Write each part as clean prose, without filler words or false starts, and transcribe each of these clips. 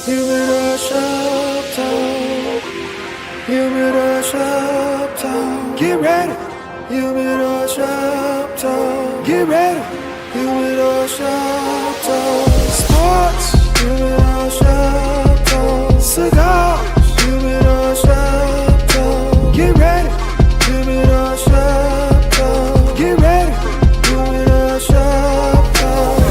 Humidor shop talk. Humidor shop talk. Get ready. Humidor shop talk. Get ready. Humidor shop talk. Sports. Humidor shop talk. Cigars. Humidor shop talk. Get ready. Humidor shop talk. Get ready. Humidor shop talk.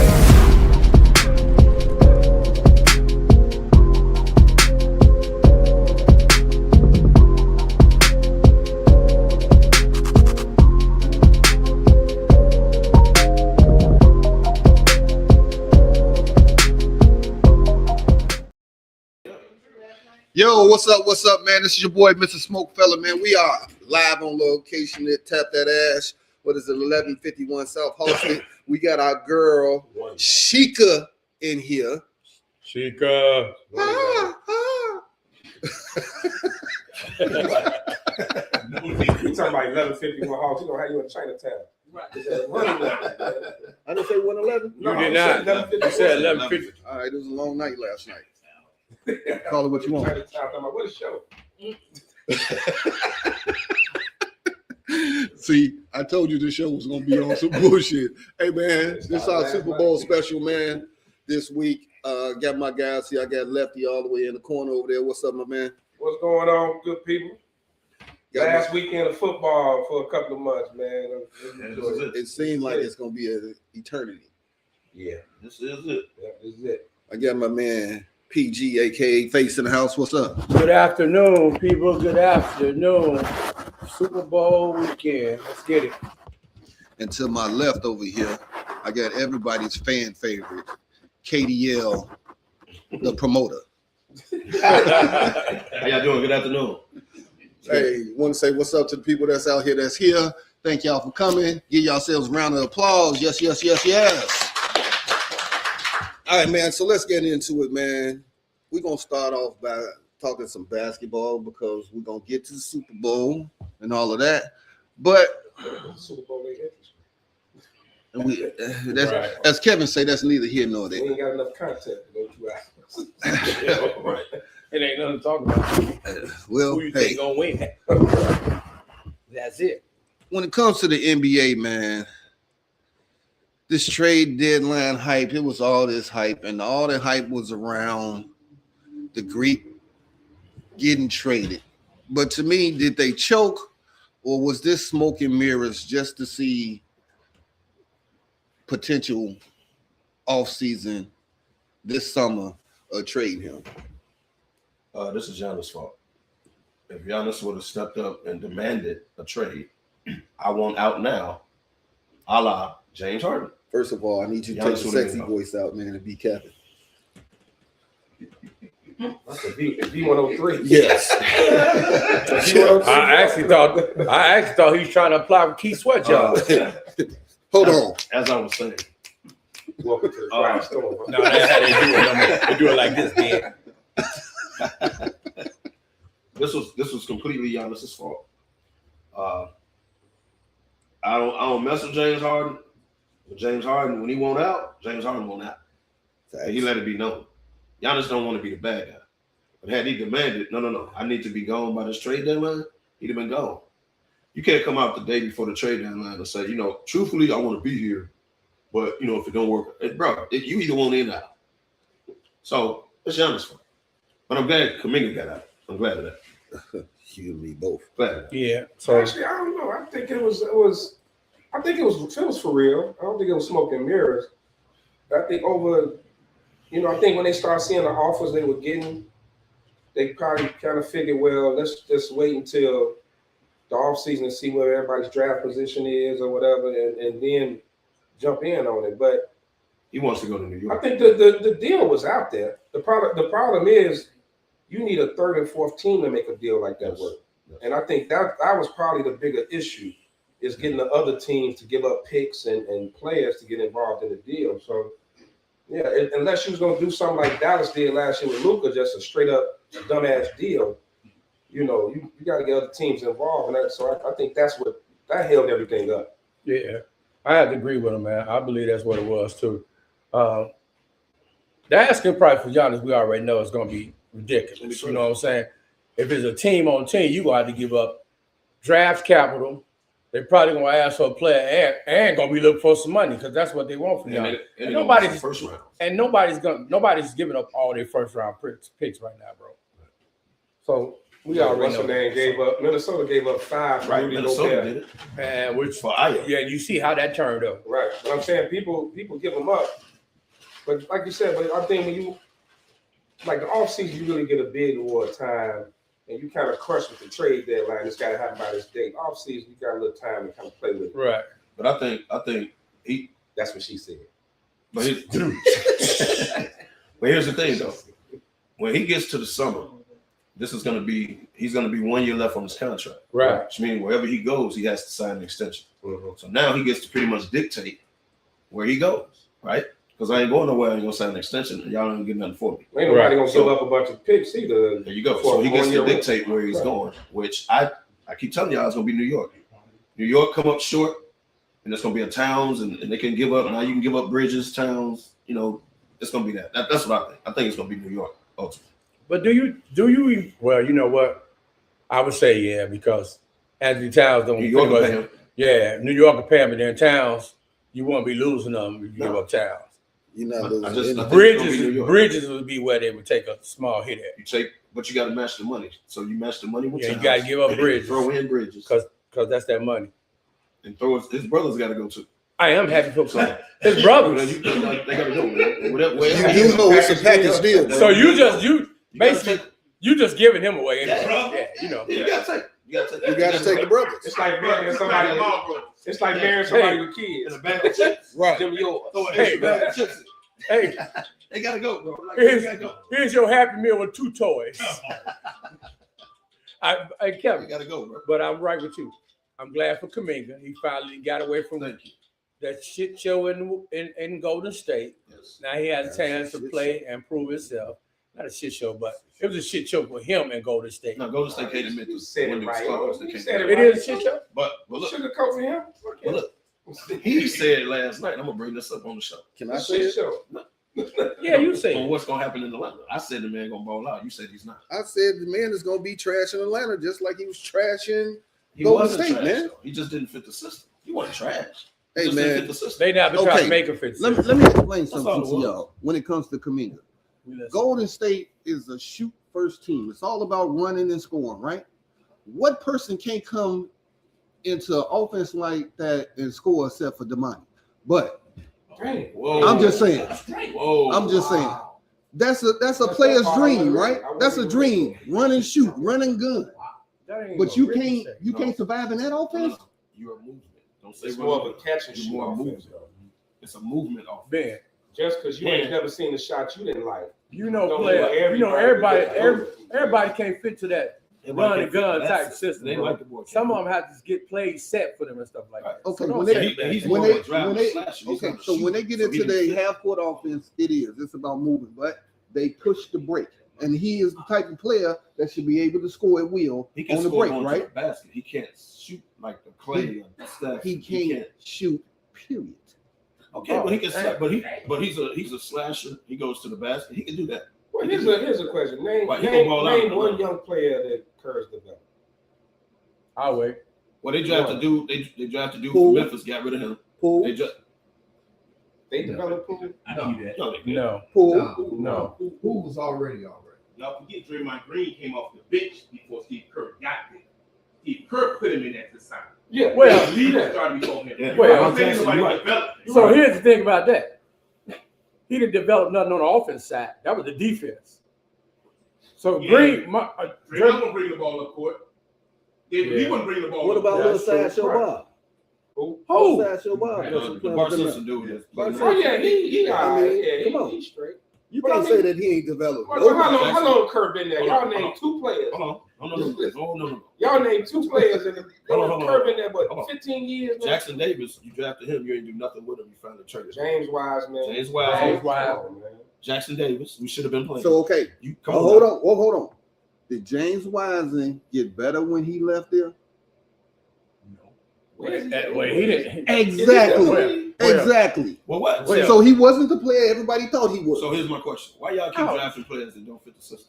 Yo, what's up, man? This is your boy, Mr. SmokeFellas, man. We are live on location at Tap That Ash. What is it, 1151 South Halsted? We got our girl, Chica, in here. Chica. You talking about 1151 Hall? You know how you in Chinatown? Right. I didn't say 111. You did not. You said 1150. All right, it was a long night last night. Call it what you want. Chinatown, talking about what a show. See, I told you this show was gonna be on some bullshit. Hey man, this is our Super Bowl special, man. This week, got my guys here. I got Lefty all the way in the corner over there. What's up, my man? What's going on, good people? Last weekend of football for a couple of months, man. It seems like it's gonna be an eternity. Yeah, this is it. Yeah, this is it. I got my man PG, aka Face in the house. What's up? Good afternoon, people. Good afternoon. Super Bowl weekend. Let's get it. And to my left over here, I got everybody's fan favorite, KDL, the promoter. How y'all doing? Good afternoon. Hey, want to say what's up to the people that's out here that's here. Thank y'all for coming. Give yourselves a round of applause. Yes, yes, yes, yes. All right, man. So let's get into it, man. We're going to start off by talking some basketball because we're going to get to the Super Bowl and all of that. But Super Bowl ain't that's, as Kevin say, that's neither here nor there. We ain't got enough content to go 2 hours. Yeah, right. It ain't nothing to talk about. Well, Who you think gonna win? That's it. When it comes to the NBA, man, this trade deadline hype, it was all this hype, and all the hype was around the Greek getting traded. But to me, did they choke, or was this smoke and mirrors just to see potential offseason this summer trade him? This is Giannis' fault. If Giannis would have stepped up and demanded a trade, I want out now, a la James Harden. First of all, I need you to take the sexy voice out, man, and be Kevin. That's a V103. Yes. I actually thought he was trying to apply for Keith Sweat job. Hold on. As I was saying. Welcome to the crime store. No, that's how they do it. They do it like this, man. This was completely Giannis' fault. I don't mess with James Harden. But James Harden, when he won't out, James Harden won't out. And he let it be known. Giannis don't want to be the bad guy. But had he demanded, no, I need to be gone by this trade deadline, he'd have been gone. You can't come out the day before the trade deadline and say, truthfully, I want to be here. But, if it don't work, you either want in or out. So it's Giannis' fault. But I'm glad Kuminga got out. I'm glad of that. You and me both. Glad of that. Yeah. So actually, I don't know. I think it was for real. I don't think it was smoke and mirrors. I think I think when they start seeing the offers they were getting, they probably kind of figured, well, let's just wait until the offseason and see where everybody's draft position is or whatever, and then jump in on it. But he wants to go to New York. I think the deal was out there. The problem is you need a third and fourth team to make a deal like that work. Yes. And I think that was probably the bigger issue, is getting the other teams to give up picks and players to get involved in the deal. So, yeah, unless you was going to do something like Dallas did last year with Luka, just a straight up dumbass deal, you got to get other teams involved. And so I think that held everything up. Yeah, I have to agree with him, man. I believe that's what it was too. The asking price for Giannis, we already know is going to be ridiculous. You know what I'm saying? If it's a team on team, you're going to have to give up draft capital. They're probably going to ask for a player and going to be looking for some money because that's what they want from Giannis. And nobody's first round. And nobody's giving up all their first round picks right now, bro. So we already know. Minnesota gave up 5 for Right, Rudy Minnesota Gobert. did it. And which For Aya. yeah, you see how that turned up. Right, but I'm saying people give them up. But like you said, but I think when you like the offseason, you really get a bid war time, and you kind of crush with the trade deadline. It's got to happen by this date. Offseason, you got a little time to kind of play with it. Right. But I think he. That's what she said. But, but here's the thing, though. When he gets to the summer, he's going to be 1 year left on his contract. Right. Which means wherever he goes, he has to sign an extension. Mm-hmm. So now he gets to pretty much dictate where he goes, right? Because I ain't going nowhere. I ain't gonna sign an extension, and y'all ain't getting nothing for me. Ain't nobody gonna give up a bunch of picks either. There you go. So he gets to dictate where he's going, which I keep telling y'all it's gonna be New York. New York come up short, and it's gonna be a Towns, and they can give up. Now you can give up Bridges, Towns. You know, it's gonna be that. That's what I think. I think it's gonna be New York ultimately. But do you? Well, you know what? I would say yeah, because Anthony Towns don't. New York will pay him. Yeah, New York will pay him, but then Towns, you won't be losing them if you give up Towns. You're not losing. I think Bridges would be where they would take a small hit at. But you got to match the money. So you match the money with Yeah, Towns, you got to give up Bridges. Throw in Bridges because that's that money. And throw his brothers got to go too. I am happy for his brothers. They got to go, man. You know it's a package deal. Bro. So you just giving him away. Yeah, you know. You got to take. You got to take the brothers. It's like marrying somebody. It's like marrying somebody with kids. In a bag of chips. Right. Them yours. Hey, hey, they gotta go, bro. Here's your Happy Meal with 2 toys. I Kevin, You gotta go, bro. but I'm right with you. I'm glad for Kuminga. He finally got away from that shit show in Golden State. Yes. Now he has a chance to play and prove himself. Not a shit show, but it was a shit show for him in Golden State. No, Golden State can't admit to said it right. It is a shit show. But look, Sugar coat for him. but look, he said last night, I'm gonna bring this up on the show. Can I say it? Show. Yeah, you say On it. what's gonna happen in Atlanta. I said the man gonna ball out. You said he's not. I said the man is going to be trash in Atlanta just like he was trashing He Golden wasn't State, trash, man. though. He just didn't fit the system. He wasn't trash. He Hey, just didn't man. fit the system. They now been trying Okay. to make a fit. Let me explain all something it to was. y'all when it comes to Kuminga. Golden State is a shoot first team. It's all about running and scoring, right? What person can't come into offense like that and score except for Demani? But Whoa. I'm just saying. Whoa. I'm just saying. That's a player's dream, right? That's a dream. Run and shoot, run and gun. But you can't survive in that offense. You're a movement. Don't say It's more of a catch and You're shoot more a offense. movement. It's a movement offense. Ben, Just because you ain't never seen a shot you didn't like. you know, Don't player. let You know, everybody can't fit to that They run like and gun it. type system. They bro. like the boy. Some of them have to get plays set for them and stuff like that. Okay, So don't when say they that. He's when more they of a driver when they slasher. He's okay, not a so when they shooter. get So into he didn't their fit. half court offense, it's about movement, but they push the break, and he is the type of player that should be able to score at will He can on the score break, going to right? the basket. He can't shoot like the Clay or Steph. He can't shoot. Period. Okay, but he can. But he's a slasher. He goes to the basket. He can do that. Well, here's a question. Name Right, he gonna ball out. one young player that Kerr's developed. I'll wait. Well, they drafted dude. They drafted dude Who? from Memphis. Got rid of him. Poole, They developed Poole. I know that. No, they didn't. No, Poole. no. Who was already. Y'all forget Draymond Green came off the bench before Steve Kerr got there. Steve Kerr put him in at this time. Yeah. Well, He started before him. Yeah. Well, I'm saying nobody right. developed. So here's the thing about that. He didn't develop nothing on the offense side. That was the defense. So Yeah. Green, Draymond gonna bring the ball up court. If he Yeah. wouldn't bring the ball What up about court. little Sideshow Bob? who? Sideshow Bob? The Barcelona dude. Oh yeah, he I mean, yeah, come on. he's straight. You But I can't mean- say that he ain't developed. Well, so nobody. how long Kerr been there? Y'all Hold on, name two players. Hold on. No. Y'all name two players and Hold on. Kerr been there, Hold on. what, 15 years now? Jackson Davis. You drafted him. You ain't do nothing with him. You found a trade. James Wiseman. James Wiseman. James Wiseman. Come on, man. Jackson Davis. We should have been playing. So okay, you come hold on. Well, hold on. Did James Wiseman get better when he left there? Well, he didn't. Exactly. Exactly. Well, what? Well, So he wasn't the player everybody thought he was. So here's my question: why y'all keep How? drafting players that don't fit the system?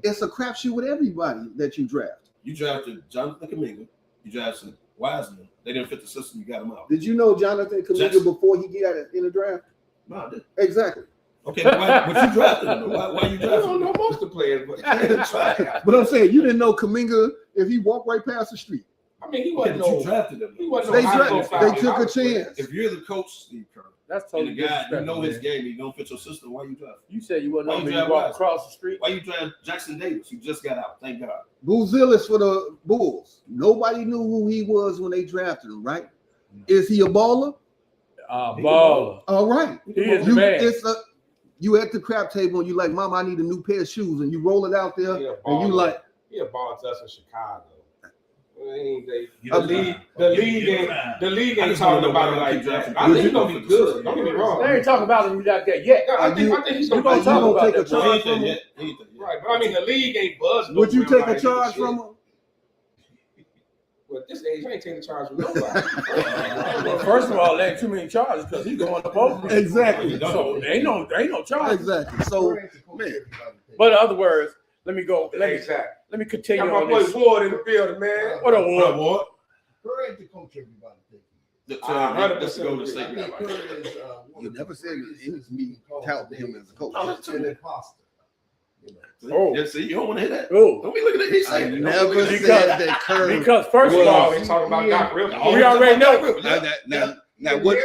It's a crapshoot with everybody that you draft. You drafted Jonathan Kuminga. You drafted Wiseman. They didn't fit the system. You got them out. Did you know Jonathan Kuminga Jackson. before he got in the draft? No, I didn't. Exactly. Okay, but you drafted him. Why you I drafted don't him? know most of the players, but But I'm saying you didn't know Kuminga if he walked right past the street. I mean, he Okay, wasn't but you no. drafted him. He wasn't They no high drafted- profile they took a college player. chance. If you're the coach, Steve Kerr, That's and totally the guy, you disrespectful, know his man. game, he don't fit your system, why you draft him? You said you wasn't Why on you me. You draft walk Wise? across the street. Why you draft Jackson Davis? He just got out, thank God. Buzelis for the Bulls. Nobody knew who he was when they drafted him, right? Is he a baller? Baller. All right. He is the man. You at the crap table and you like, Mom, I need a new pair of shoes, and you roll it out there, Yeah, and you like, He a ball to us in Chicago. The Yeah. league I ain't just wanna talking know about why it y'all like keep drafting that. I think he's people. gonna be good. Don't get me wrong. They ain't talking about him like that yet. Yeah, I think he's You gonna gonna be talk gonna about take that. a charge Anything from him? yet? Anything yet? right. But I mean, the league ain't buzzed. would you real take a like charge shit. from him? Well, at this age, I ain't taking charge from nobody. Well, first of all, there ain't too many charges because he's going up over me. Exactly. So there ain't no charges. Exactly. So, man, But in other words, let me go. Exactly. Let me continue Got my on boy this. Ward in the building, man. What a What war. up, Ward? Kerr ain't the coach everybody thinks. Let's go to I state. think Kerr is you never said me tout him as a coach. an imposter. Oh. Yeah, see, you don't want to hear that. Oh, Don't be looking at these. I things. never Because- said that Curry. because first of Well, all, they talking about Doc Rivers. we already know. Now what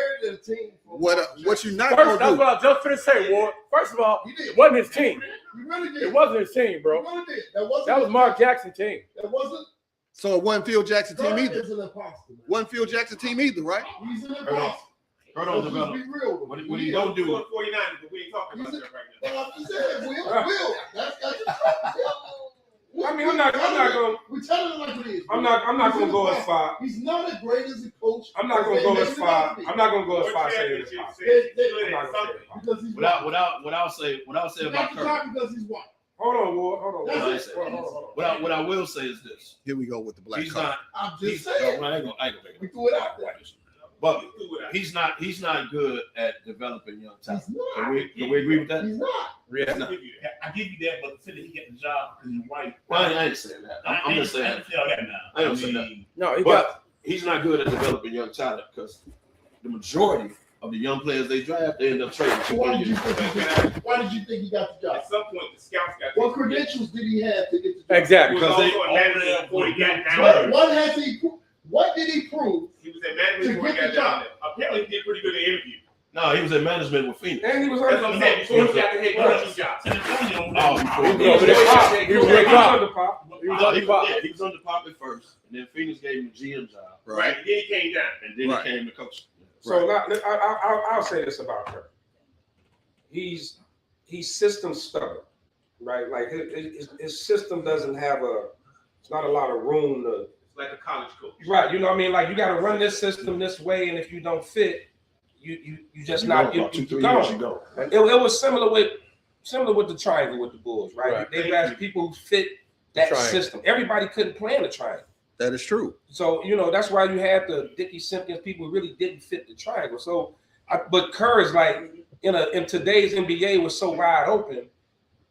you not First, gonna that's do? what I was just finna say, Ward. First of all, it wasn't his team. You really did. It wasn't his team, bro. You really did. That That was Mark Jackson's team. That wasn't. So it wasn't Phil Jackson team Kerr either. is an imposter. Man. Wasn't Phil Jackson team either, right? He's an Hold imposter. on, Let's just develop. be real with What him. he don't do? 49, but we ain't talking about that right now. Well, I'm just saying, Will. I mean, I'm not going. We telling him like it is. I'm not He's going an to go as imposter. far. He's not as great as a coach. I'm not going to go as far. I'm not going to go as far as saying it's possible. I'm not gonna say it's possible. Because he's What I'll say He about got the Kerr. job because he's white. Hold on, Ward. Hold on. That's Ward. it. Hold on. What I will say is this: Here we go with the black he's card. not. I'm He's, just saying. no, I ain't gonna make We threw it out there. But he's not good at developing young talent. He's not. Can we agree with that? He's not. Yeah. I give you that, but until he get the job because he's white. Well, I ain't saying that. I'm just saying. I ain't saying that now. I don't say that. No, he got. But he's not good at developing young talent because the majority of the young players they draft, they end up trading. So why did you think he got the job? At some point, the scouts got What credentials did he have to get the job? Exactly. He was Because also a manager before he got down What, there. what did he prove? He was a manager before he got down there. Apparently, he did pretty good in the interview. No, he was in management with Phoenix. And he was That's what I'm saying. Before he got the head coaching job. Oh, He was over there Pop. He was with Pop. under Pop. He was under Pop. He was under Pop at first, and then Phoenix gave him the GM job, Right. And then he came down. and then Right. he came to coach. So now, I'll say this about her. He's system stubborn, right? Like his system doesn't have it's not a lot of room to. It's like a college coach. Right, you know what I mean? Like you got to run this system this way, and if you don't fit, you just not you gone. go. And it was similar with the triangle with the Bulls, right? Right. They asked people who fit that Triangle. system. Everybody couldn't play in the triangle. That is true. So, that's why you had the Dickie Simpkins people who really didn't fit the triangle. So, but Kerr is like, in today's NBA was so wide open.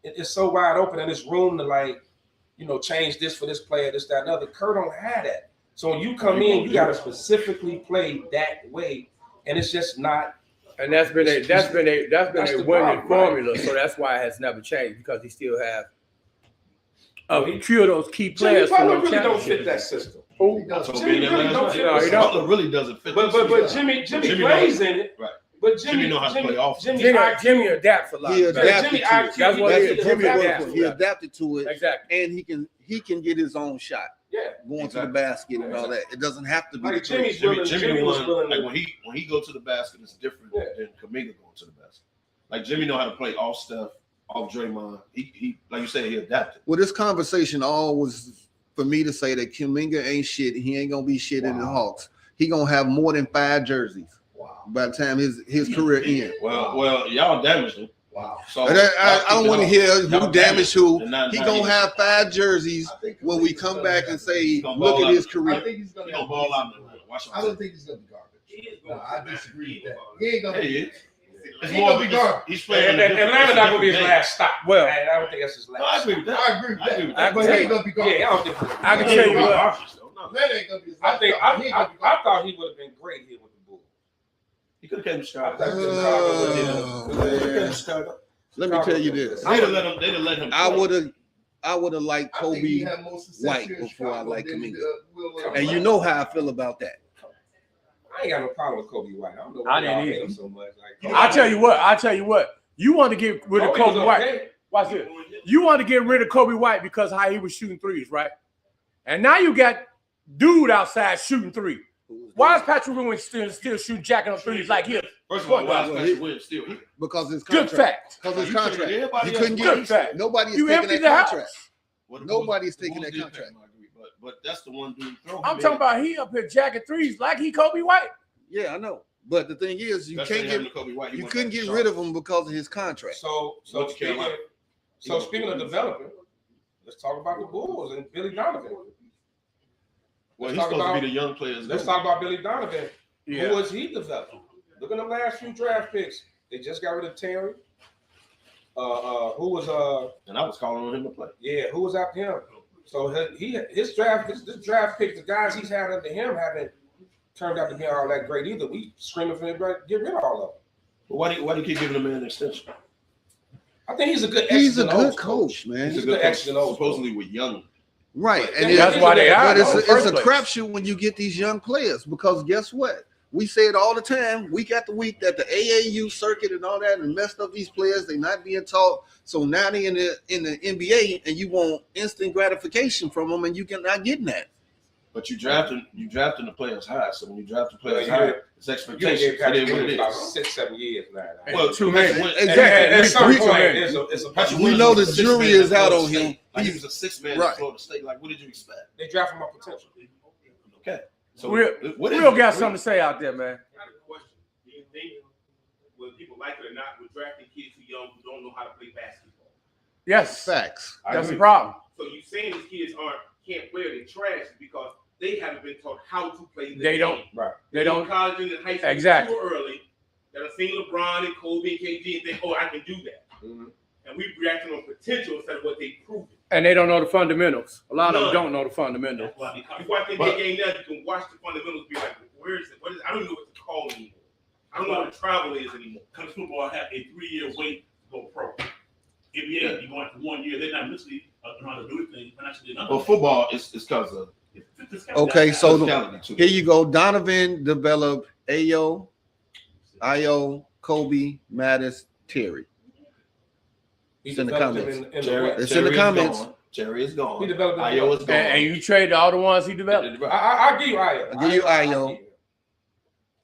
It's so wide open and there's room to change this for this player, this, that, and other. Kerr don't have that. So when you come in, you got to specifically play that way. And it's just not. And that's been a the winning problem, formula. So that's why it has never changed because he still have a few of those key Jimmy players from Butler the really don't championship. fit that system. Who? Jimmy really don't fit No, that he system. Butler really doesn't fit. But Jimmy plays in it. Right. But Jimmy know how to play off. Jimmy adapts a lot. He better. adapted Jimmy to IQ, it. That's what That's he what is. Jimmy Jimmy was. adapts. He adapted to it, Exactly. and he can get his own shot, Yeah. going to the basket and all that. It doesn't have to be Like the three. Jimmy's Jimmy was won. willing Like to. when he go to the basket, it's different Yeah. than Kuminga going to the basket. Like Jimmy know how to play off Steph, off Draymond. He like you said, he adapted. Well, this conversation all was for me to say that Kuminga ain't shit. He ain't gonna be shit in the Hawks. He gonna have more than 5 jerseys by the time his career ends. Well, y'all damaged him. Wow. So And I don't want to hear Y'all who damaged who. and not- He not gonna even- have 5 jerseys when we come back and say, gonna look ball at his I career. think he's He gonna gonna ball out in Atlanta. Watch him. I don't think he's gonna be garbage. I disagree with that. He ain't gonna Hey, be. it's He more gonna be gone. he's playing. And Atlanta not gonna be his last stop. Well- I don't think that's his No, I last. agree with that. I agree with I agree that. with I that. But he ain't gonna be gone. Yeah, I don't think. I can tell you what. Atlanta ain't gonna be his I last think stop. He ain't gonna be gone. I thought he would have been great here with the Bulls. He could have came to Chicago. I thought he Oh, was man. Chicago. Let me tell you this. They'd have let him. They'd have let him. I would have liked I think he Kobe had more success White here in before I Chicago like than, Kuminga. Will, And you know how I feel about that. I ain't got no problem with Kobe White. I don't know I why didn't y'all hate either. him so much. Like, I tell you what. You want to get rid of Kobe Kobe was White. okay. Watch this. You want to get rid of Kobe White because how he was shooting threes, right? And now you got dude outside shooting three. Why is Patrick Ewing still shooting jacking up threes like him? First of all, why is Patrick Williams still here? Because his Good contract. fact. Because his You contract. everybody You else couldn't went. Good fact. Nobody is You taking emptied that the house. contract. Well, the Nobody's Bulls- taking the that Bulls did contract. pay him, I agree, but that's the one dude throwing. I'm talking about he up here jacking threes like he Kobe White. Yeah, I know. But the thing is, you can't get Kobe White. you couldn't get rid of him because of his contract. So Went to Carolina. speaking of developing, let's talk about the Bulls and Billy Donovan. Well, he's Let's talk supposed to about- be the young players. Let's talk about Billy Donovan. Yeah. Who was he developing? Look at the last few draft picks. They just got rid of Terry. Who was And I was calling on him to play. yeah, who was after him? So his draft pick, the guys he's had under him haven't turned out to be all that great either. We screaming for him to get rid of all of them. But why do you keep giving the man an extension? I think he's a good He's a X's and O's good coach, man. He's a good X's and O's supposedly with young. Right. And Yeah, That's why they but are. it's in the a first place. crapshoot when you get these young players because guess what? We say it all the time, week after week, that the AAU circuit and all that and messed up these players. They're not being taught. So now they in the NBA and you want instant gratification from them and you're not getting that. But you drafting the players high. So when you draft the players Yeah, you high, it's You expectations. gave Patrick It is what it Williams about is. 6-7 years now. Well, Too many. Exactly. At some We- point, it's a Patrick We Williams know was the a sixth jury man is at out Florida on State. him. Like he was a sixth man Right. at Florida State. Like, what did you expect? They draft him on potential. Okay. So Will got something to say out there, man. I got a question. Do you think, whether people like it or not, we're drafting kids too young who don't know how to play basketball? Yes, Facts. that's the problem. So you saying these kids can't play or they trash because they haven't been taught how to play the They game. don't. Right. They don't. College and in high school Exactly. too early that have seen LeBron and Kobe and KG and think, oh, I can do that. Mm-hmm. And we reacting on potential instead of what they proven. And they don't know the fundamentals. A lot of them None. don't know the fundamentals. You watch the game now, you can watch the fundamentals be like, where is it? What is it? I don't even know what to call it anymore. I don't know what travel is anymore. College football have a 3-year wait to go pro. NBA, you go after 1 year, they're not mentally know how to do things, financially. Well, football is because of Okay, so physicality, too. here you go. Donovan developed Ayo, Kobe, Mattis, Terry. He It's in the developed him comments. in Jerry- the West. It's in the Jerry is comments. gone. Jerry is gone. He developed him in the Ayo West. is gone. And you traded all the ones he developed. I'll give you Ayo. I'll give you Ayo.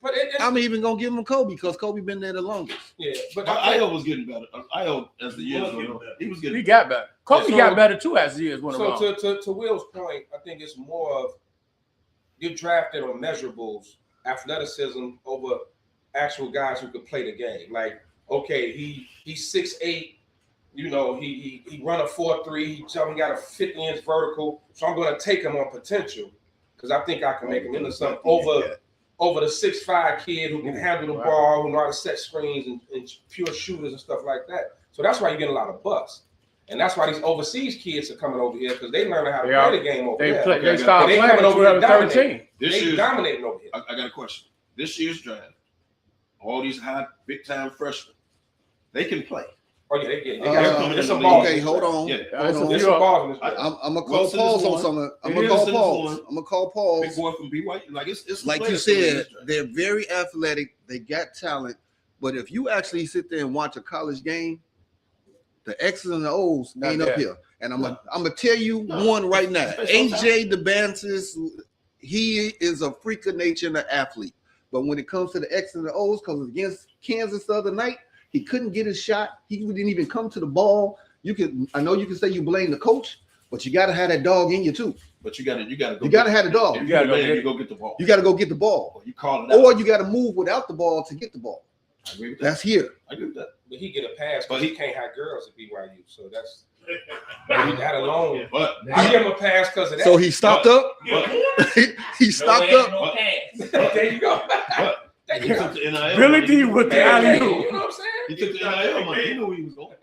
But it's, I'm even gonna give him Kobe because Kobe been there the longest. yeah, but Ayo was getting better. Ayo, as the years went on, he was He getting got better. Kobe So- got better too as the years went so along. to Will's point, I think it's more of you're drafted on measurables, athleticism over actual guys who could play the game. Like, okay, he's 6'8", you know, he run a 4.3, he got a 50-inch vertical, so I'm going to take him on potential because I think I can make him into something over the 6'5" kid who can handle the ball, who know how to set screens and pure shooters and stuff like that. So that's why you get a lot of busts. And that's why these overseas kids are coming over here because they learn how to play the game over They there. play. Okay, They started they playing coming at over here to 13. this They year's. dominating over here. I got a question. This year's draft, all these high, big time freshmen, they can play. Oh yeah, they they're got coming there's in some the balls. league. Okay, hold on. Yeah. Hold on. There's some balls in this draft. I'm gonna call Wilson is pause on one. something. I'm It gonna is call in this pause. one. I'm gonna call pause. Big boy from BYU, like it's Like you players coming in said, this draft. they're very athletic. They got talent. But if you actually sit there and watch a college game, the X's and the O's Not ain't there. up here. And I'm gonna tell you one right now. It's based on AJ DeBantis, he is a freak of nature and an athlete. But when it comes to the X's and the O's, because against Kansas the other night, he couldn't get his shot. He didn't even come to the ball. I know you can say you blame the coach, but you got to have that dog in you too. But you got to go. You got to have the dog. If You you gotta got go to get you go get the ball. You got to go get the ball, Or you call it out. or you got to move without the ball to get the ball. I agree with that. That's here. I agree with that. But he get a pass, But but he- he can't have girls at BYU. So that's that alone. But I give him a pass because of that. So he stopped up. Yeah. He stopped up. No pass. there you go. He took the NIL Billy money. D with the Hey, alley you oop. know what I'm saying? He took the NIL money. He knew where he was going.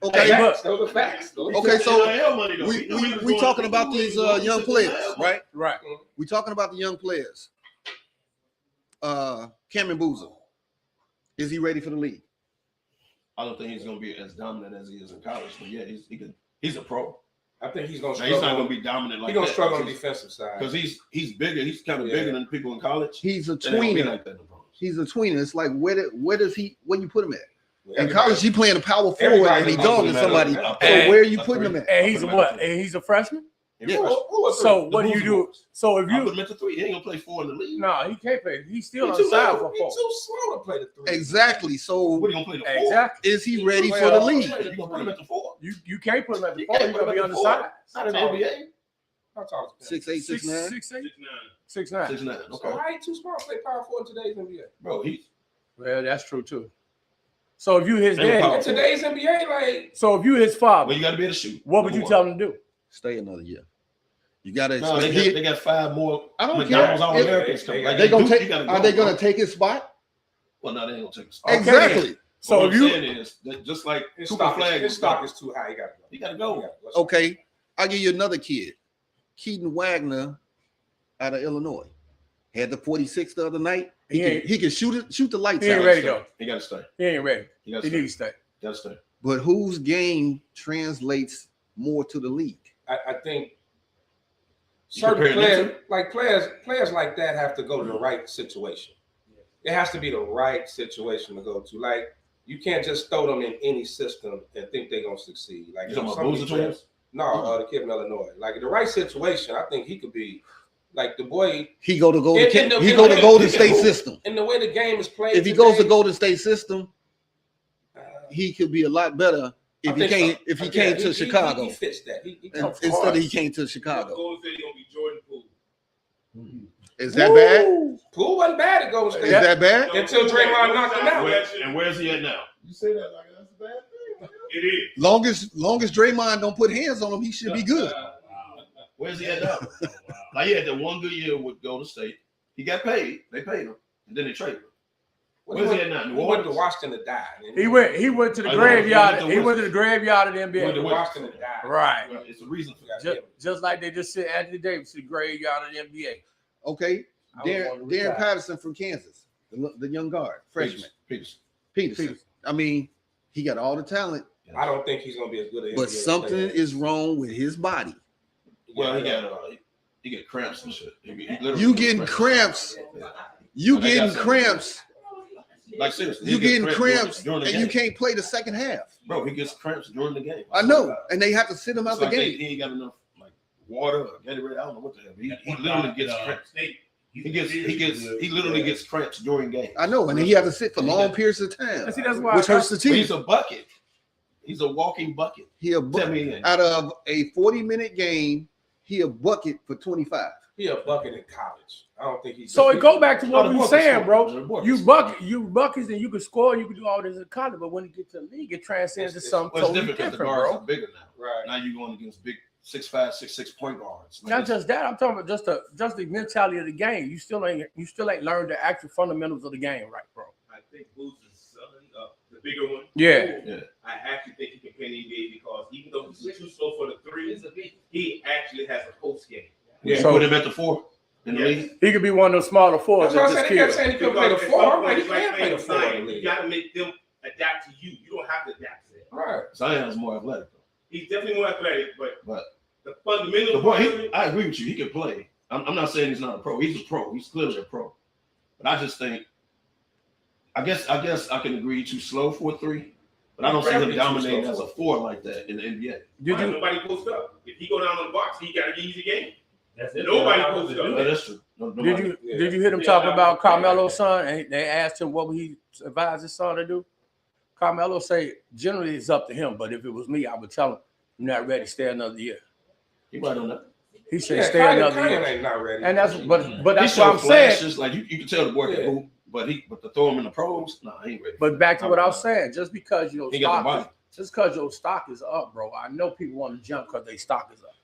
Okay, Facts. Those are facts. Okay, so NIL money, though. He knew he was we going- talking he about knew he these was going. He young took the players, NIL money. right? Right. We talking about the young players. Cameron Boozer, is he ready for the league? I don't think he's going to be as dominant as he is in college, but yeah, he's a pro. I think he's gonna Now, struggle. he's not going to be dominant like He's gonna that struggle on the defensive side. because he's bigger. He's kind of Yeah. bigger than people in college. He's a They don't be tweener. like that in the pros. He's a tweener. It's like where you put him at? In Everybody- college, he playing a power forward everybody and he knows dogging him. somebody. And- So where are you putting him at? And he's a what? And he's a freshman. Yeah. Who was So it? what do you do? So if I put you him at the 3. He ain't gonna play 4 in the league. no, he can't play. He's still He on too the side slow. for He 4. too slow to play the 3. Exactly. So What are you gonna play the 4? Exactly. is he ready for Well, the league? You gonna put him at the 4? You can't put him at the You 4. can't You're put gonna be him on at the the side. Not in the NBA. How tall is he? 6'8", 6'9". 6'8", 6'9". 6'9". 6'9". So Okay, why ain't too small to play power forward in today's NBA? bro. Well, that's true too. So if you his Ain't no daddy, power. In today's NBA, like so if you his father, Well, you got to be able to shoot. what would you tell him to do? Stay another year. You gotta. No, they got 5 more. I don't McDonald's care. All-Americans They- coming. they- Like, They gonna do- take. you gotta Are go, they gonna bro. take his spot? Well, no, they ain't gonna take a spot. Okay. Exactly. So What if I'm you saying is that just like his Cooper stock, Flag, his stock is too high. He got to go. you gotta go. Okay, I'll give you another kid, Keaton Wagner, out of Illinois. Had the 46 the other night. He can shoot the lights He ain't out. ready though. He gotta stay. He ain't ready. He gotta He stay. needs to stay. Gotta stay. But whose game translates more to the league? I think You certain compare them players like that have to go to the right situation. It has to be the right situation to go to. Like you can't just throw them in any system and think they're gonna succeed. Like You talking some about of these Boozer twins? players- No, the kid from Illinois. Like in the right situation, I think he could be like the boy He go to Golden In the- he in go the- to Golden in the- State system. in the way the game is played. If he goes to today, Golden State system, uh, he could be a lot better I if he think came so. if he Yeah, came to Chicago He fits that. He and- comes instead of he came to Chicago. Golden State gonna be Jordan Poole. Is that bad? Poole wasn't bad at Golden Is State that bad? until Draymond knocked him out. And where's he at now? You say that like that's a bad thing. It is. Long as Draymond don't put hands on him, he should be good. Where's he at now? Like he had that one good year with Golden State. He got paid. They paid him, and then they traded him. Where's he at now? New He went to Orleans? Washington to die. He went to the I know, graveyard. he went to He went to the graveyard of the He went NBA. to Washington to die. Right. Well, it's a reason for that. Just like they just sent Anthony Davis to the graveyard of the NBA. Okay. I would want to Darren retire. Patterson from Kansas, the young guard, freshman. Peterson. Peterson. I mean, he got all the talent, I don't think he's gonna be as good as. but something is wrong with his body. Well, he got cramps and shit. He literally You gets getting cramps. You But they getting got something. cramps. Like seriously, You he gets getting cramps, during the and game. you can't play the second half. Bro, he gets cramps during the game. I know, and they have to sit him It's out the like he game. ain't got enough like water or Gatorade. I don't know what the hell. He literally gets cramps. He literally gets cramps during games. I know, and he has to sit for long periods of time, And see, that's why which hurts the But team. he's a bucket. He's a walking bucket. He a Tell me again. out of a 40-minute game, he a bucket for 25. He a bucket in college. I don't think he's. So it go back to what Oh, we the were bucket saying, score. The bro. bucket You score. buckets, and you can score. You can do all this in college, but when you get to the league, it transcends to something Well, it's totally different because different, the guards bro. are bigger now. Right. Now you're going against big 6'5", 6'6" point guards. Like Not it's- just that. I'm talking about just the mentality of the game. You still ain't learned the actual fundamentals of the game, right, bro? I think Booster's son, the bigger one. Yeah. I actually think he can play in the NBA because even though he's too slow for the three, he actually has a post game. You So- put him at the 4 in the Yes. league. He could be one of those smaller forwards That's what that I just said. They kept kills. saying he could play the Because at four. some I'm like, point, he it's like can't play the playing four in the science. You league. got to make them adapt to you. You don't have to adapt to them. Right. Zion is more athletic. He's definitely more athletic, but But the fundamental the boy, part of it, I agree with you. He can play. I'm not saying he's not a pro. He's a pro. He's clearly a pro. But I just think, I guess I can agree too slow for a 3. But I don't see him Definitely too dominating slow as for a a 4 like that in the NBA. why nobody post up. If he go down on the box, he got an easy game. Nobody posts up. No, that's true. No, Did nobody- you hear them talk about Carmelo's son? And they asked him what would he advise his son to do. Carmelo say generally it's up to him, but if it was me, I would tell him you're not ready. Stay another year. He right on that. He said Yeah, stay Kyrie another year. ain't not ready. And that's but He that's showed what I'm saying. flashes, like you can tell the boy can hoop, but to throw him in the pros, nah, he ain't ready. But back to what I was saying, just because your He got the stock, body. just because your stock is up, bro. I know people want to jump because their stock is up.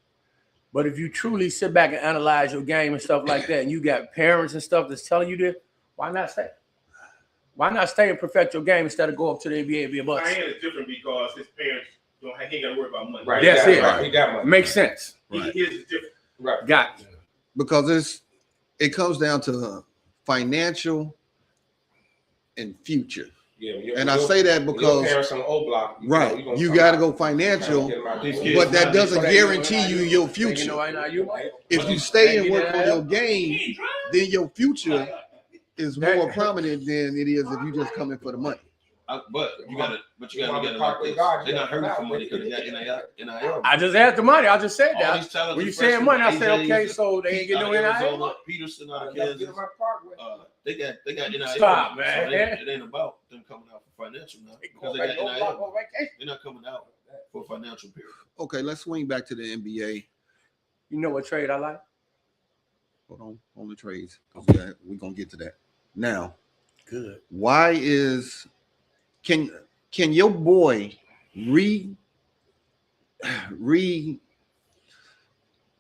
But if you truly sit back and analyze your game and stuff like that, and you got parents and stuff that's telling you this, why not stay? Why not stay and perfect your game instead of go up to the NBA and be a bust? Diane is different because his parents he ain't got to worry about money. Right. That's it. Right. He got money. Makes sense. Right. His is different. Right. Got it. Because it comes down to financial and future. Yeah. And I say that your because parents on the O block. right, you got to go financial, but that doesn't guarantee you your future. If you stay and work on your game, then your future is more prominent than it is if you just come in for the money. But you gotta look at it like this. They're not hurting for money because they got NIL. I just had the money. I just said All these that. talented When you saying money, I said, AJs, okay, so they ain't getting no NIL. Peterson out of Kansas. They got NIL. Stop, man. So it ain't about them coming out for financial now because they got NIL. They're not coming out for financial period. Okay, let's swing back to the NBA. You know what trade I like? Hold on the trades. Yeah, we're gonna get to that. Now, Good. why is can your boy can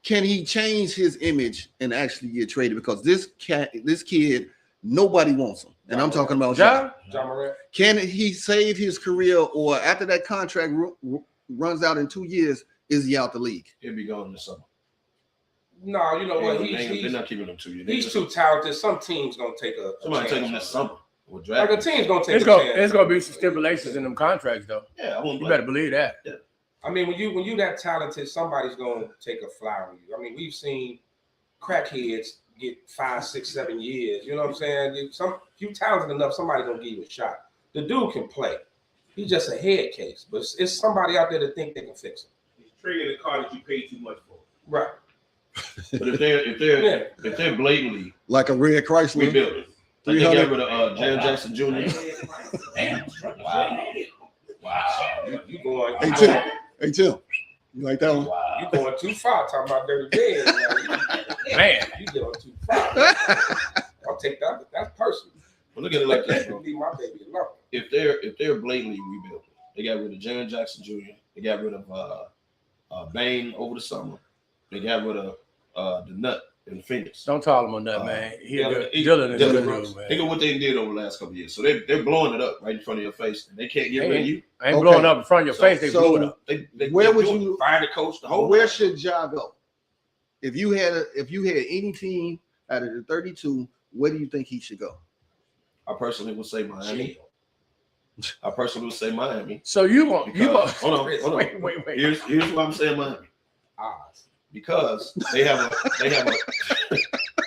he change his image and actually get traded? Because this kid, nobody wants him. And I'm talking about Ja Morant. Can he save his career, or after that contract runs out in 2 years, is he out the league? He'll be gone this summer. No, you know what? They're not keeping him 2 years. He's too talented. Some team's gonna take a Somebody take him this summer. Like a team's gonna take It's gonna be some stipulations in them contracts though. Yeah, I won't You better believe that. Yeah. I mean, when you that talented, somebody's gonna take a fly on you. I mean, we've seen crackheads get 5, 6, 7 years. You know what I'm saying? If you talented enough, somebody gonna give you a shot. The dude can play. He's just a head case, but it's somebody out there that think they can fix him. He's trading a car that you paid too much for. Right. But if they're blatantly Like a red Chrysler. rebuilding, like they got rid of Jaron Jackson Jr. Wow. You going? Hey Tim, you like that one? Wow. You going too far? Talking about dirty beds. Man. You going too far. I'll take that. That's personal. But look at it like this, bro. Leave my baby alone. If they're blatantly rebuilding, they got rid of Jaron Jackson Jr. They got rid of Bain over the summer. They got rid of the Nut in Phoenix. Don't call him a nut, man. Dylan is Dylan good Brooks. dude, man. Think of what they did over the last couple of years. So they're blowing it up right in front of your face, and they can't get rid of you. I ain't blowing up in front of your face. They blew it up. Where would you fire the coach? The whole where should Ja go? If you had any team out of the 32, where do you think he should go? I personally would say Miami. So you want Hold on. Wait. Here's why I'm saying Miami. Because they have a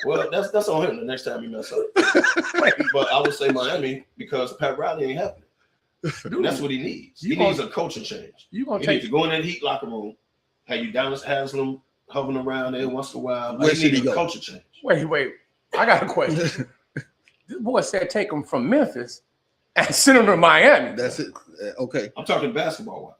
well, that's on him the next time he mess up. But I would say Miami because Pat Riley ain't happening. And that's what he needs. He needs a culture change. He needs to go in that Heat locker room, have you Dallas Haslam hovering around there once in a while. Where should he go? Culture change. Wait. I got a question. This boy said take him from Memphis and send him to Miami. That's it. Okay. I'm talking basketball wise.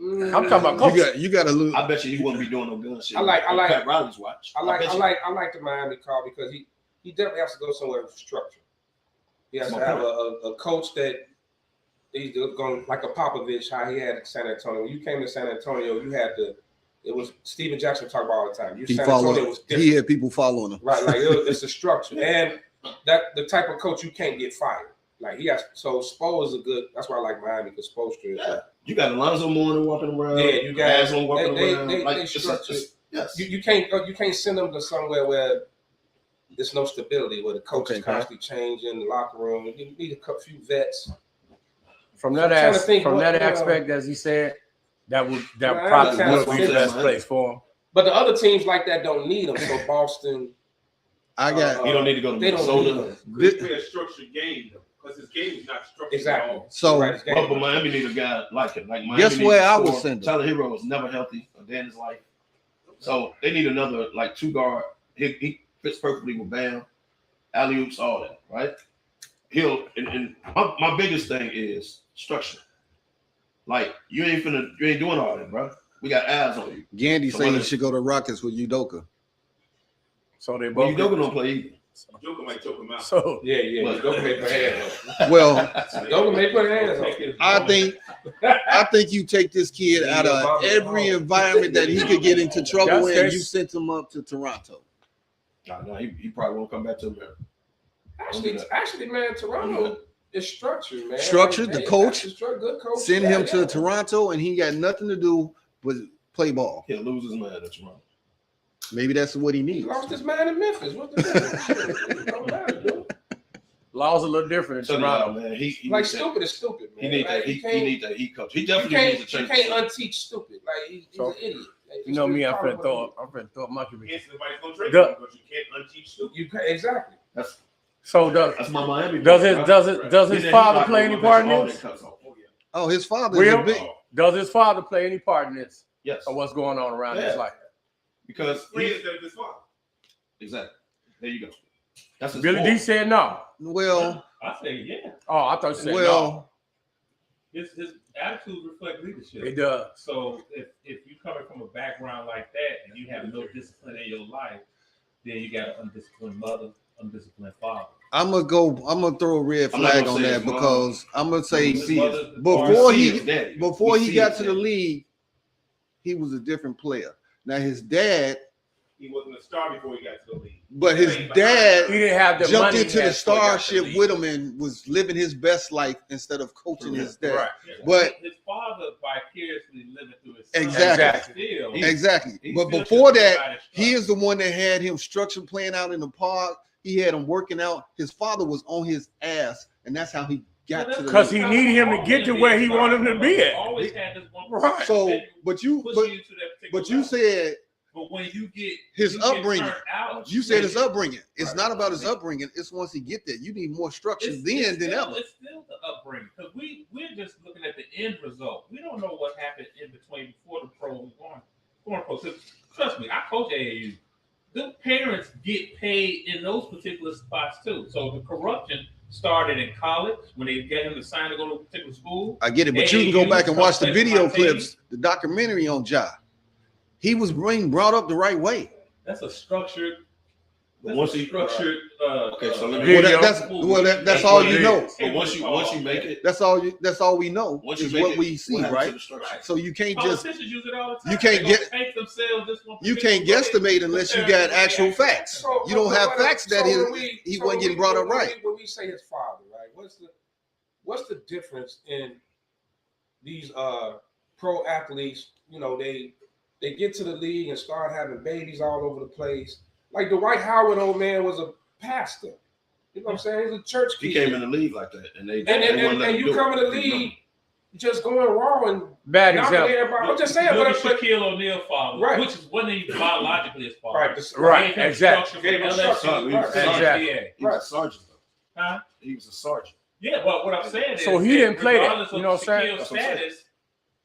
I'm talking about culture. You got to lose. I bet you he wouldn't be doing no gun shit. I like Pat Riley's watch. I like the Miami call because he definitely has to go somewhere with structure. He has to have a coach that he's going like a Popovich, how he had at San Antonio. When you came to San Antonio, it was Steven Jackson talk about all the time. San Antonio was different. He had people following him. Right, like it's a structure. And that the type of coach you can't get fired. Like Spo is a good. That's why I like Miami because Spoelstra is. You got Alonzo Mourning walking around. Yeah, you got Haslam walking around. They structure. Yes. You can't send them to somewhere where there's no stability, where the coach is constantly changing the locker room. You need a few vets. From that aspect, as he said, that probably would be the best place for him. But the other teams like that don't need them. So Boston. You don't need to go to Minnesota. They play a structured game though. Because his game is not structured. Exactly. So, but Miami need a guy like it. Like Miami guess where I would send him? Tyler Hero was never healthy a day in his life. So they need another like 2-guard. He fits perfectly with Bam, alley-oops, all that, right? And my biggest thing is structure. Like you ain't doing all that, bro. We got eyes on you. Gandy saying he should go to Rockets with Udoka. So they both Udoka don't play either. Joker might choke him out. So Yeah. Joker may put hands on. Well, Joker may put hands on. I think you take this kid out of every environment that he could get into trouble in. You sent him up to Toronto. No, he probably won't come back to America. Actually, man, Toronto is structured, man. Structured, the coach. Good coach. Send him to Toronto, and he got nothing to do but play ball. He'll lose his mind at Toronto. Maybe that's what he He needs. lost his man in Memphis. What the Law's a little different in Toronto, man. He like stupid is stupid, man. He needs that. He needs that heat coach. He definitely needs to change. You can't unteach stupid. Like he's an idiot. Like, you know me, I'm finna throw a monkey with Yes, nobody's gonna trade him, but you can't unteach stupid. you. Exactly. That's my Miami. Does his father play any part in this? Oh, his father Will, is a big. does his father play any part in this? Yes. Or what's going on around his life? Because His father. exactly. There you go. That's his Billy fault. D said no. Well, I say yeah. Oh, I thought you said well, His attitude reflects leadership. no. It does. So if you coming from a background like that and you have no discipline in your life, then you got an undisciplined mother, undisciplined father. I'm gonna throw a red I'm not flag gonna on say that his mom. because I'm gonna say His mother- before see he his daddy. before We he see got his to the daddy. league, he was a different player. Now his dad, He wasn't a star before he got to the league. but his He dad didn't have the jumped money into the he had before he got to starship league. with him and was living his best life instead of coaching his dad. Right. But his father vicariously living through his son. Exactly. Still, Exactly. He's But still before just that, provided he structure. is the one that had him structured playing out in the park. He had him working out. His father was on his ass, and that's how he got to the Because league. he needed him to get to where he wanted him to be at. Always had this one Right. So, but you said but when you get his you get upbringing. turned out, You said his upbringing. It's Right. not about his upbringing. It's once he get there. You need more structure it's then than still, ever. It's still the upbringing because we're just looking at the end result. We don't know what happened in between before the pro and going pro. 'Cause trust me, I coach AAU. The parents get paid in those particular spots too. So the corruption started in college when they get him to sign to go to a particular school. I get it, but you can go AAU back and watch the comes to video my team. clips, the documentary on Ja. He was being brought up the right way. That's a structured. But once he structured. Okay, so let me. Video. That's all you know. But once you make it, That's all we know once you is make what it, we see, what happens to right? the structure? So you can't just Politicians use it all the time. you can't They gonna get- paint themselves this one you can't particular way. guesstimate unless you got actual facts. You don't have facts that he wasn't getting brought up right. When we say his father, right? What's the difference in these pro athletes? You know, they get to the league and start having babies all over the place. Like Dwight Howard, old man, was a pastor. You know what I'm saying? He's a church kid. He came in the league like that, and they and wouldn't let him you do come it. in the league just going raw and Bad knocking example. everybody. I'm just saying, Look but at Shaquille O'Neal father, Right. which wasn't even biologically his father. right, Right, Gave him exactly. structure Gave him from structure, LSU, right. Exactly. NBA. He was a sergeant, though. Huh? He was a sergeant. Yeah, but what I'm saying is, So he didn't play that, regardless you of know what I'm saying? Shaquille's That's what I'm saying. status,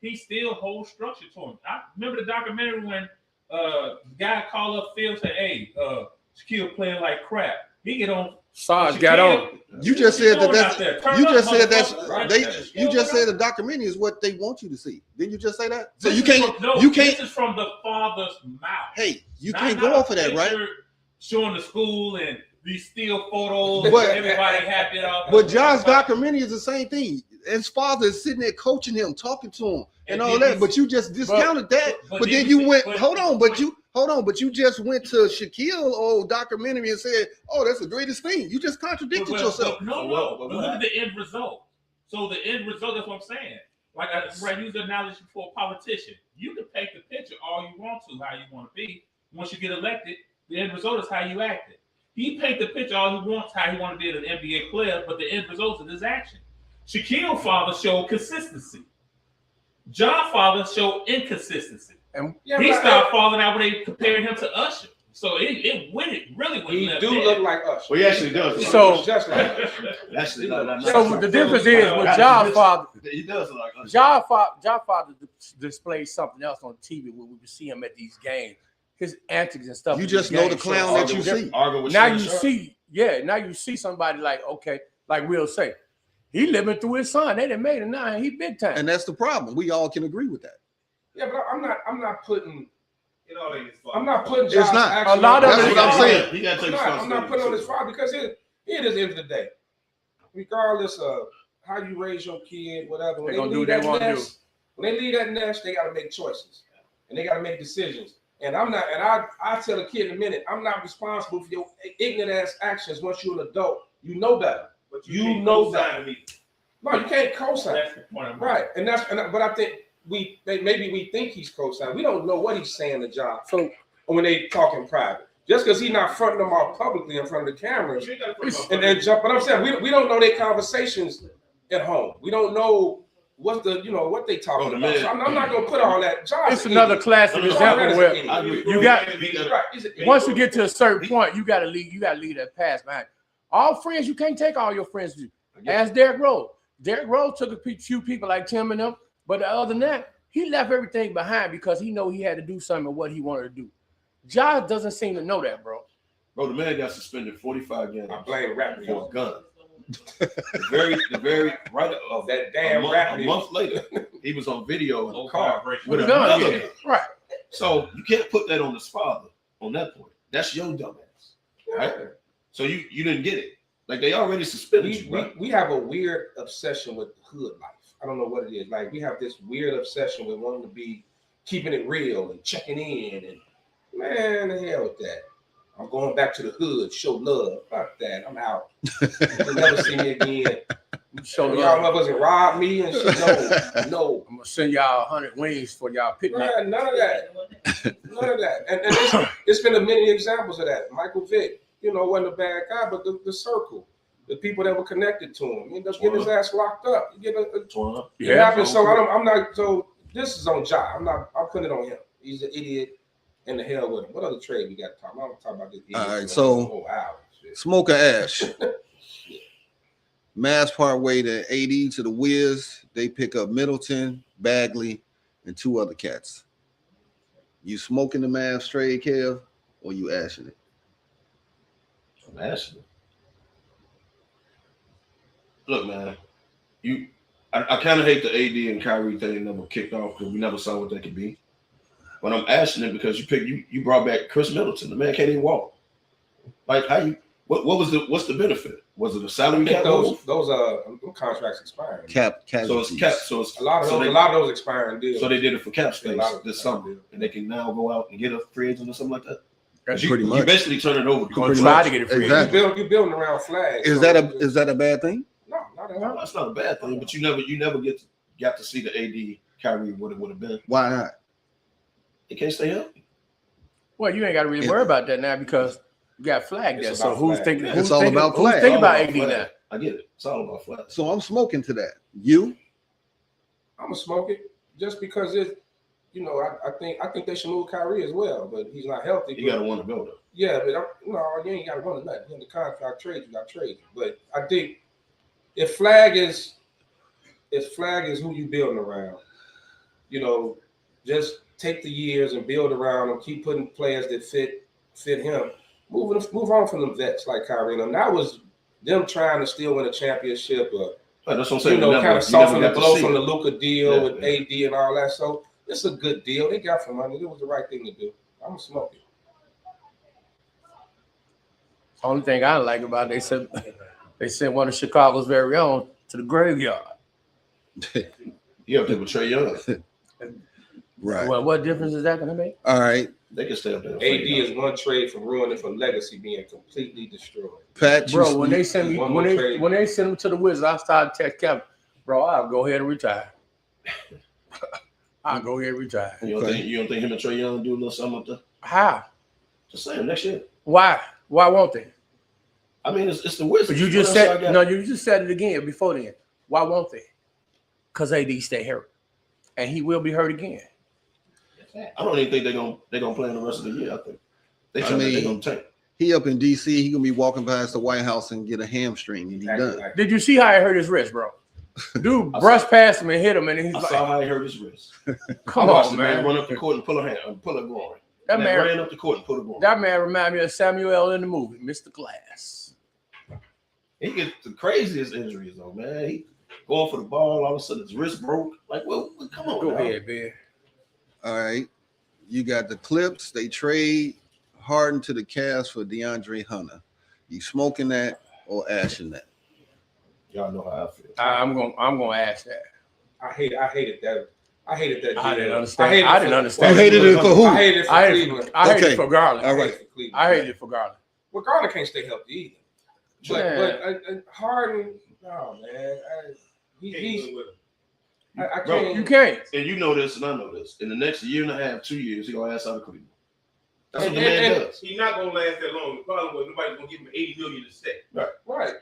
he still holds structure to him. I remember the documentary when the guy called up Phil and said, "Hey, Shaquille playing like crap." He get on. Sarge got on. You just said What you that doing out there? that's Turn you up, just said that's motherfucker. they Right. you just said the documentary is what they want you to see. Didn't you just say that? So This you is can't from- no, you can't This is from the father's mouth. hey, you Not- can't not go a off of that, right? picture Showing the school and these still photos, But- everybody happy and all. But John's documentary is the same thing. His father is sitting there coaching him, talking to him, and And all then that. you- But you just discounted that. but But then then you you see- went, but- hold on, but you just went to Shaquille old documentary and said, "Oh, that's the greatest thing." You just contradicted yourself. No, Well, but look at the end result. So the end result, that's what I'm saying. Like I use the analogy for a politician. You can paint the picture all you want to, how you want to be. Once you get elected, the end result is how you acted. He paint the picture all he wants, how he want to be an NBA player, but the end result is his action. Shaquille's father showed consistency. John's father showed inconsistency. Yeah, He but- started falling out when they compared him to Usher. So it really went He left do there. look like us. Well, he actually does. So- just like Actually, no. So the difference is with Ja's father, He does look like us. Ja's father displays something else on TV when we see him at these games. His antics and stuff. You at just these know the games. clown So that you see. Argo with now Shannon you Sharp. see, now you see somebody like, okay, like we'll say, he living through his son. They done made it now, and he big time. And that's the problem. We all can agree with that. Yeah, but I'm not putting It all ain't his fault. I'm not putting It's Josh not. action A lot on- of That's it- what I'm saying. He got to take I'm not putting on his responsibility. father because it is the end of the day. Regardless of how you raise your kid, whatever, when They they gonna do leave what they that wanna nest, when they leave that nest, they got to make choices and they got to make decisions. And I'm not. And I tell a kid in a minute, I'm not responsible for your ignorant ass actions. Once you're an adult, you know better. But You can't know co-sign me. No, you can't co-sign. That's the point I'm Right, but I think maybe we think he's co-signing. We don't know what he's saying to John. So when they talk in private, just because he's not fronting them all publicly in front of the cameras, You ain't gotta put him and then jump. But I'm saying we don't know their conversations at home. We don't know what they talking Oh, about. man. So I'm not gonna put all that. John's It's an another idiot. classic No, no, example John where is an idiot. you got Right, he's an idiot. once you get to a certain point, you gotta leave that past behind. All friends, you can't take all your friends with you. Ask Derrick Rose. Derrick Rose took a few people like Tim and them, but other than that, he left everything behind because he know he had to do something what he wanted to do. Josh doesn't seem to know that, bro. Bro, the man got suspended 45 games I blame rap for a gun. the very right of that damn a rap. month later, he was on video in a car vibration. with With a gun, another yeah. gun. Right. So you can't put that on his father on that point. That's your dumbass, right? So you didn't get it. Like they already suspended you, right? We have a weird obsession with hood life. I don't know what it is. Like we have this weird obsession with wanting to be keeping it real and checking in. And man, the hell with that. I'm going back to the hood, show love. Fuck that. I'm out. You'll never see me again. So Y'all motherfuckers rob me and shit. No. I'm gonna send y'all 100 wings for y'all picnic. None of that. None of that. And it's been a many examples of that. Michael Vick, wasn't a bad guy, but the circle, the people that were connected to him, he ended up getting his ass locked up. You get it happened. So I'm not. So this is on Ja. I'm putting it on him. He's an idiot. And the hell with him. What other trade we got to talk about? I'm gonna talk about this. All right, so shit. Smoke or Ash. Mass part way to AD to the Wiz. They pick up Middleton, Bagley, and 2 other cats. You smoking the Mavs trade, Kev, or you ashing it? I'm asking. Look, man, I kind of hate the AD and Kyrie thing never kicked off because we never saw what they could be. But I'm asking it because you brought back Chris Middleton. The man can't even walk. Like how you what's the benefit? Was it a salary cap? Those contracts expiring. Cap. So it's cap. So it's A lot of those expiring deals. So they did it for cap space A lot of this summer, and they can now go out and get a free agent or something like that. That's pretty much. You basically turn it over. Gonna try to get it free. Exactly. You're building around flags. Is that a bad thing? No, not at No, all. that's not a bad thing, but you never got to see the AD Kyrie what it would have been. Why not? They can't stay healthy. Well, you ain't got to really worry about that now because you got Flag there. It's So about who's Flag. thinking? Yeah, Who's it's all thinking about who's Flag. thinking about It's AD all now? Flag. I get it. It's all about flash. So I'm smoking to that. You? I'm gonna smoke it just because it. I think they should move Kyrie as well, but he's not healthy. You got to want to go though. Yeah, but you ain't got to run nothing. In the contract trade, you got trade. But I think if Flag is who you building around, just take the years and build around him. Keep putting players that fit him. Move on from them vets like Kyrie. And that was them trying to still win a championship. Right, that's what I'm saying. Kind of soften the got to blow see from it. the Luka deal with Yeah. AD and all that. So it's a good deal. They got some money. It was the right thing to do. I'm gonna smoke it. Only thing I like about it, they sent one of Chicago's very own to the graveyard. You have to with Trey Young. Right. Well, what difference is that going to make? All right. They can stay up there. AD is one trade from ruining for legacy being completely destroyed. Pat, Bro, when they send me One more trade. when they send them to the Wizards, I started to text Kevin, bro, I'll go ahead and retire. I'll go ahead and retire. You don't think him and Trey Young do a little something up there? How? Just saying next year. Why? Why won't they? I mean, it's the Wizards. But you just said you just said it again before then. Why won't they? Because AD stay hurt, and he will be hurt again. I don't even think they're gonna play in the rest of the year. I think they're gonna tank. he up in DC. He gonna be walking past the White House and get a hamstring and he done. Did you see how he hurt his wrist, bro? Dude brushed past him and hit him, and he's I like, saw how he hurt his wrist. "Come I watched on, the man man!" run up the court and pull a groin. That man ran up the court and pull a groin. That man reminded me of Samuel in the movie, Mr. Glass. He gets the craziest injuries though, man. He going for the ball, all of a sudden his wrist broke. Like, well, come on. Go now. ahead, man. All right. You got the Clips. They trade Harden to the Cavs for DeAndre Hunter. You smoking that or ashing that? Y'all know how I feel. I'm gonna ask that. I hated that. I hated that. I deal. didn't understand. I didn't understand. You hated it for who? I hated it for I hated Cleveland. I hated Okay. it for Garland. All right. I hated it for Cleveland. I hated it for Garland. Well, Garland can't stay healthy either. Yeah. But Harden, no man, he's. I Bro, can't. You can't. And you know this, and I know this. In the next year and a half, 2 years, he gonna ask out of Cleveland. That's what the man does. He's not gonna last that long. The problem was nobody's gonna give him $80 million to stay. Right. Right.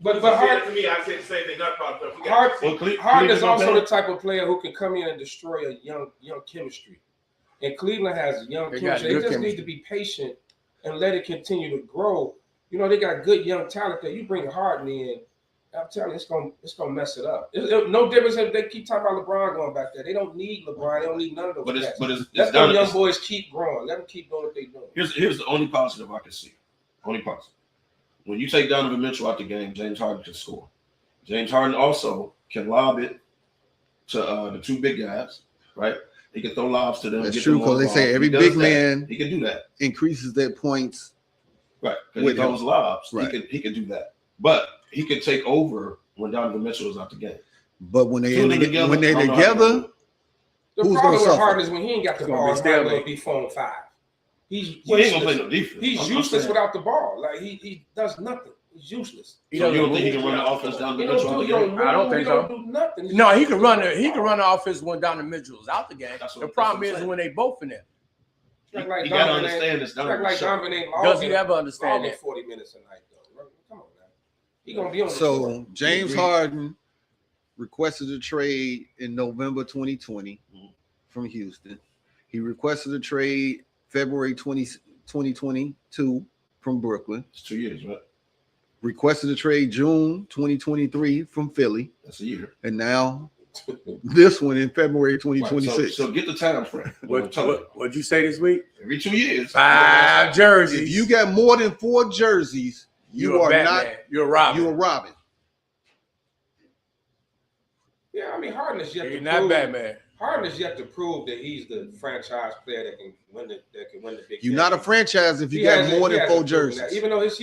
But Harden, Harden, to me, I said the same thing. Not problem. We got Well, Harden is Cleveland also gonna the type of player who can come in and destroy a young chemistry. And Cleveland has young They got chemistry. They good just chemistry. need to be patient and let it continue to grow. You know, they got good young talent there. You bring Harden in, I'm telling you, it's gonna mess it up. No difference if they keep talking about LeBron going back there. They don't need LeBron. They don't need none of those guys. But Let it's them done. young boys keep growing. Let them keep doing what they're doing. Here's the only positive I can see. Only positive. When you take Donovan Mitchell out the game, James Harden can score. James Harden also can lob it to the two big guys, right? He can throw lobs to them. That's get true them because on they the say ball. every He does big that. man He can do that, increases their points. right? Because he With him. throws lobs. Right. He can do that, but he can take over when Donovan Mitchell is out the game. But when they Two of them together, when they I don't know how to do together, it. The Who's problem gonna with suffer? Harden is when he ain't got the It's gonna ball, be he's not stalemate. going to be phone five. He's Well, he ain't gonna play useless. no defense. He's I'm useless saying. without the ball. Like he does nothing. He's useless. So you don't think he can run the offense down the He Mitchell? don't out do, the he don't game? move, I don't think he so. don't do nothing. He's No, he just can run useless the with ball. offense when Donovan Mitchell's out the game. That's what- The that's problem what I'm is saying. when they both in there. It's like You gotta Donovan ain't- understand this. it's like Donovan ain't Does he logging- ever understand logging that? 40 minutes a night though. Come on, man. He gonna be on the so floor. James Harden requested a trade in November 2020 from Houston. He requested a trade February 2022 from Brooklyn. It's 2 years, right? Requested a trade June 2023 from Philly. That's a year. And now this one in February Right, 2026. So get the time frame. What'd you say this week? Every 2 years. 5 jerseys. If you got more than 4 jerseys, you You're are a not. Batman. You're Robin. You're Robin. Yeah, I mean Harden is yet You're to not prove. Batman. Harden is yet to prove that he's the franchise player that can win the big. You're game. not a franchise if you He got hasn't- more he than hasn't 4 proven that. jerseys. Even though his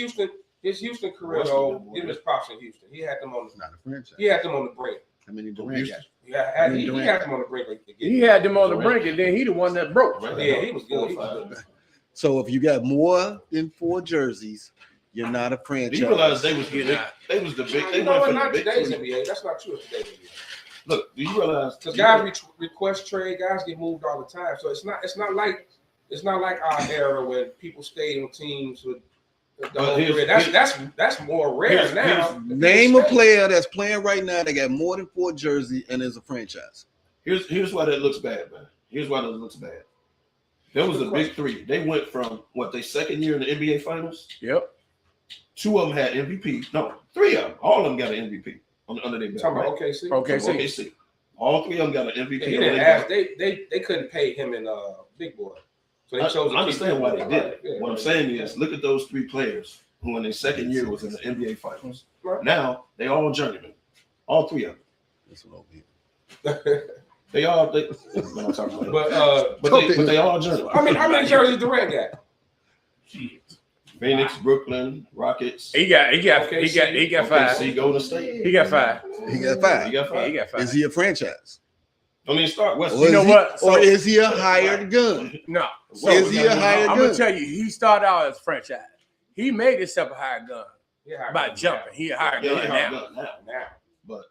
Houston career, West though, of them, give him his props in Houston. He had them on It's not a franchise. he had them on the brink. How many Durant got? Yeah, he Durant. had them on the brink. He had them on the brink, and then he the one that broke. Yeah, he was good. He was good. So if you got more than 4 jerseys, you're not a Do franchise. you realize they was the big? They was the big. They You know went what? from the Not big today's three. NBA. That's not true of today's NBA. Look, do you realize? Because guys request trade, guys get moved all the time. So it's not like our era when people stayed on teams with the But whole here's- career. That's more rare here's- now. Name a player that's playing right now that got more than 4 jerseys and is a franchise. Here's why that looks bad, man. Here's why that looks bad. There was the big three. They went from their second year in the NBA Finals. Yep. 2 of them had MVP. No, 3 of them. All of them got an MVP under their belt. Talking Right? about OKC. OKC. All 3 of them got an MVP. Yeah, he under didn't their ask. belt. They couldn't pay him in Big Boy, so they chose. I to keep understand him. why they did it. Yeah. What I'm saying is, look at those 3 players who in their second year was in the NBA Finals. Right. Now they all journeymen, all 3 of them. That's what I'm They all. When I'm talking about, but they all journeymen. I mean, how many jerseys Durant got? Phoenix, Brooklyn, Rockets. He got 5. OKC, Golden State. He got 5. He got 5. He got 5. He got 5. Is he a franchise? Don't even start West. Or You know is what? Or is he a hired gun? No. Is he a hired I'm gun? gonna tell you, he started out as a franchise. He made himself a hired gun Yeah, by jumping. He a hired Yeah, gun he now. got now. now. But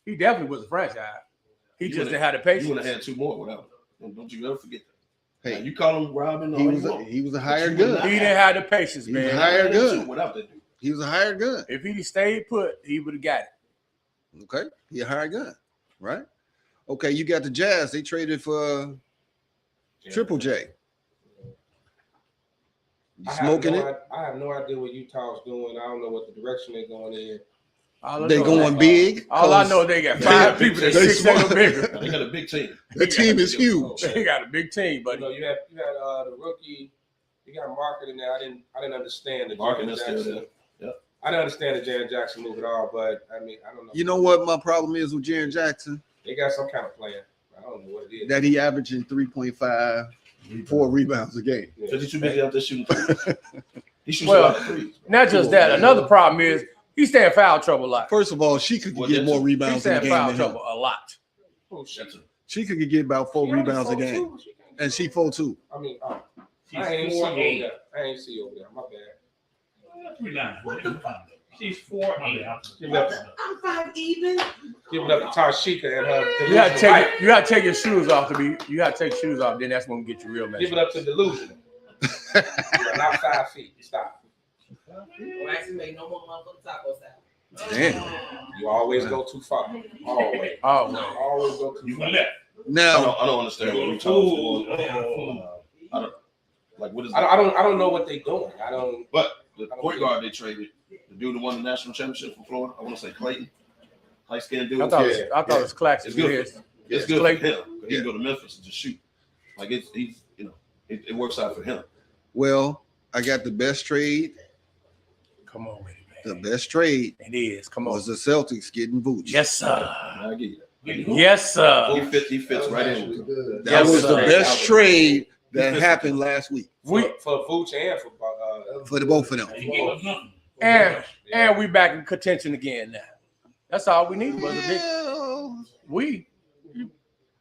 He definitely was a franchise. He You just would've- didn't have the you would patience. have had 2 more without him. Don't you ever forget that. Hey, Now, you call him Robin all he you was want. a hired you would gun. not- He didn't have the patience, He was man. a hired gun. Without that dude. He was a hired gun. If he stayed put, he would have got it. Okay, he a hired gun, right? Okay, you got the Jazz. They traded for Triple J. You smoking it? I have no idea what Utah's doing. I don't know what the direction they're going in. All I They know going is- big. All I 'cause know, they got 5 people that they 6 or smart. bigger. They got a big team. The team is huge. They got a big team, but You know, you had the rookie. You got Market in there. I didn't understand the Market Jaren is still Jackson. there. Yep. I didn't understand the Jaren Jackson move at all. But I mean, I don't know. You know what my problem is with Jaren Jackson? They got some kind of plan. I don't know what it is. That he averaging 3.5 4 rebounds a game. Because he's too busy out there shooting threes. He shoots a lot of threes. Not just that. Another problem is he's staying in foul trouble a lot. First of all, she could get more He's rebounds in staying a in game foul than him. trouble a lot. She could get about 4 rebounds a game, and she 4-2. I mean, She's I ain't see 4'8". over there. I ain't see over there. My bad. She's 4'8". Give it up. I'm 5 even. Give it up to Tashika and her. You gotta take your shoes off to be. You gotta take your shoes off. Then that's when we get your real message. Give it up to Delusion. You are not 5 feet. Stop. Well, actually, make no more motherfucking taco salad. Damn. You always go too far. Always. Oh, Always go too far. Now, I don't understand what we talking about. I don't like what is that? I don't know what they doing. I don't. But the point guard they traded, the dude who won the national championship from Florida, I want to say Clayton, light skinned dude. I thought it was Claxton. It's good. It's good Clayton. for him. He can go to Memphis and just shoot. Like he's it works out for him. well, I got the best trade. Come on with it, man. The best trade It is. Come on. was the Celtics getting Vooch. Yes, sir. I get it. Yes, sir. He fits right in with him. That Yes, was sir. the best trade that happened last week For Vooch and for the both of them. He gave us nothing. And we back in contention again now. That's all we need was a big.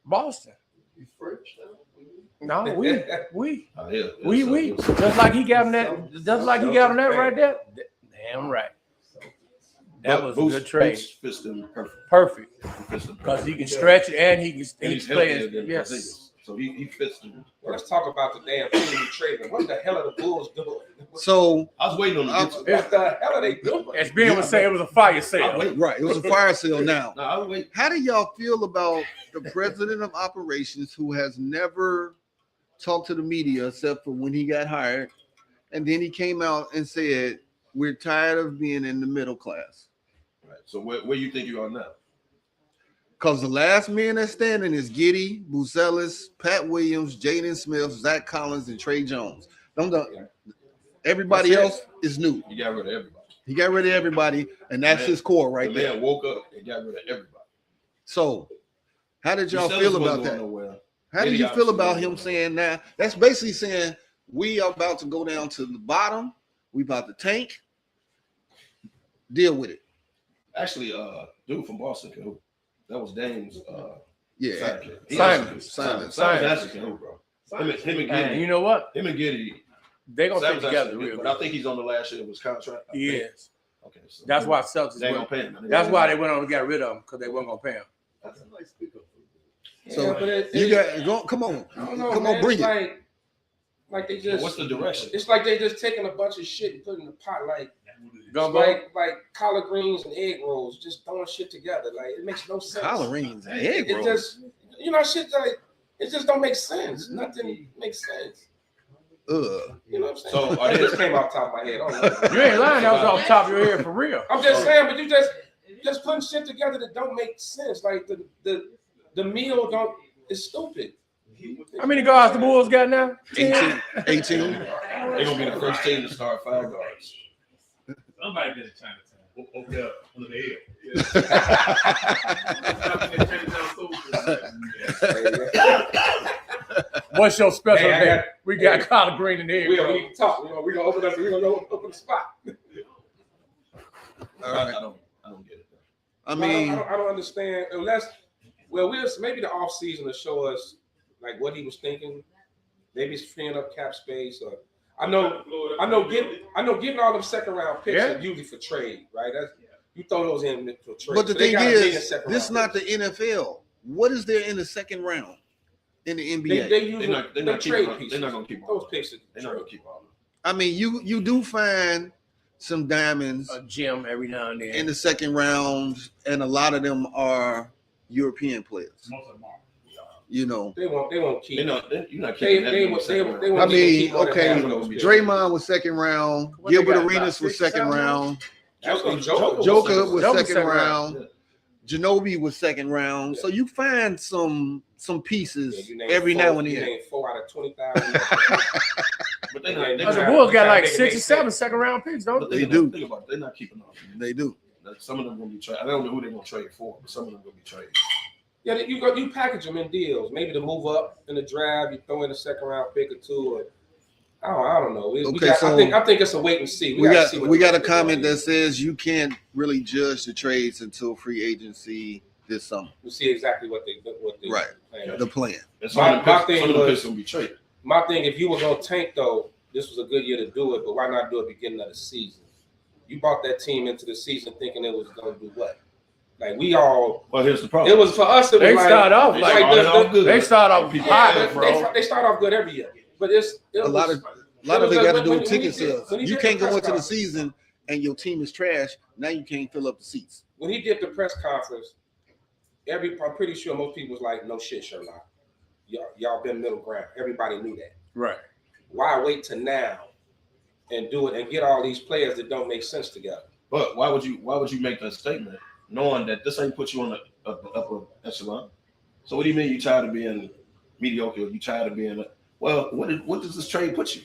Boston. No, we. Just like he got him that. Just like he got him that right there. Damn right. That was a good trade. Fits them Perfect. Fits them Because he can stretch it and he can he's play healthier it. than Yes. Porzingis. So he fits them. Well, let's talk about the damn team we traded. What the hell are the Bulls doing? So I was waiting on What the hell are they doing? As Ben would say, it was a fire sale. right, it was a fire sale now. No, I was waiting. How do y'all feel about the president of operations who has never talked to the media except for when he got hired? And then he came out and said, we're tired of being in the middle class. Right. So where you think you are now? Because the last man that's standing is Giddey, Buzelis, Pat Williams, Jaden Smith, Zach Collins, and Trey Jones. Everybody else is new. You got rid of everybody. He got rid of everybody, and that's his core right The there. man woke up and got rid of everybody. So, how did y'all Buzelis feel wasn't about going that? nowhere. How did Giddey you feel obviously about wasn't him going saying that? That's basically saying we are about to go down to the bottom. We about to tank. Deal with it. Actually, dude from Boston can hoop. That was Dame's Yeah. sidekick. Simon. Actually can hoop, bro. Him and And Giddey. you know what? Him and Giddey. They're gonna Simon's stick together actually real good, but I good. think he's on the last year of his contract. I He think. is. Okay, so That's why Celtics they went. gonna pay him. That's why they went on and got rid of him because they weren't gonna pay him. That's a nice pickup. So but you got go. Come on, I don't know, come man. on, bring It's it. like they just. What's the direction? It's like they just taking a bunch of shit and putting in the pot, like Gumbo. like collard greens and egg rolls, just throwing shit together. Like it makes no sense. Collard greens and egg It rolls. just, shit like it just don't make sense. Nothing makes sense. You know what I'm saying? So, are It they- just came off the top of my head. I don't know. You ain't lying. That was off the top of your head for real. I'm just saying, but you just putting shit together that don't make sense. Like the meal don't. It's stupid. How many guards the Bulls got now? 18. They're gonna be the first team to start 5 guards. Somebody been in Chinatown. Over there under the What's your special Hey, I day? got- We got hey. collard green in there. We don't need to talk. We're gonna open up. We're gonna open the spot. All right. I don't get it. I mean, I don't understand. Unless, maybe the off season to show us like what he was thinking. Maybe it's freeing up cap space. Or I know, getting all them second round picks Yeah. are usually for trade, right? You throw those in for trade. but the So they thing got a million is, second this is round not the NFL. What is there in the second round in the picks. NBA? They use They're not trade keeping. pieces. They're not gonna keep all. Those picks. They're not gonna keep all. I mean, you do find some diamonds A gym every now and then. in the second round, and a lot of them are European players. Most of them are. You know, They won't keep. You're not They keeping that. they many they second they round. won't I mean, keep more than okay, half of those picks. Draymond was second round. What they Gilbert got, Arenas about was 6, second 7? round. Joker Joker was Joker second second round. round. Ginobili was second round. So you find some pieces you name every four- now and you then. name 4 out of 20,000. But they're not. The They're Bulls got They like make 6 or sense. 7 second round picks, don't but they? They do. Think about it. They're not keeping all. They do. Some of them gonna be traded. I don't know who they're gonna trade for, but some of them gonna be traded. Yeah, you package them in deals. Maybe to move up in the draft, you throw in a second round pick or two. Or, I don't know. I think it's a wait and see. We got a comment that says you can't really judge the trades until free agency this summer. We see exactly what they right. The plan. My thing was, my thing, if you were gonna tank though, this was a good year to do it. But why not do it beginning of the season? You brought that team into the season thinking it was gonna do what? Like we all. Well, here's the problem. It was for us. It was they like, start off good. They start off hot, bro. They start off good every year, but a lot of it got to do with ticket sales. You can't go into the season and your team is trash. Now you can't fill up the seats. When he did the press conference, I'm pretty sure most people was like, "No shit, Sherlock. Y'all been middle ground. Everybody knew that. Right? Why wait to now and do it and get all these players that don't make sense together?" But why would you make that statement knowing that this ain't put you on the upper echelon? So what do you mean you tired of being mediocre? You tired of being what does this trade put you?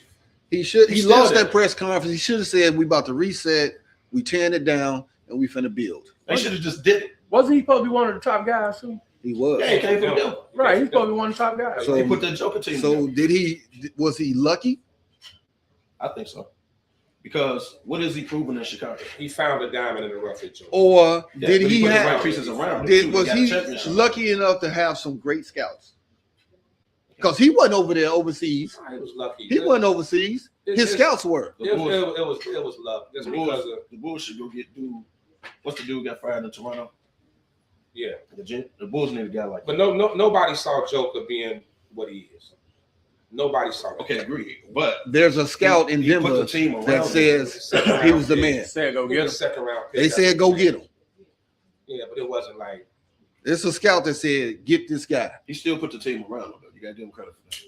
He lost that press conference. He should have said we about to reset, we tearing it down, and we finna build. They should have just did it. Wasn't he supposed to be one of the top guys too? He was. Yeah, he came from them. Right, he's supposed to be one of the top guys. So he put that Joker team. So was he lucky? I think so. Because what is he proving in Chicago? He found a diamond in the rough. Or did he put have the right pieces around him? Was he lucky enough to have some great scouts? Because he wasn't over there overseas. He was lucky. He wasn't overseas. His scouts were. It was luck. Just because of the Bulls should go get dude. What's the dude got fired in Toronto? Yeah, the Bulls need a guy like that. But nobody saw Joker being what he is. Nobody saw it. Okay, agreed. But there's a scout in Denver that says he was the man. Said go get him. Second round pick. They said go get him. Yeah, but it wasn't like. It's a scout that said get this guy. He still put the team around him though. You gotta give him credit for that.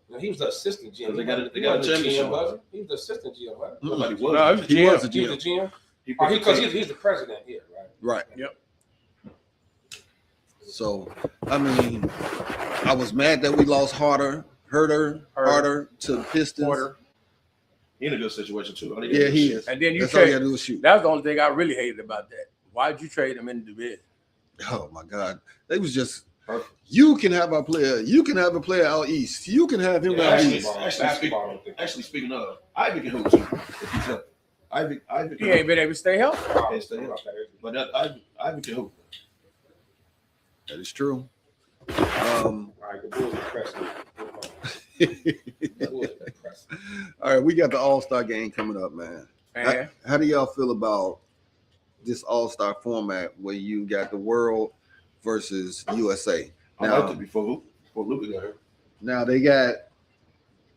No, he was the assistant GM. They got a championship. He was the assistant GM, right? Nobody was. No, he was the GM. He was the GM. Because he's the president here, right? Right. Yep. So I mean, I was mad that we lost Herter to the Pistons. He in a good situation too. Yeah, he is. And then that's all you gotta do is shoot. That's the only thing I really hated about that. Why did you trade him in the division? Oh my God, they was just. Perfect. You can have a player. You can have a player out east. You can have him out east. Actually, speaking of, Ivy can hoop too. If he's healthy. Ivy he ain't been able to stay healthy. Can't stay healthy. But Ivy can hoop. That is true. All right, we got the All-Star game coming up, man. How do y'all feel about this All-Star format where you got the world versus USA? Now, I liked it before Luka got here. Now they got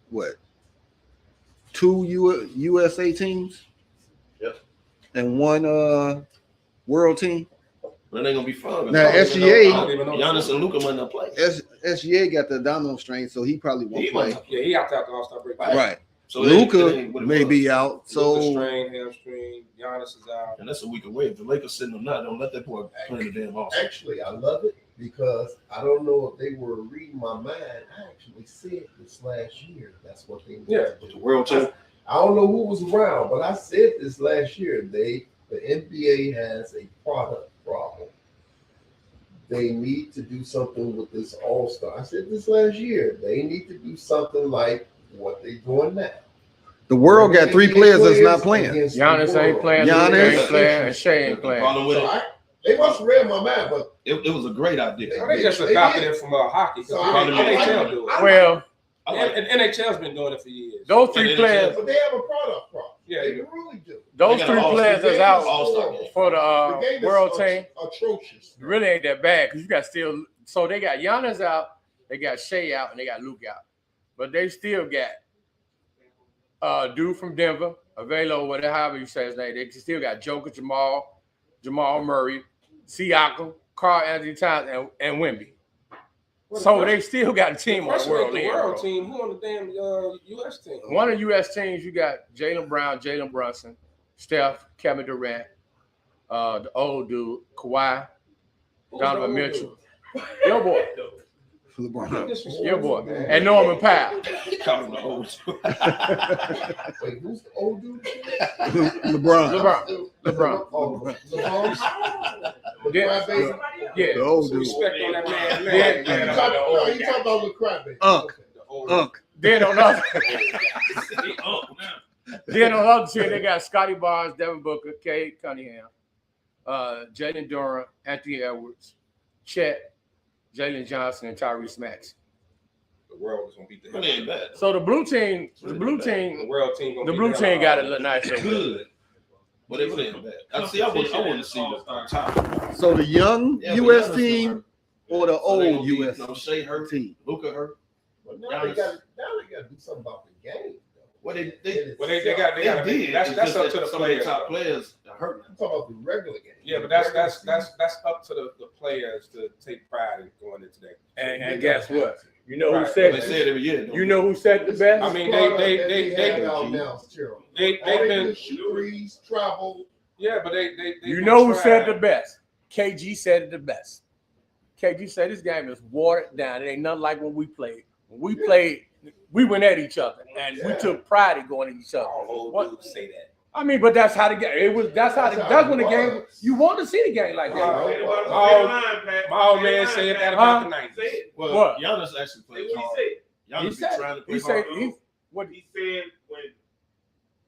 what? 2 USA teams? Yep. And 1 world team? But it ain't gonna be fun. Now SGA, Giannis and Luka might not play. SGA got the abdominal strain, so he probably won't play. Yeah, he out there the All-Star break. Right. So Luka may be out. So Luka strain, hamstring. Giannis is out, and that's a week away. If the Lakers sitting or not, don't let that boy play the damn All-Star. Actually, I love it because I don't know if they were reading my mind. I actually said this last year. That's what they with the world team. I don't know who was around, but I said this last year. The NBA has a product problem. They need to do something with this All-Star. I said this last year. They need to do something like what they're doing now. The world got 3 players that's not playing. Giannis ain't playing. Giannis ain't playing, and Shea ain't playing. They must have read my mind, but it was a great idea. They just adopted it from hockey. So NHL do it. Well, and NHL's been doing it for years. Those 3 players, but they have a product problem. Yeah, they really do. Those 3 players that's out for the game world team atrocious. really ain't that bad because you got still. So they got Giannis out, they got Shea out, and they got Luke out, but they still got dude from Denver, Avelo, whatever however you say his name. They still got Joker, Jamal Murray, Siakam, Karl Anthony Towns, and Wemby. So they still got a team on the world team. Who on the damn U.S. team? One of the U.S. teams, you got Jaylen Brown, Jalen Brunson, Steph, Kevin Durant, the old dude, Kawhi, Donovan Mitchell. Your boy. LeBron. Your boy. And Norman Powell. Call him the old. Wait, who's the old dude? LeBron. LeBron. Yeah. The old Some dude. respect on that man. Yeah. You talking about the crap, baby. Unk. Then on the other, He up now. then on the other team, they got Scotty Barnes, Devin Booker, Cade Cunningham, Jalen Durant, Anthony Edwards, Chet, Jalen Johnson, and Tyrese Maxey. The world is gonna beat the hell Really out ain't of bad. So the blue team, the world team. Gonna the beat blue hell team out got of it them. look nice. Good. But it really ain't bad. I see. I want to see the top. So the young Yeah, but U.S. Giannis team hurt. or the So they old gonna be, U.S. Shea hurt, team? Luka hurt. But now they got to do something about the game. Well, they got did. That's It's up just to that the some of the players. top players are hurt. I'm talking about the regular game. Yeah, but that's up to the players to take pride in going into that. And guess what? You know who Right. said They say it every year. You know who said the best? I mean, They've they've been threes, travel. yeah, but they You know who said the best? KG said it the best. KG said this game is watered down. It ain't nothing like when we played. When we played, we went at each other, and we took pride in going at each other. Old dudes say that. I mean, but that's how the game. It was. That's when the game. You want to see the game like that. My old man said that about the 90s. Well, What? Giannis actually played What hard. he Giannis He be said. trying to play He said. hard. He said when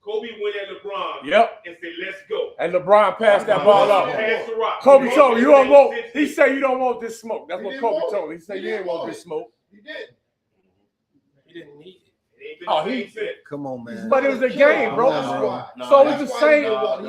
Kobe went at LeBron Yep. and said, "Let's go." And LeBron passed that ball up. Pass the rock. Kobe He told him, you don't want. said, He said you don't want this smoke. That's He what didn't Kobe want told him. it. He said He you didn't didn't want want this it. smoke. He did. He didn't need it. It ain't been Oh, the he- same since. Come on, man. But it was a game, bro. No, So it's the same.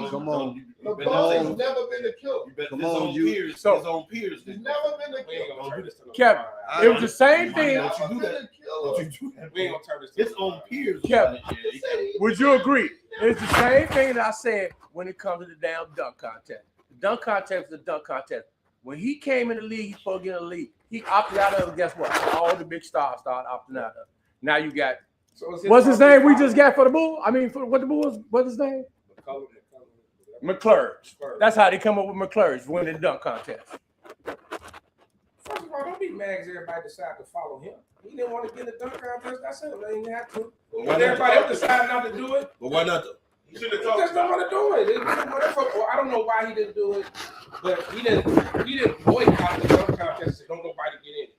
Come on. LeBron has never been a killer. Come His on, own you- peers. So- His own peers. He's never been a We ain't killer. gonna turn this to no Kevin, fire. it was the same thing. Don't you do that. Never been a killer. Don't you do that. We ain't gonna turn this to His no own fire. peers. Kevin, Yeah, Would you agree? It's the same thing that I said when it comes to the damn dunk contest. The dunk contest is the dunk contest. When he came in the league, he's supposed to get in the league. He opted out of it. Guess what? All the big stars started opting out of it. Now you got So what's his name? We just got for the Bull. I mean, for what the Bulls? What's his name? McClurge. That's how they come up with McClurge winning the dunk contest. First of all, don't be mad because everybody decided to follow him. He didn't want to get in the dunk contest. That's it. They didn't have to. Why But not? everybody else decided not to do it. But why not though? You should have He talked just don't want to do it. Well, I don't know why he didn't do it, but he didn't boycott the dunk contest. So don't nobody get in it.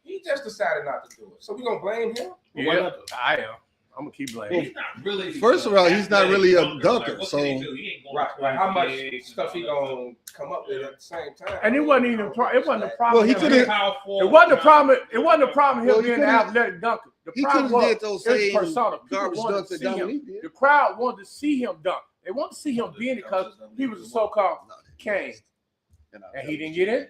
He just decided not to do it. So we gonna blame him? But why not though? I am. I'm gonna keep blaming. He's not really. First of all, he's not really a dunker, What so- can he do? He ain't going Right. to Like how much big, stuff he gonna come up with at the same time? And it wasn't even. It wasn't the problem. Well, he him could've- being- power It forward. wasn't the problem. It wasn't the problem. Well, Him he being an could've- athletic dunker. The He problem could've was did those his same persona. People garbage wanted dunks to that see him. Dominique did. The crowd wanted to see him dunk. They wanted to see him being it because he was a so-called king, and he didn't get in.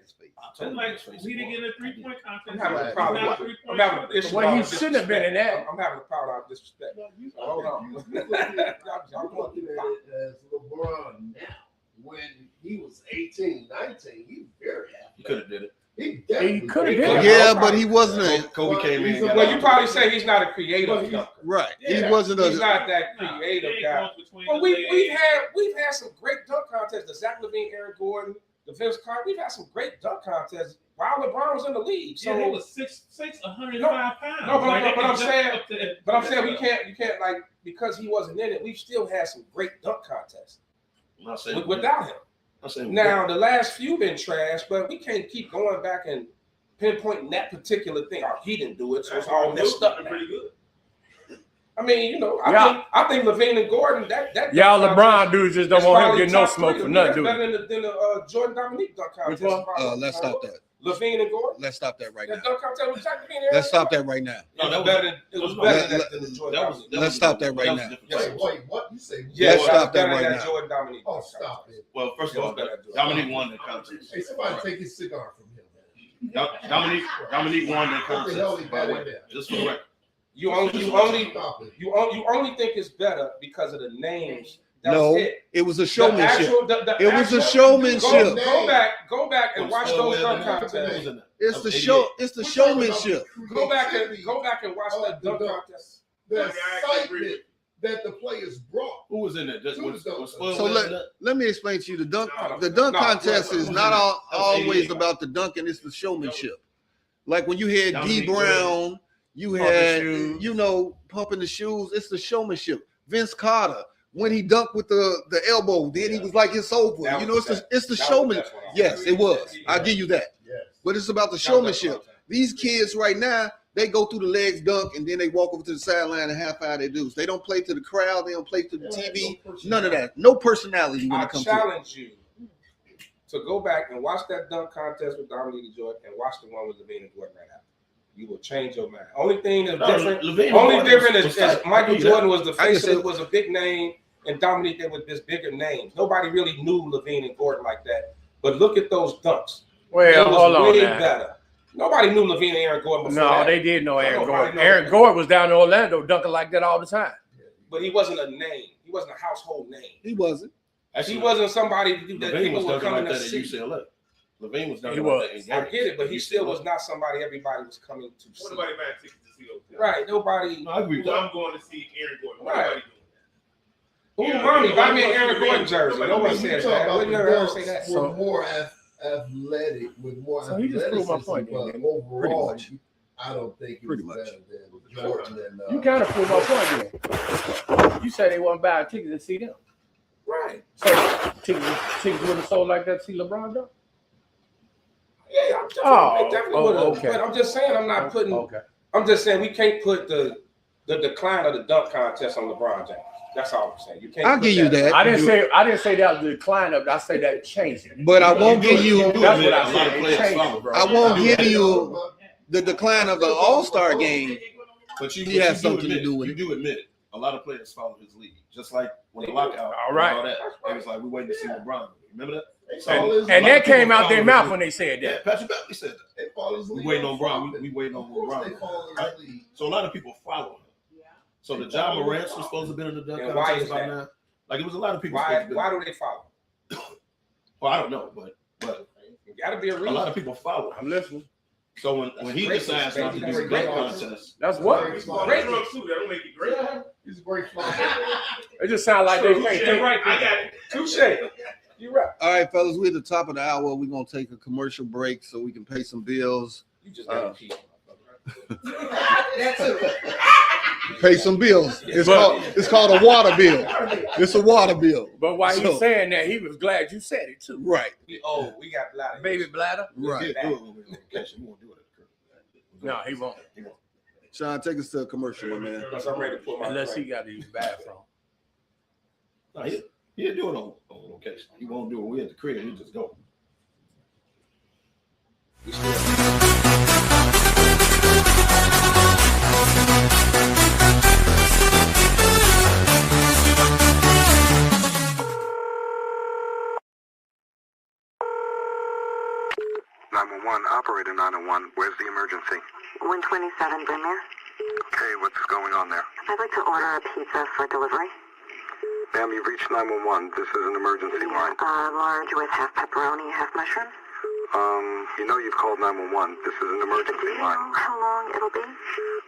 Just like he didn't get in a 3-point contest. I'm having a He's problem. not a I'm 3-point having an contest. issue. Well, he with shouldn't have been in that. I'm having a problem with disrespect. Hold on. I'm looking at it as LeBron now. When he was 18, 19, he was very He happy. could have did it. He coulda did it. Yeah, but he wasn't a Kobe came in. and got Well, you out. probably say he's not a creative dunker. right. Yeah, He wasn't He's a. not that Nah, creative it guy. goes between Well, the we've legs. had some great dunk contests. The Zach LaVine, Aaron Gordon, the Vince Carter. We've had some great dunk contests while LeBron was in the league. So, Yeah, he was 6'6", 105 pounds. No, but Like, I'm they just saying- up to- but I'm saying you can't like because he wasn't in it. We've still had some great dunk contests I'm not saying without him. I'm saying Now the last few been trash, but we can't keep going back and pinpointing that particular thing. Oh, he didn't do it, so it's all messed up. Now. Pretty good. I mean, Yeah. I think LaVine and Gordon that Y'all dunk LeBron contest dudes just don't is want him probably getting no top smoke three. for nothing, That's do better than the Jordan Dominique dunk contest. one? Let's stop that. LaVine and Gordon. Let's stop that right now. That dunk contest with Jack LaVine. Let's stop that right now. No, No, that that was better. It was Let- better than the Jordan Dominique. Let's stop that right now. Wait, what? You say? Yeah, Let's that was stop that better right than now. Jordan Dominique. Oh, dunk stop contest. it. Well, first of all, Dominique won the contest. Hey, somebody take his cigar from him, man. Dominique won the What the hell he contest. By got the in way, there? just for the record. You only Stop it. you only think it's better because of the names. That No, was it. it was a The showmanship. actual- the It was a actual- showmanship. Go back and watch those dunk contests. It's the show. It's the showmanship. Go back and watch that dunk contest. The excitement that the players brought. Who was in there? Just was Spud So Webb in there? let me explain to you. The dunk contest is not always about the dunking. It's the showmanship. Like when you had D Brown, you had pumping the shoes. It's the showmanship. Vince Carter. when he dunked with the elbow. Then he was like, it's over. That You know, was it's the that showman. was the best one. Yes, it was. I'll give you that. Yes. But it's about the That was showmanship. the These kids right now, they go through the legs dunk and then they walk over to the sideline and half hour they do. They don't play to the crowd. They don't play to the TV. None of that. No personality when I it comes to it. challenge you to go back and watch that dunk contest with Dominique Jordan and watch the one with Levine and Gordon right after. You will change your mind. Only thing that's different. Only different is Michael Jordan was the face of it, was a big name, and Dominique they were this bigger names. Nobody really knew Levine and Gordon like that. But look at those dunks. Well, hold on way now. better. Nobody knew Levine and Aaron Gordon before No, that. they did know Aaron Nobody Gordon. knows Aaron that. Gordon was down in Orlando dunking like that all the time. But he wasn't a name. He wasn't a household name. He wasn't. He wasn't somebody that Levine was people were dunking coming like to that at see. UCLA. Levine was He dunking was. like that in I games. get it, but he still was not somebody everybody was coming to see. What nobody buying tickets to see those guys? Right, nobody. No, I agree with Well, that. I'm going to see Aaron Gordon. What Right. nobody doing? Ooh, Yeah, mommy, buy me an nobody Aaron wants to Gordon be jersey. Nobody Nobody wants to says talk that. about Would the never ever dunks say that. were more athletic, with more So he just proved my point, athleticism, then. but overall, Pretty much. I don't think it Pretty was much. better than Jordan and You kind of proved my point then. You said they wasn't buying tickets to see them. Right. So tickets wouldn't have sold like that to see LeBron dunk? Yeah, I'm definitely would have. okay. But I'm just saying, I'm not putting. Okay. I'm just saying we can't put the decline of the dunk contest on LeBron James. That's all I'm saying. You can't. I'll put give you that. I didn't say that was the decline of it. I say that changed it. But I won't give you. That's what I A lot of said. It players changed follow, it, bro. I won't give you the decline of the All-Star game. But He has something to do with you it. do admit a lot of players follow his lead. Just like when the lockout, All right. and all that. It was like we waiting to see LeBron. Remember that? And that came out their mouth when they said Yeah, that. Patrick Beverly said that. We waiting on Brown. We waiting on LeBron. Right? So a lot of people follow him. So the John Morant's was supposed to have been in the dunk And why contest is by that? now. Like it was a lot of people. Why? supposed to be- Why do they follow? Well, I don't know, but You got to be a a reason. lot of people follow him. I'm listening. So when he great. decides not to do That's the a great dunk contest. contest, That's what. Great drunk too. That don't make it great. Yeah, he's a great flyer. It just sounds like they can't Yeah, think. right. I got it. Touche. You're right. All right, fellas, we're at the top of the hour. We're gonna take a commercial break so we can pay some bills. You just got to pee. That too. Pay some bills. It's called a water bill. It's a water bill. But while So- he's saying that, he was glad you said it too. Right. We got a lot of Baby bladder? Right. he'll do it when we're on vacation. He won't do it at the crib. No, he won't. Sean, take us to a commercial, my man. Because I'm ready to put my. Unless he got to use the bathroom. No, he'll do it on location. He won't do it. We at the crib. He just go. Operator 901, where's the emergency? 127 Brynmere. Okay, what's going on there? I'd like to order a pizza for delivery. Ma'am, you've reached 911. This is an emergency line. Large with half pepperoni, half mushroom. You know you've called 911. This is an emergency Do you line. know how long it'll be?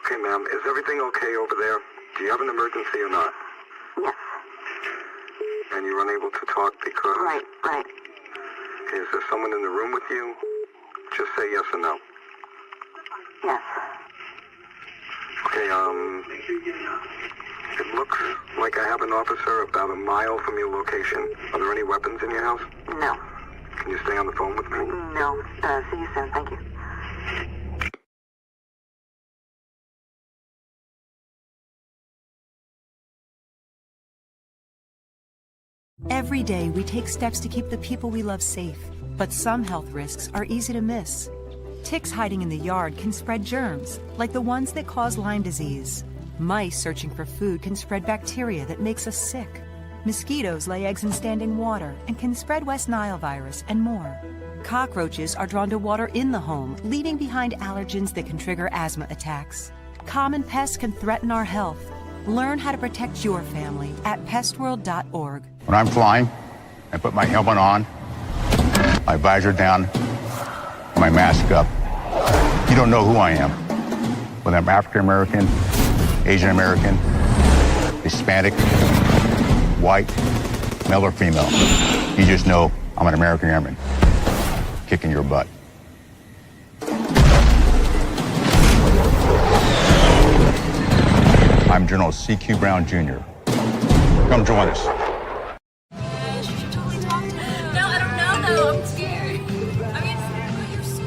Okay, ma'am, is everything okay over there? Do you have an emergency or not? Yes. And you're unable to talk because... Right. Okay, is there someone in the room with you? Just say yes or no. Yes. Okay, it looks like I have an officer about a mile from your location. Are there any weapons in your house? No. Can you stay on the phone with me? No. See you soon. Thank you. Every day, we take steps to keep the people we love safe, but some health risks are easy to miss. Ticks hiding in the yard can spread germs, like the ones that cause Lyme disease. Mice searching for food can spread bacteria that makes us sick. Mosquitoes lay eggs in standing water and can spread West Nile virus and more. Cockroaches are drawn to water in the home, leaving behind allergens that can trigger asthma attacks. Common pests can threaten our health. Learn how to protect your family at pestworld.org. When I'm flying, I put my helmet on, my visor down, my mask up. You don't know who I am. Whether I'm African American, Asian American, Hispanic, white, male or female. You just know I'm an American airman kicking your butt. I'm General C.Q. Brown Jr., Come join us. No, I don't know though. I'm scared. I mean, you're so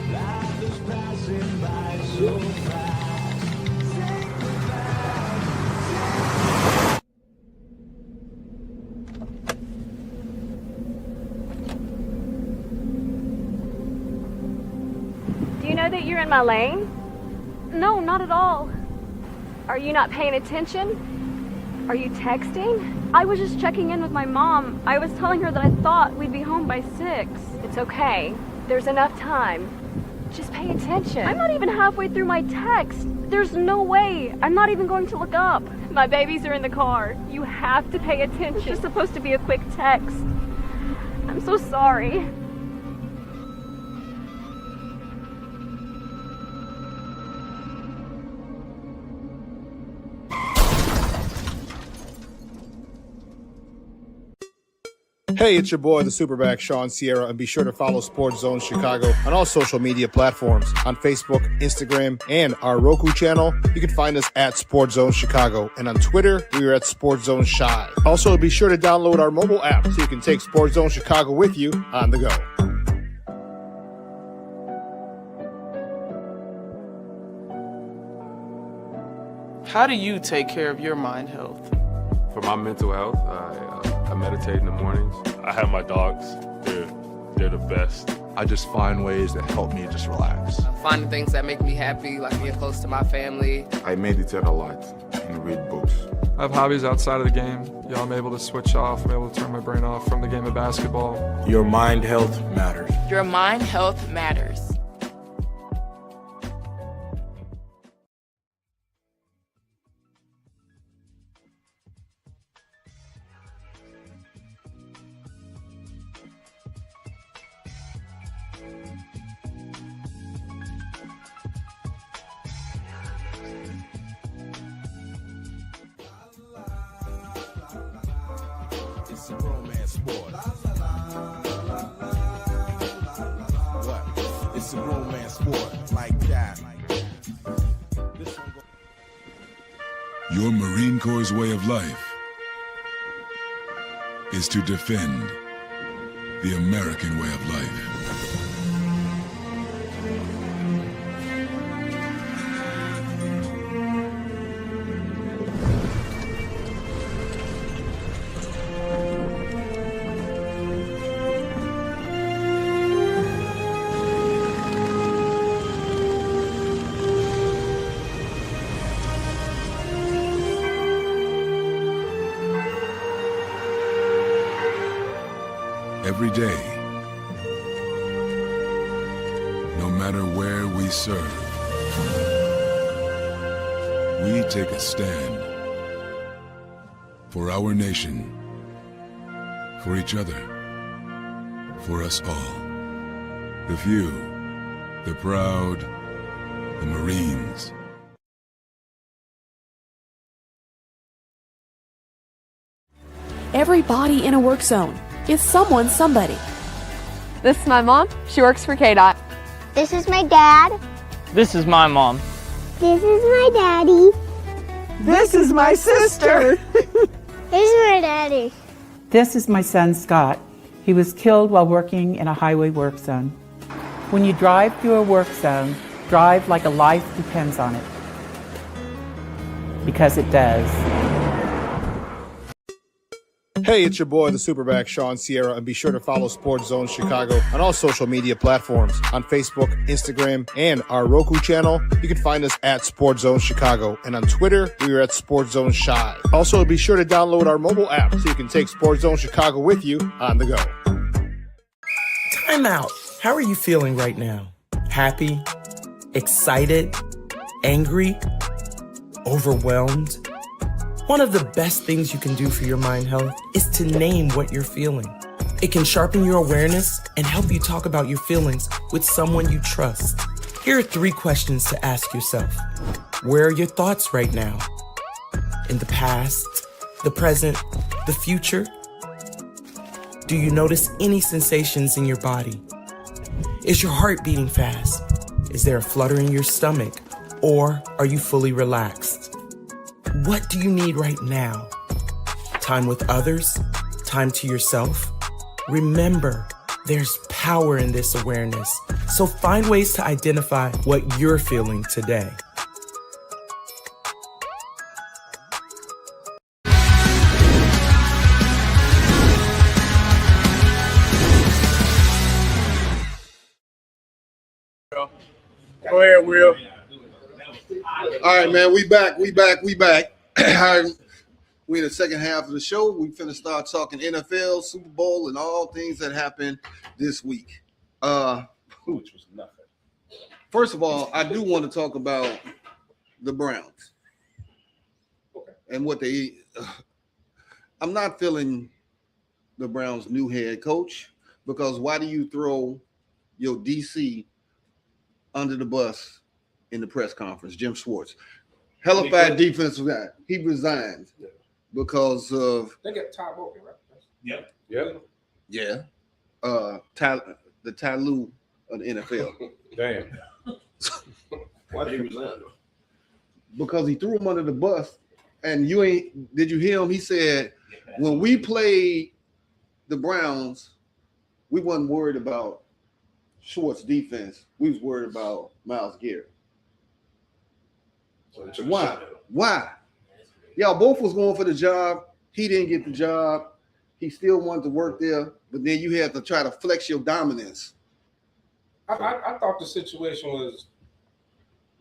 Do you know that you're in my lane? No, not at all. Are you not paying attention? Are you texting? I was just checking in with my mom. I was telling her that I thought we'd be home by 6. It's okay. There's enough time. Just pay attention. I'm not even halfway through my text. There's no way. I'm not even going to look up. My babies are in the car. You have to pay attention. It's just supposed to be a quick text. I'm so sorry. Hey, it's your boy, the Superback, Sean Sierra, and be sure to follow Sports Zone Chicago on all social media platforms. On Facebook, Instagram, and our Roku channel, you can find us at Sports Zone Chicago. And on Twitter, we are at Sports Zone Chi. Also, be sure to download our mobile app so you can take Sports Zone Chicago with you on the go. How do you take care of your mind health? For my mental health, I meditate in the mornings. I have my dogs. They're the best. I just find ways that help me just relax. Finding things that make me happy, like being close to my family. I meditate a lot and read books. I have hobbies outside of the game. I'm able to switch off. I'm able to turn my brain off from the game of basketball. Your mind health matters. Your mind health matters. It's a romance sport. What? It's a romance sport like that. Your Marine Corps' way of life is to defend the American way of life. Every day, no matter where we serve, we take a stand for our nation, for each other, for us all. The few, the proud, the Marines. Everybody in a work zone is someone somebody. This is my mom. She works for KDOT. This is my dad. This is my mom. This is my daddy. This is my sister. This is my daddy. This is my son, Scott. He was killed while working in a highway work zone. When you drive through a work zone, drive like a life depends on it. Because it does. Hey, it's your boy, the Superback, Sean Sierra, and be sure to follow Sports Zone Chicago on all social media platforms. On Facebook, Instagram, and our Roku channel, you can find us at Sports Zone Chicago. And on Twitter, we are at Sports Zone Chi. Also, be sure to download our mobile app so you can take Sports Zone Chicago with you on the go. Time out. How are you feeling right now? Happy? Excited? Angry? Overwhelmed? One of the best things you can do for your mind health is to name what you're feeling. It can sharpen your awareness and help you talk about your feelings with someone you trust. Here are 3 questions to ask yourself. Where are your thoughts right now? In the past, the present, the future? Do you notice any sensations in your body? Is your heart beating fast? Is there a flutter in your stomach? Or are you fully relaxed? What do you need right now? time with others, time to yourself. Remember, there's power in this awareness. So find ways to identify what you're feeling today. Go ahead, Will. All right, man. We back. We in the second half of the show. We finna start talking NFL, Super Bowl, and all things that happened this week. Which was nothing. First of all, I do want to talk about the Browns and what they. I'm not feeling the Browns' new head coach because why do you throw your DC under the bus in the press conference? Jim Schwartz, hella fat defensive guy. He resigned because of they got Todd Bowley, right? Yeah. The Tyloo of the NFL. Damn. Why did he resign? Because he threw him under the bus. And did you hear him? He said, when we played the Browns, we wasn't worried about Schwartz defense. We was worried about Myles Garrett. Why? Y'all both was going for the job. He didn't get the job. He still wanted to work there, but then you had to try to flex your dominance. I thought the situation was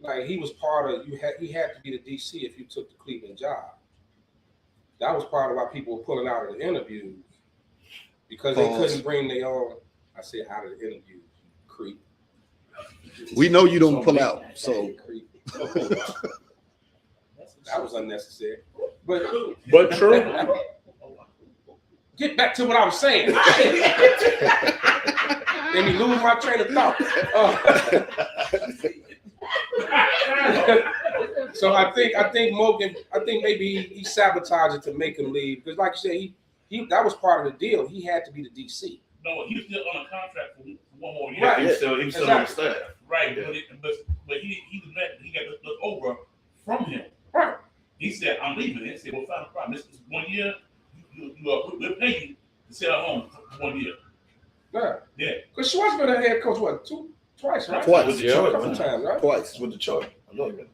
like he was part of he had to be the DC if you took the Cleveland job. That was part of why people were pulling out of the interviews because they couldn't bring their own. I said out of the interviews, creep. We know you don't pull out, so that was unnecessary. But true. Get back to what I was saying. Let me lose my train of thought. So I think maybe he sabotaged it to make him leave because, like you said, he that was part of the deal. He had to be the DC. No, he was still on a contract for one more year. Right. He was still on the staff. Right, yeah. but he got looked over from him. Right. He said, "I'm leaving." He said, "Well, fine, no problem. This is 1 year. We'll pay you to sit at home for 1 year." Yeah. Because Schwartz been a head coach twice, right? Twice, with Detroit, a couple times, right? Twice with Detroit. I know you.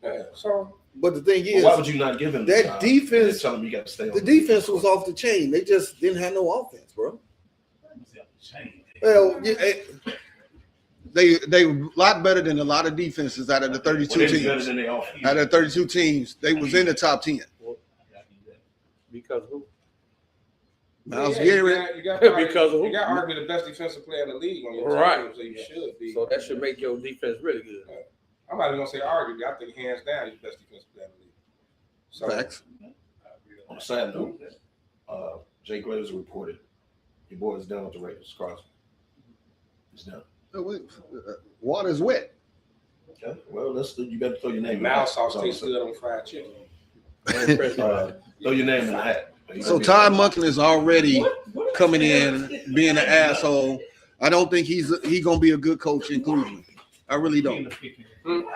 Yeah. So. But the thing is, why would you not give him that defense? Tell him you got to stay on. The defense was off the chain. They just didn't have no offense, bro. Well, they a lot better than a lot of defenses out of the 32 teams. Better than they offense. Out of the 32 teams, they was in the top 10. Because who? Myles Garrett. You got to argue the best defensive player in the league on your team, so you should be. So that should make your defense really good. I'm not even gonna say argue. I think hands down he's the best defensive player in the league. So, facts. On a side note, Jay Glazer reported your boy is done with the Raiders. Crosby. He's done. Water's wet. Okay. Well, you better throw your name. Mouse sauce tastes good on fried chicken. Throw your name in the hat. So Todd Monken is already coming in being an asshole. I don't think he's gonna be a good coach in Cleveland. I really don't.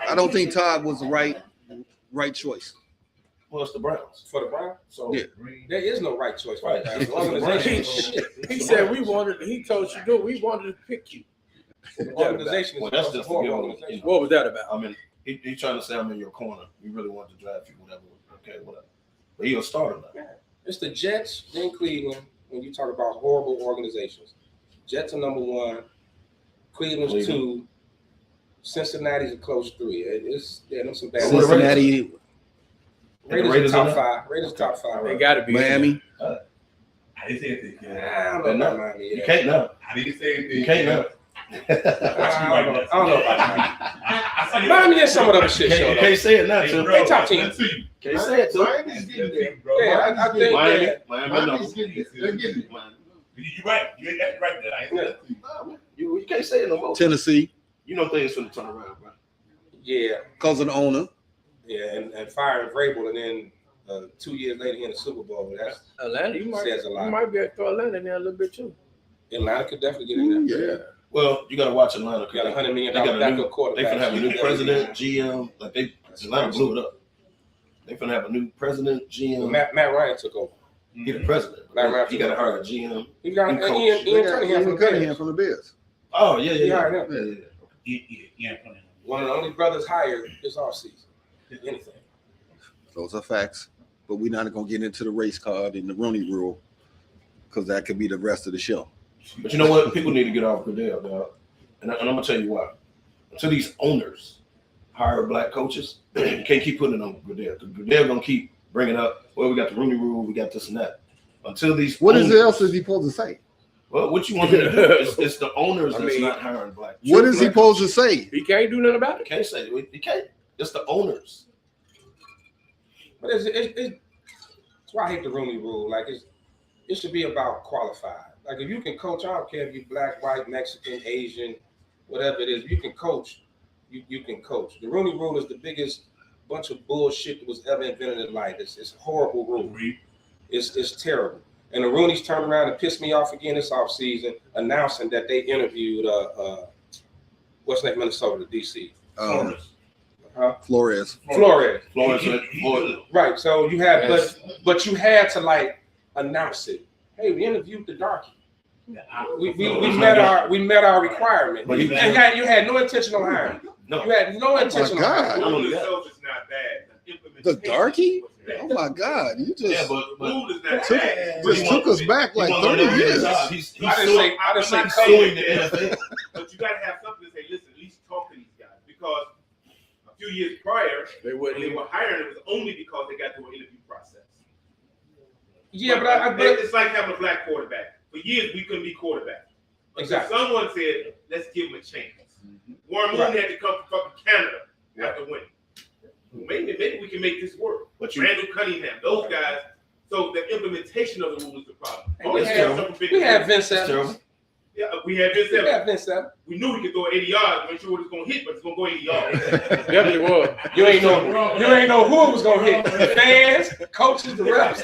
I don't think Todd was the right choice. Well, it's the Browns. For the Browns? So yeah. There is no right choice for the He said he told you we wanted to pick you. The organization well, that's just organization. What was that about? I mean, he's trying to say I'm in your corner. We really want to draft you, whatever. Okay, whatever. But he'll start now. It's the Jets, then Cleveland, when you talk about horrible organizations. Jets are number 1, Cleveland's 2, Cincinnati's a close 3. There's some bad. Cincinnati. Raiders top 5. Raiders top 5. They got to be Miami. I didn't say anything. I don't know about Miami. You can't know. I didn't say anything. You can't know. I don't know about Miami. Miami is some of the shit show. You can't say it now, too. They top 10. Can't say it, too. Miami's getting there, bro. Yeah, I think Miami's getting there. They're getting there. You're right. You're right there. I ain't said that. You can't say it no more. Tennessee. You know things finna turn around, bro. Yeah. Because of the owner. Yeah, and firing Vrabel, and then 2 years later he in the Super Bowl. That's Atlanta. says a lot. You might be able to throw Atlanta in there a little bit too. Atlanta could definitely get in there. Yeah. Well, you got to watch Atlanta. Got $100 million backup quarterback. They finna have a new president, GM. Like Atlanta blew it up. They finna have a new president, GM. Matt Ryan took over. He the president. Like, he got to hire a GM. He got coach. Ian Cunningham from the Bears. Oh yeah. One of the only brothers hired this offseason. Anything. Those are facts. But we're not going to get into the race card and the Rooney rule because that could be the rest of the show. But you know what? People need to get off Goodell, dog. And I'm going to tell you why. Until these owners hire black coaches, you can't keep putting it on Goodell. Because Goodell going to keep bringing up, well, we got the Rooney rule, we got this and that. Until these What owners, else is he supposed to say? Well, what you want him to do is the owners that's not hiring black. What is he supposed to say? He can't do nothing about it. Can't say it. He can't. It's the owners. But that's why I hate the Rooney rule. Like it should be about qualified. Like if you can coach, I don't care if you're black, white, Mexican, Asian, whatever it is. If you can coach, you can coach. The Rooney rule is the biggest bunch of bullshit that was ever invented in life. It's a horrible rule. It's terrible. And the Rooneys turned around and pissed me off again this offseason, announcing that they interviewed what's that Minnesota, DC? Flores. Right. So you had, but you had to like announce it. Hey, we interviewed the darkie. We met our requirement. But you had no intention on hiring. No. You had no intention on hiring. The darkie? Oh my God! You just took us back like 30 years. I didn't say suing the NFL. But you got to have something to say. Listen, at least talk to these guys because a few years prior, when they were hiring, it was only because they got through an interview process. Yeah, but it's like having a black quarterback. For years, we couldn't be quarterback. Exactly. Someone said, "Let's give him a chance." Warren Moon had to come from fucking Canada after winning. Maybe we can make this work. Randall Cunningham, those guys. So the implementation of the rule is the problem. We had Vince Evans. Yeah, we had Vince Evans. Yeah, Vince Evans. We knew he could throw 80 yards. Make sure what it's going to hit, but it's going to go 80 yards. Definitely was. You ain't know who it was going to hit. The fans, coaches, the refs.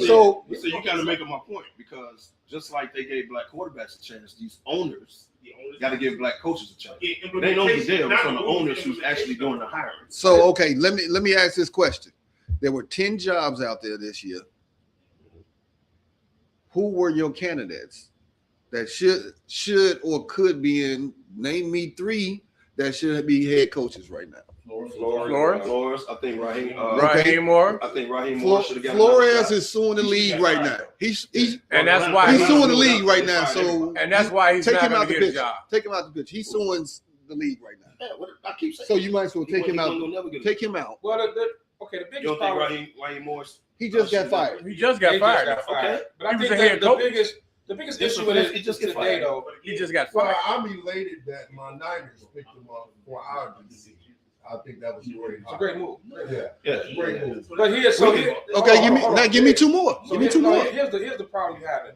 So you got to make my point because just like they gave black quarterbacks a chance, these owners got to give black coaches a chance. They know Goodell from the owners who's actually doing the hiring. So okay, let me ask this question. There were 10 jobs out there this year. Who were your candidates that should or could be in? Name me 3 that should be head coaches right now. Flores. I think Raheem Moore. I think Raheem Moore should have got. Flores is suing the league right now. He's that's why he's suing the league right now. So that's why he's take not him out going to the get a pitch. job. Take him out the pitch. He's suing the league right now. Yeah, I keep saying. So you might as well take him out. Take him out. Well, the biggest problem. Raheem Morris. He just got fired. He just got fired. Okay, but I He was think a head coach. the biggest issue with it just today though. He just got Well, fired. I'm elated that my Niners picked him up for our DC. I think that was great. It's a great move. Yeah, great move. But Okay, give me 2 more. Give me 2 more. Here's the problem you have.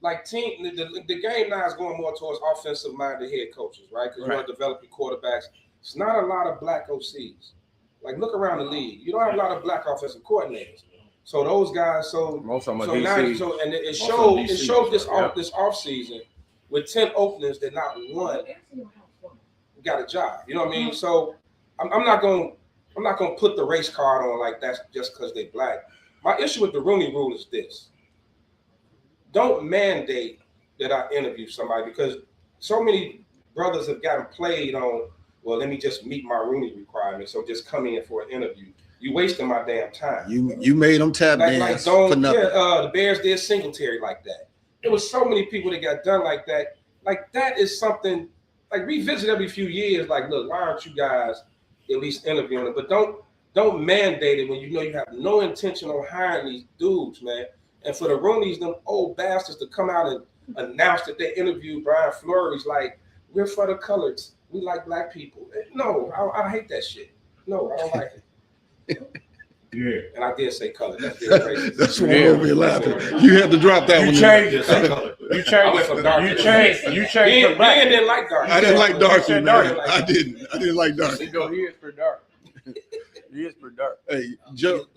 Like the game now is going more towards offensive minded head coaches, right? Because you're developing quarterbacks. It's not a lot of black OCs. Like look around the league. You don't have a lot of black offensive coordinators. So those guys, most of them are now, and it showed this off season with 10 openings that not one got a job. You know what I mean? So I'm not gonna put the race card on like that's just because they black. My issue with the Rooney rule is this: don't mandate that I interview somebody because so many brothers have gotten played on. Well, let me just meet my Rooney requirements, so just come in for an interview. You wasting my damn time. You made them tap dance for nothing. The Bears did Singletary like that. There was so many people that got done like that. Like that is something. Like revisit every few years. Like, look, why aren't you guys at least interviewing them? But don't mandate it when you know you have no intention on hiring these dudes, man. And for the Rooneys, them old bastards to come out and announce that they interviewed Brian Flores, like we're for the coloreds. We like black people. No, I hate that shit. No, I don't like it. Yeah. And I did say color. That's very racist. That's why I'm over here laughing. You had to drop that one. You changed. Ben didn't like dark. I didn't like darky, man. I didn't like darky. He is for dark. He is for dark. Hey, Joe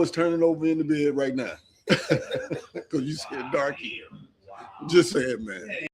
is turning over in the bed right now. Because you said darky. Just saying, man.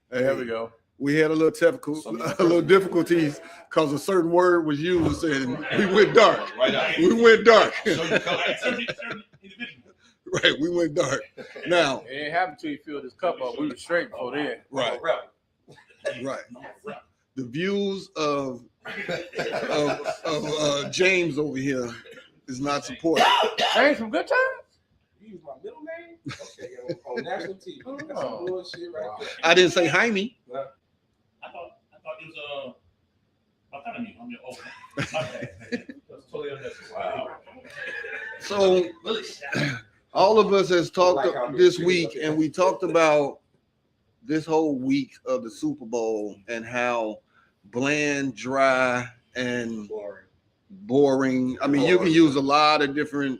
There we go. We had a little difficulties because a certain word was used, and we went dark. We went dark. Right, we went dark. Now it ain't happened till you filled this cup up. We were straight before then. Right. Right. The views of James over here is not supported. James from Good Times? You use my middle name? Okay, on national TV. That's some bullshit right there. I didn't say Jaime. I thought it was autonomy. I mean, that's totally unnecessary. Wow. So all of us has talked this week, and we talked about this whole week of the Super Bowl and how bland, dry, and boring. I mean, you can use a lot of different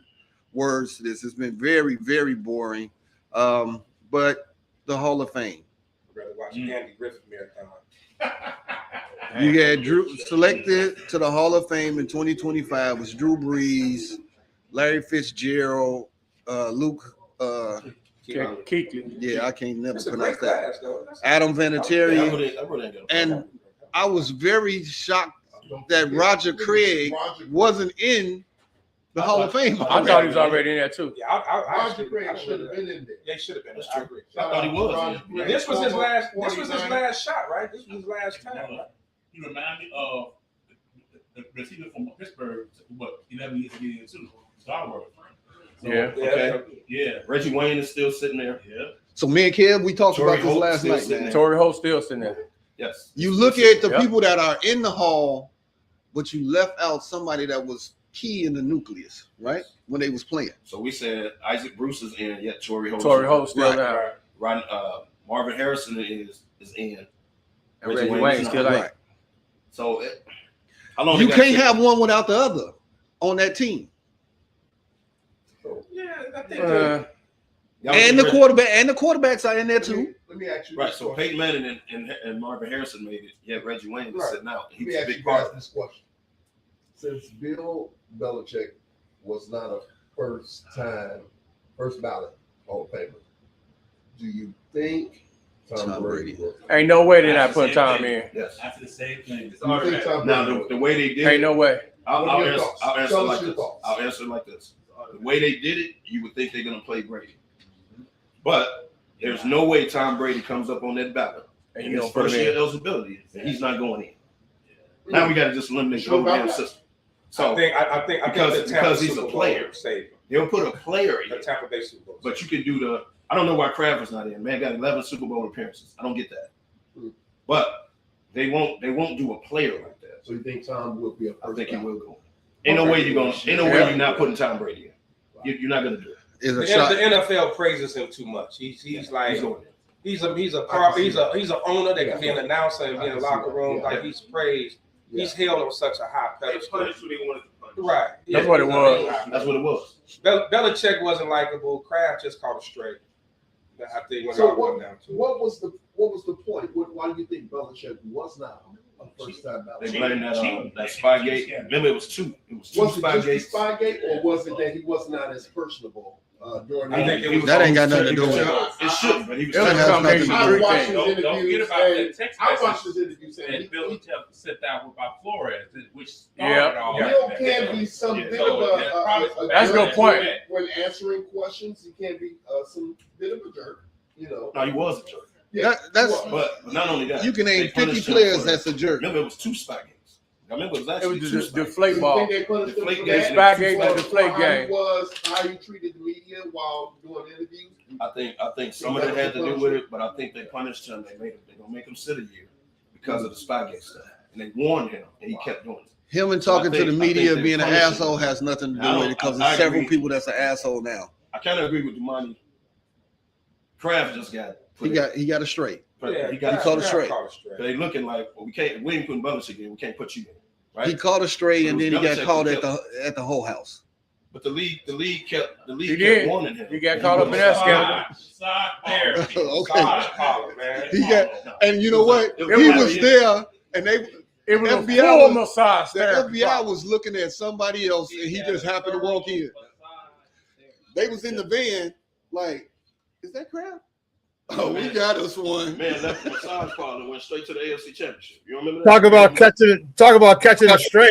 words to this. It's been very, very boring. But the Hall of Fame. I'd rather watch Andy Griffith marathon. You had Drew selected to the Hall of Fame in 2025 was Drew Brees, Larry Fitzgerald, Luke Kuechly. Yeah, I can't never That's a pronounce great that. class, though. Adam Vinatieri. And I was very shocked that Roger Craig wasn't in the Hall of Fame. I thought he was already in there too. Yeah, I Roger Craig should have been in there. Yeah, he should have been. That's I true. agree. I thought he was. This was his last. This was his last shot, right? This was his last time. Right? He reminded me of the receiver from Pittsburgh, but 11 years ago too. Star Wars. So, Yeah. Okay. Yeah. Reggie Wayne is still sitting there. Yeah. So me and Kev, we talked Torrey about this Holt last still night, sitting man. there. Torrey Holt still sitting there. Yes. You look at the Yep. people that are in the hall, but you left out somebody that was key in the nucleus, right? When they was playing. So we said Isaac Bruce is in, yet Torrey Holt. Torrey Holt still Right. there. Right. Marvin Harrison is in. And Reggie Wayne is still not. like. Right. So how long You they got can't to- have one without the other on that team. Yeah, I think. Y'all And the ready? quarterbacks are in there too. Let me ask you Right. this So question. Peyton Manning and Marvin Harrison made it. Yeah, Reggie Wayne is Right. sitting out. Let He's me a ask big you part guys of it. this question. Since Bill Belichick was not a first ballot Hall of Famer, do you think Tom Brady will? Ain't no way they're not putting Tom in. Yes. After the same thing. Do you think Tom Now Brady the way they did Ain't it, no way. I'll What are your answer. thoughts? I'll answer Tell us like your this. thoughts. I'll answer like this. The way they did it, you would think they're gonna play Brady, but there's no way Tom Brady comes up on that ballot And in you his don't put first him year in. eligibility, and he's not going in. Now we got to just eliminate the Sure whole about damn that? system. I So think because he's a player, saved him. they'll put a player The in, Tampa Bay Super Bowl. but you can do the. I don't know why Kraft is not in. Man got 11 Super Bowl appearances. I don't get that, but they won't do a player like that. So you think Tom will be a I first think he ballot? will go. Ain't no way you're gonna. Ain't no way you're not putting Tom Brady in. You're not gonna do it. Is The a shot. NFL praises him too much. He's like He's going in. he's an owner that can be an announcer and be in the locker room. Like he's praised. He's held on such a high They pedestal. punished who they wanted to punish. Right. That's what it was. That's what it was. Belichick wasn't likable. Kraft just caught a straight. I think when So I went down to it. what was the point? Why do you think Belichick was not a first time They ballot? blamed that Spygate. Remember, it was two. It was two Was it just the Spygates. Spygate, or was it that he was not as personable during I think it was That ain't got nothing to do with it. It shouldn't, but he was. It was That has combination nothing to of do I three watched things. his Don't forget interviews. about And the text I watched message his interviews. And that Bill sent out about Flores, which Yeah. started all Bill that. can be some Yeah. bit So, of that's a probably- That's a good jerk point. when answering questions. He can be some bit of a jerk, you know. No, he was a jerk. Yeah, That's he was. But not only that, you can they name 50 punished him players for- that's a jerk. Remember, it was two Spygates. I remember it was It actually was two the Spygates. deflate You ball. think they punished him Deflate for game. that? Spygate, For the deflate how game. he was, how he treated the media while doing interviews. I think some of it had to do with it, but I think they punished him. They're gonna make him sit a year because of the Spygate stuff, and they warned him, and he kept doing it. Him and talking to the I think media they being an punished him. asshole has nothing to I do with don't- it because I there's several agree. people that's an asshole now. I kind of agree with Dumani. Kraft just got put He got it straight. in. he caught it straight. They looking like, well, we ain't putting Belichick in. We can't put you in, right? He caught it straight, and So then he got Belichick called kept- at the whole house. But the league He kept did. warning him. He got caught up in that scandal. Okay. He got, and you know what? It He was- was there, and It was a FBI full was, massage the therapy. FBI was looking at somebody else, and he just happened to walk in. They was in the van, like, is that Kraft? Oh, we got us one. Man left the massage parlor and went straight to the AFC Championship. You remember that? Talk about catching a stray.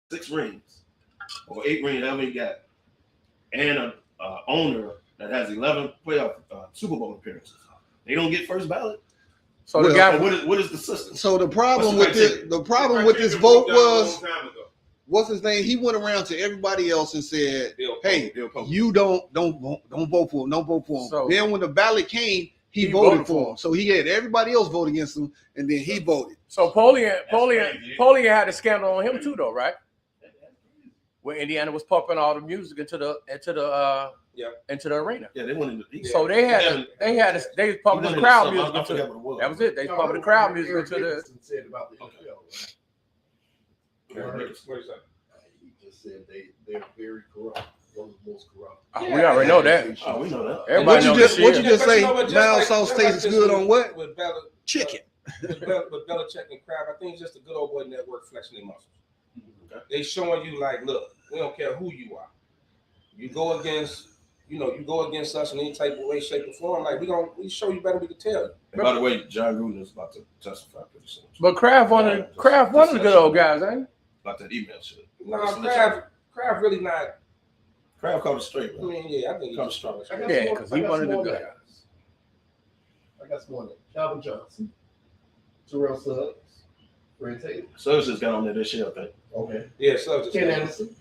Six rings or 8 rings, however he got, and a owner that has 11 playoff Super Bowl appearances. They don't get first ballot. So the guy, what is the system? So the problem with this vote was, what's his name? He went around to everybody else and said, "Hey, you don't vote for him. Don't vote for him." So then when the ballot came, he voted for him. So he had everybody else vote against him, and then he voted. So Polian had a scandal on him too, though, right? Where Indiana was pumping all the music into the arena. Yeah, they went into. So they was pumping the crowd music into the. That was it. They pumping the crowd music into the. Said about the NFL, What is that? He just said they're very corrupt. One of the most corrupt. We already know that. Oh, we know that. Everybody what you just say? Mild sauce tastes good on what? Chicken. With Belichick and Kraft, I think it's just a good old boy network flexing their muscles. They showing you like, look, we don't care who you are. You go against us in any type of way, shape, or form. Like we show you better we can tell you. And by the way, John Gruden is about to testify pretty soon. But Kraft one of the good old guys, ain't he? About that email shit. No, Kraft really not. Kraft called it straight, I man. mean, yeah, I think he Come was strong. Yeah, because he one of the good guys. I got some more. Calvin Johnson, Terrell Suggs, Fred Taylor. Suggs just got on there this year, I think. Okay. Yeah, Suggs. Ken Anderson.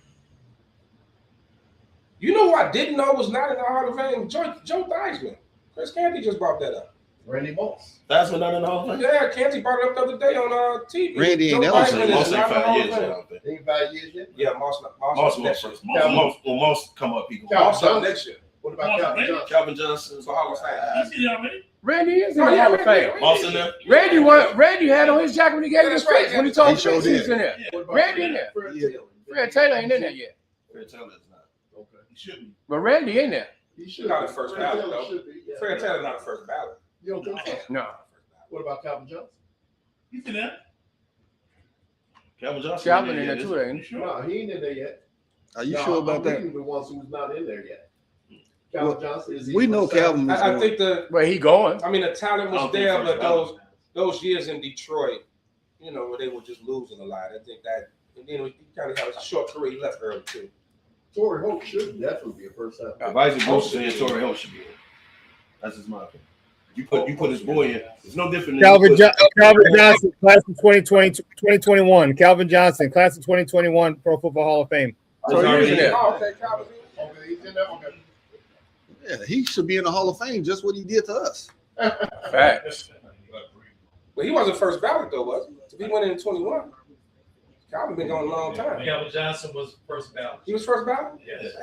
You know who I didn't know was not in the Hall of Fame? Joe Theismann. Chris Canty just brought that up. Randy Moss. Theismann not in the Hall of Fame? Yeah, Canty brought it up the other day on TV. Randy ain't Joe never Theismann said is not in the Hall of Fame. Ain't 5 years yet? Yeah, Moss Moss first. when Moss come up, he go. Moss up next year. What about Calvin Johnson? Calvin Johnson is Hall of Fame. You see that already? Randy is in the Hall of Fame. Moss in there? Randy had on his jacket when he gave his face when he told He him sure he was did. in there. Randy in there. Fred Taylor. Fred Taylor ain't in there yet. Fred Taylor is not. Okay. He should be. But Randy in there. He should Not be. the first Fred ballot, Taylor though. should be, yeah. Fred Taylor's not the first ballot. You don't think so? No. What about Calvin Johnson? You see that? Calvin Johnson. Calvin in there too, ain't he? No, he ain't in there yet. Are you sure about I'm that? reading the ones who's not in there yet. Calvin Johnson is. We know Calvin is I think where he going. I mean, the talent I was don't think there, first but those years in Detroit, where they were just losing a lot. I think that, and then he kind of had a short career. He left early too. Torrey Holt should definitely be a first time. If Isaac Bruce said Torrey Holt should be in. That's his mind. You put his boy in. It's no different than Calvin Johnson, class of 2021. Calvin Johnson, class of 2021, Pro Football Hall of Fame. So he's in there. Okay, Calvin. Okay, he's in there. Okay. Yeah, he should be in the Hall of Fame. Just what he did to us. Facts. But he wasn't first ballot though, was he? If he went in 21, Calvin been going a long time. Calvin Johnson was first ballot. He was first ballot. Yes.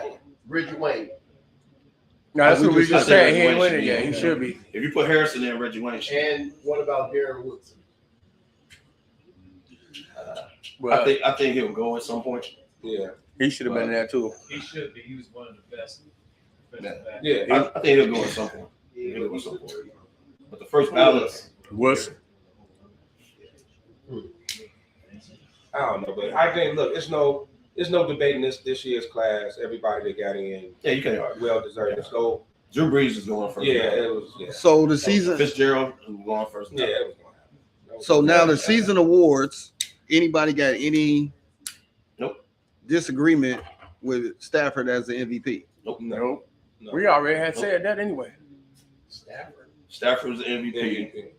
Reggie Wayne. No, that's what we just said. He ain't winning yet. He should be. If you put Harrison in, Reggie Wayne should. And what about Darren Woodson? I think he'll go at some point. Yeah. He should have been in there too. He should be. He was one of the best. Yeah. I think he'll go at some point. But the first ballot was. I don't know, but I think it's no debating this year's class. Everybody that got in, yeah, you can't argue. Well deserved. Yeah. So Drew Brees is going first. Yeah, it was. Yeah. So the season. Fitzgerald is going first. Yeah, it was going to happen. So now the season awards. Anybody got any? Nope. Disagreement with Stafford as the MVP? Nope. No. We already had said that anyway. Stafford was the MVP.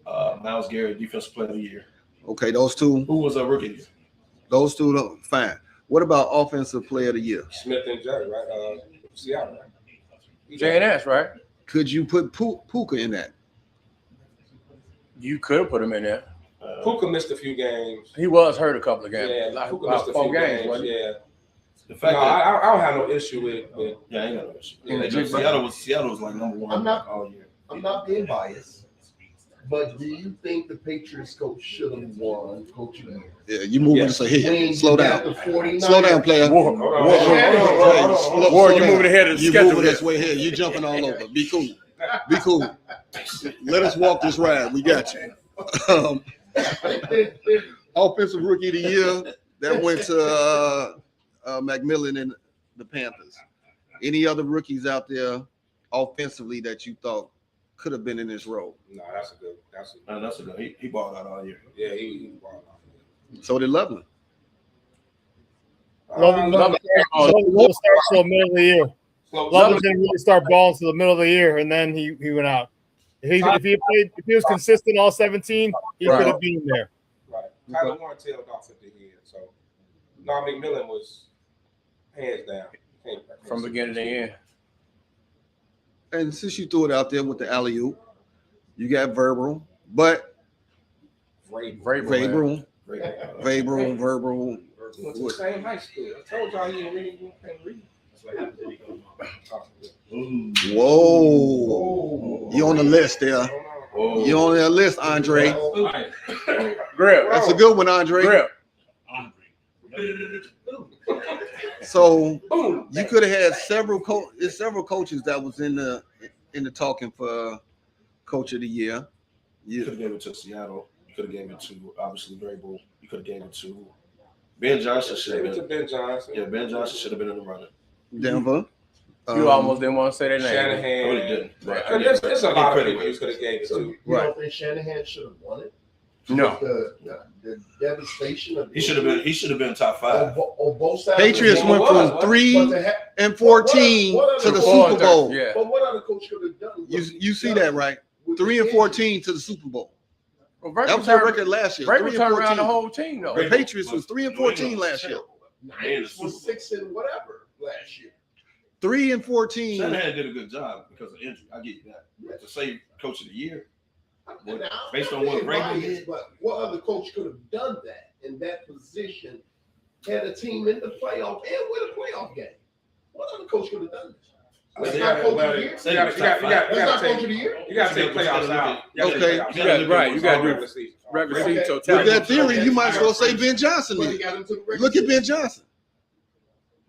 Myles Garrett, Defensive Player of the Year. Okay, those two. Who was a rookie? Those two, fine. What about Offensive Player of the Year? Smith and Jerry, right? Seattle, right? JNS, right? Could you put Puka in that? You could put him in there. Puka missed a few games. He was hurt a couple of games. Yeah, Puka missed a few games. Wasn't he? Yeah. The fact I don't have no issue with yeah, I ain't got no issue. Yeah, Seattle was like number one all year. I'm not being biased, But do you think the Patriots coach should have won Coach of the Year? Yeah, you moving to say, hey, slow down. The 49ers. Slow down, player. Ward, you moving ahead of the You schedule. moving this way here. You jumping all over. Be cool. Be cool. Let us walk this ride. We got you. Offensive Rookie of the Year, that went to McMillan and the Panthers. Any other rookies out there offensively that you thought could have been in this role? No, that's a good. That's a good. He balled out all year. Yeah, he balled out. So did Loveland. Loveland started till the middle of the year. Loveland didn't really start balling till the middle of the year, and then he went out. If he was consistent all 17, he could have been there. Right. Tyler Warren tailed off at the end, so McMillan was hands down from beginning to end. And since you threw it out there with the alley-oop, you got verbal, but verbal. Went to the same high school. I told y'all he didn't read. Whoa. You on the list there. You on that list, Andre. Grip. That's a good one, Andre. Grip. So you could have had several coaches that was in the talking for Coach of the Year. You could have given it to Seattle. You could have given it to obviously Vrabel. You could have given it to Ben Johnson. Should have been. Ben Johnson. Yeah, Ben Johnson should have been in the running. Denver. You almost didn't want to say their name. Shanahan. I really didn't. Right. There's a lot of people you could have gave it to. You don't think Shanahan should have won it? No. The devastation of He should have been top 5. On both sides. Patriots went from 3-14 to the Super Bowl. Yeah. But what other coach could have done? You see that, right? 3-14 to the Super Bowl. Well, that was their record last year. Vrabel turned around the whole team, though. The Patriots was 3-14 last year. Niners was 6 and whatever last year. 3-14. Shanahan did a good job because of injury. I give you that. But to say Coach of the Year, based on what Vrabel did, but what other coach could have done that in that position, had a team in the playoff and win a playoff game? What other coach could have done this? That's not Coach of the Year. You got to take playoffs out. Okay. Right. You got to do regular season totality. With that theory, you might as well say Ben Johnson. Look at Ben Johnson.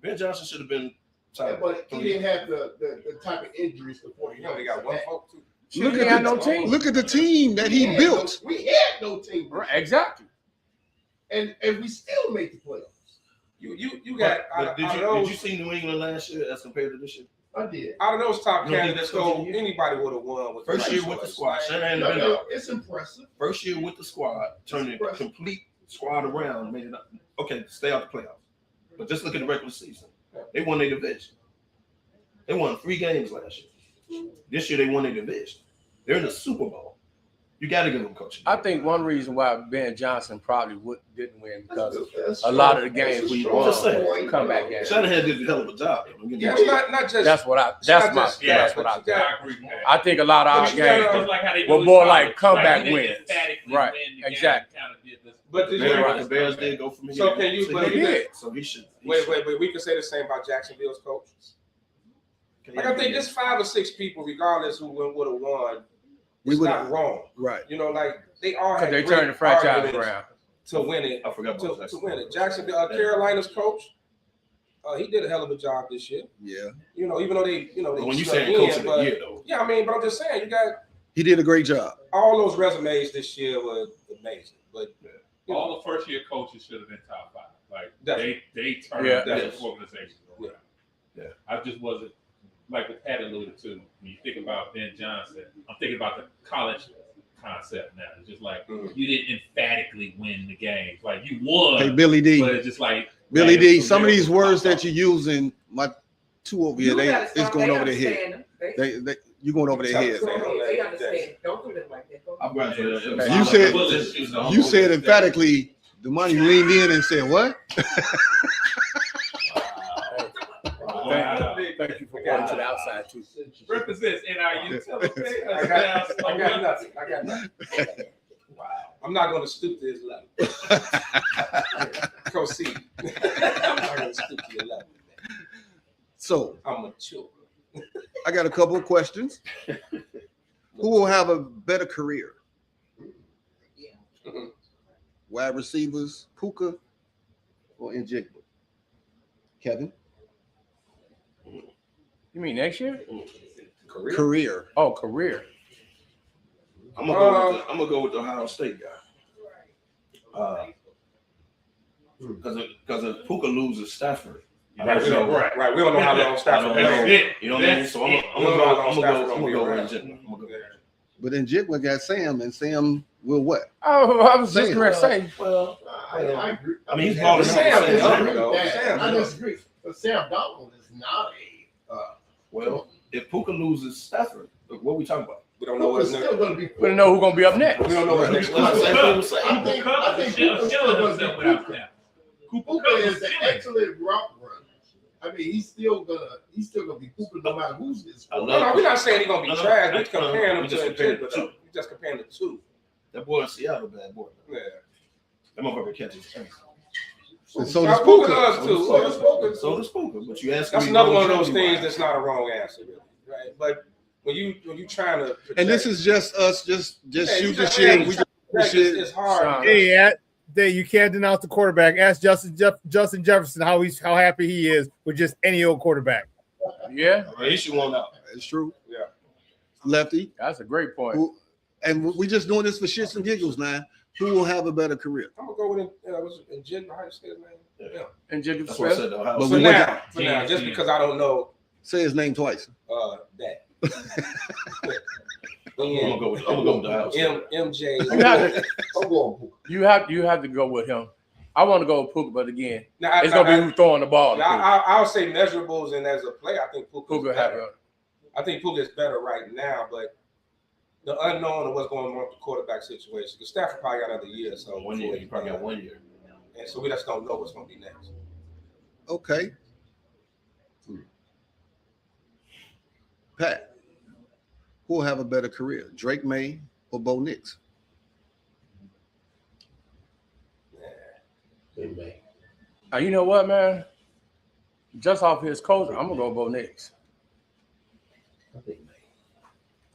Ben Johnson should have been. Yeah, but he didn't have the type of injuries the 49ers. They got one vote too. Look at the team that he built. We had no team. Right, exactly. And we still make the playoffs. You got. Did you see New England last year as compared to this year? I did. Out of those top candidates, though, anybody would have won. With First year with the squad. It's impressive. First year with the squad, turned the complete squad around, made it up. Okay, stay out the playoffs. But just look at the regular season. They won their division. They won 3 games last year. This year they won their division. They're in the Super Bowl. You got to give them coaching. I think one reason why Ben Johnson probably didn't win because a lot of the games we won comeback games. Shanahan did a hell of a job. Yeah, it's not just. That's what I think. I think a lot of our games were were more like comeback wins. Right. Exactly. But did the Bears did go from here. So can you? They did. So he should. Wait. We can say the same about Jacksonville's coach. Like I think there's 5 or 6 people, regardless who would have won. It's not wrong, right? You know, like they all had. They turned the franchise around to win it. I forgot to win it. Jacksonville, Carolina's coach, he did a hell of a job this year. Yeah. You know, even though they when you say coach of the year, though. Yeah, I mean, but I'm just saying, you got. He did a great job. All those resumes this year were amazing, but all the first year coaches should have been top 5. Like they turned that organization around. Yeah. I just wasn't. Like what Pat alluded to, when you think about Ben Johnson, I'm thinking about the college concept now. It's just like you didn't emphatically win the games. Like you won. Hey, Billy D. But it's just like Billy D. Some of these words that you're using, my 2 over here, it's going over their head. You going over their head. They understand. Don't do them like that. You said emphatically. The money leaned in and said what? Thank you for going to the outside too. Represents NIU. I got nothing. Wow. I'm not going to stoop to his level. Proceed. I'm not going to stoop to your level. So I'm mature. I got a couple of questions. Who will have a better career, Wide receivers, Puka or Njigba? Kevin? You mean next year? Career. Oh, career. I'm gonna go with the Ohio State guy. Because if Puka loses Stafford, right, we don't know how long Stafford is. You know what I mean? So I'm gonna go with Njigba. But then Njigba got Sam, and Sam will what? Oh, I was just going to say. Well, I agree. I mean, he's balling out. I disagree. But Sam Donald is not a. Well, if Puka loses Stafford, what are we talking about? We don't know what's next. We don't know who's going to be up next. We don't know what's next. I think Puka is an excellent route runner. I mean, he's still gonna be Puka no matter who's this. No, we're not saying he's gonna be trash. We're comparing him to Njigba. We're just comparing the two. That boy in Seattle, bad boy. Yeah. That motherfucker catches. And so does Puka. So does Puka. But you ask that's another one of those things that's not a wrong answer, really, right? But when you trying to project, and this is just us, just shoot the shit. We just shit. It's hard. Hey, you can't denounce the quarterback. Ask Justin Jefferson how happy he is with just any old quarterback. Yeah, he should want out. It's true. Yeah, Lefty. That's a great point. And we just doing this for shits and giggles now. Who will have a better career? I'm gonna go with Njigba. How you say his name? Yeah, Njigba. That's what I said. But for now, just because I don't know. Say his name twice. That. I'm gonna go with the house. MJ. You have to go with him. I want to go with Puka, but again, it's gonna be who's throwing the ball. I'll say measurables, and as a player, I think Puka is better. Have I think Puka is better right now, but the unknown of what's going on with the quarterback situation. Because Stafford probably got another year, so 1 year. He probably got 1 year, and so we just don't know what's going to be next. Okay. Pat, who will have a better career, Drake May or Bo Nix? You know what, man? Just off his coach, I'm gonna go with Bo Nix.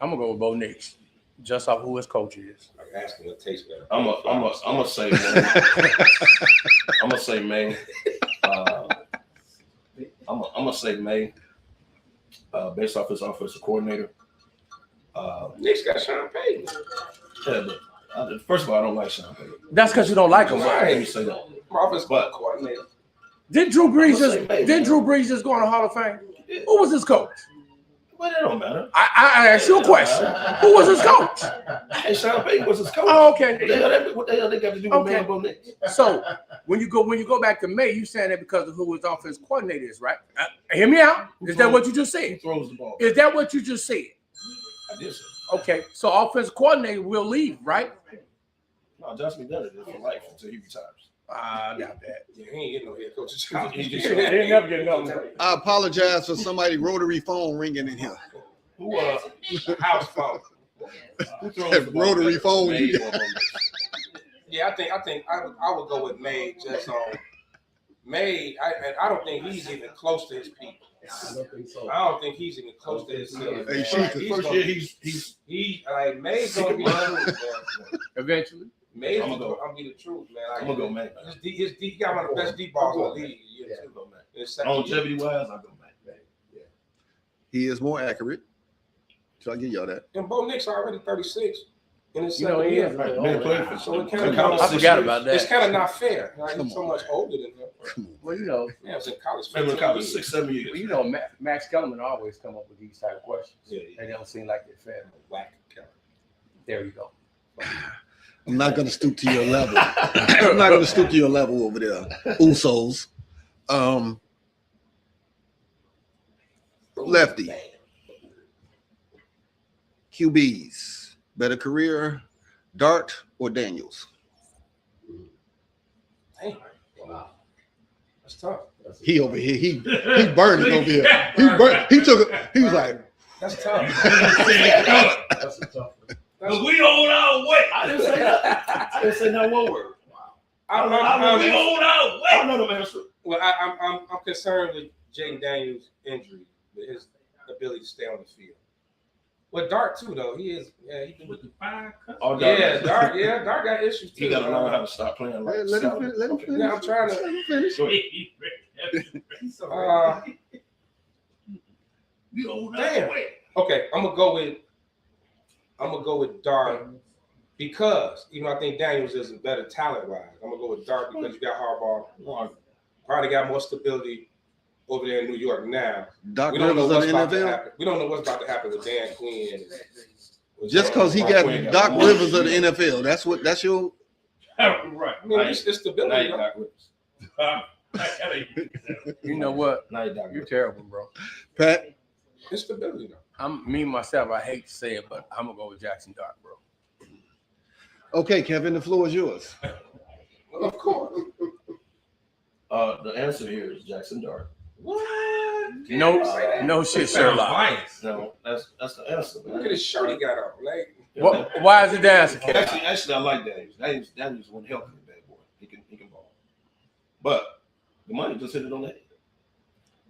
I'm gonna go with Bo Nix, just off who his coach is. I'm asking what tastes better. I'm gonna say May. I'm gonna say May. I'm gonna say May. Based off his offensive coordinator. Nick's got Sean Payton. Yeah, but first of all, I don't like Sean Payton. That's because you don't like him. Let me say that. Offensive coordinator. Did Drew Brees just go in the Hall of Fame? Who was his coach? Well, that don't matter. I asked you a question. Who was his coach? Hey, Sean Payton was his coach. Oh, okay. What the hell they got to do with May and Bo Nix? So when you go back to May, you saying that because of who his offense coordinator is, right? Hear me out. Is that what you just said? Who throws the ball? Is that what you just said? I did say. Okay, so offense coordinator will leave, right? No, Josh McDonough is for life until he retires. I doubt that. Yeah, he ain't getting no head coach's job. He ain't never getting nothing. I apologize for somebody rotary phone ringing in here. Who house phone? Who throws the ball? Rotary phone. Yeah, I think I would go with May just on May. I don't think he's even close to his people. I don't think so. I don't think he's even close to his ceiling. Hey, He's like May's gonna be the truth, man. Eventually. May's gonna be the truth, man. Like, I'm gonna go May. He got one of the best deep balls in the league. Longevity wise, I go May. Yeah. He is more accurate. So I give y'all that. And Bo Nix already 36. In his You know, he is. So it kind of, I forgot about that. It's kind of not fair. Right? He's so much older than him. Well, you know. Yeah, I was in college. Been in college 6-7 years. Well, you know, Max Kellerman always come up with these type of questions. Yeah. They don't seem like they're fair. Whack Kellerman. There you go. I'm not going to stoop to your level. I'm not going to stoop to your level over there. Usos. Lefty. QBs. Better career, Dart or Daniels? Damn. Wow. That's tough. He over here. He burning over here. He burnt. He took it. He was like, that's tough. That's a tough one. Because we on our way. I didn't say that. I didn't say not one word. We on our way. I don't know the answer. Well, I'm concerned with Jaden Daniels' injury, with his ability to stay on the field. Well, Dark too though. He is. Yeah, he can. With the 5 cuts. Dark. Yeah, Dark got issues too. He got to learn how to stop playing like. Let him finish. Yeah, I'm trying to. Let him finish. Damn. Okay, I'm gonna go with Dark because even though I think Daniels is better talent wise, I'm gonna go with Dark because you got Harbaugh. Probably got more stability over there in New York now. Doc We don't know Rivers what's of the about to NFL. happen. We don't know what's about to happen with Dan Quinn. Just because he got Doc Rivers of the NFL, that's your. Right. I mean, it's stability. Doc Rivers. You know what? You're terrible, bro. Pat. It's stability though. Me myself, I hate to say it, but I'm gonna go with Jackson Dark, bro. Okay, Kevin, the floor is yours. Well, of course. The answer here is Jackson Dark. What? No shit, Sherlock. No, that's the answer. Man. Look at his shirt he got on. Like, why is it the answer, Kevin? Actually, I like Daniels. Daniels one healthy, bad boy. He can ball. But the money just hit it on the head.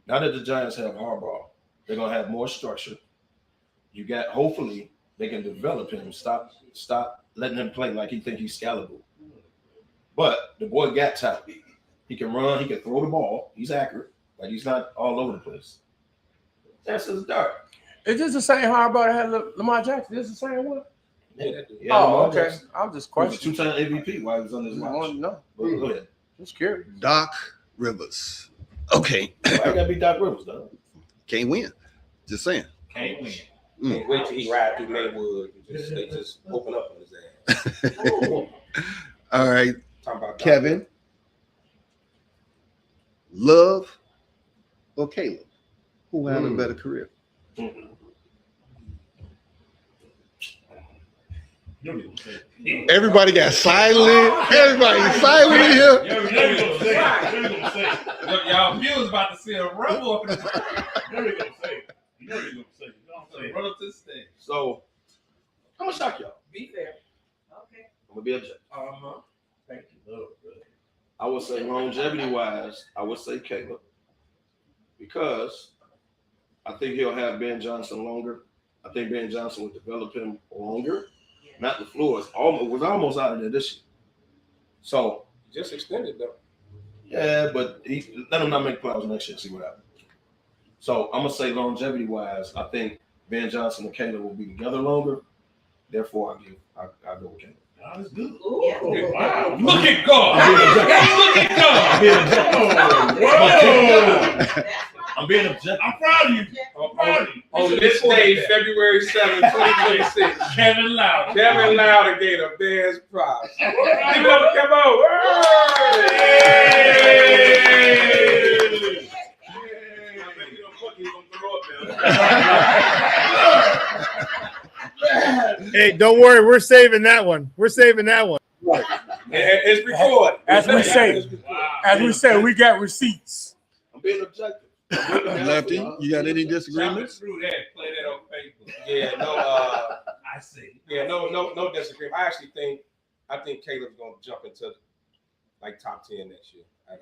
Now that the Giants have Harbaugh, they're gonna have more structure. You got hopefully they can develop him. Stop letting him play like he think he's scalable. But the boy got talent. He can run. He can throw the ball. He's accurate. Like he's not all over the place. That's his Dark. Is this the same Harbaugh that had Lamar Jackson? Is this the same one? Yeah, Oh, Lamar okay. Jackson. I'm just He was a questioning. two-time MVP while he was on his I watch. want to know. But go ahead. Just curious. Doc Rivers. Okay. I gotta be Doc Rivers though. Can't win. Just saying. Can't win. Can't wait till he ride through Maywood and they just open up on his ass. All right, Talking about Kevin. Love or Caleb? Who had a better career? Everybody got silent. Everybody silent in here. Look, y'all viewers about to see a rumble up in the run up to the stage. So I'm gonna shock y'all. Be fair. Okay. I'm gonna be objective. Thank you, Lord. I would say longevity-wise, I would say Caleb because I think he'll have Ben Johnson longer. I think Ben Johnson will develop him longer. Matt LaFleur was almost out of there this year. So just extended though. Yeah, but let him not make playoffs next year. See what happens. So I'm gonna say longevity-wise, I think Ben Johnson and Caleb will be together longer. Therefore, I go with Caleb. That's good. Ooh, yeah. Wow. Look at God. I'm being objective. I'm proud of you. On this day, February 7th, 2026, Kevin Louder. Kevin Louder gave a Bears prize. Give it up, come on. Hey, don't worry, we're saving that one. We're saving that one. Right. It's recorded. As we say, we got receipts. I'm being objective. Lefty, you got any disagreements? Through that, play that on paper. Yeah, no. I see. Yeah, no disagreement. I think Caleb's gonna jump into like top 10 next year. I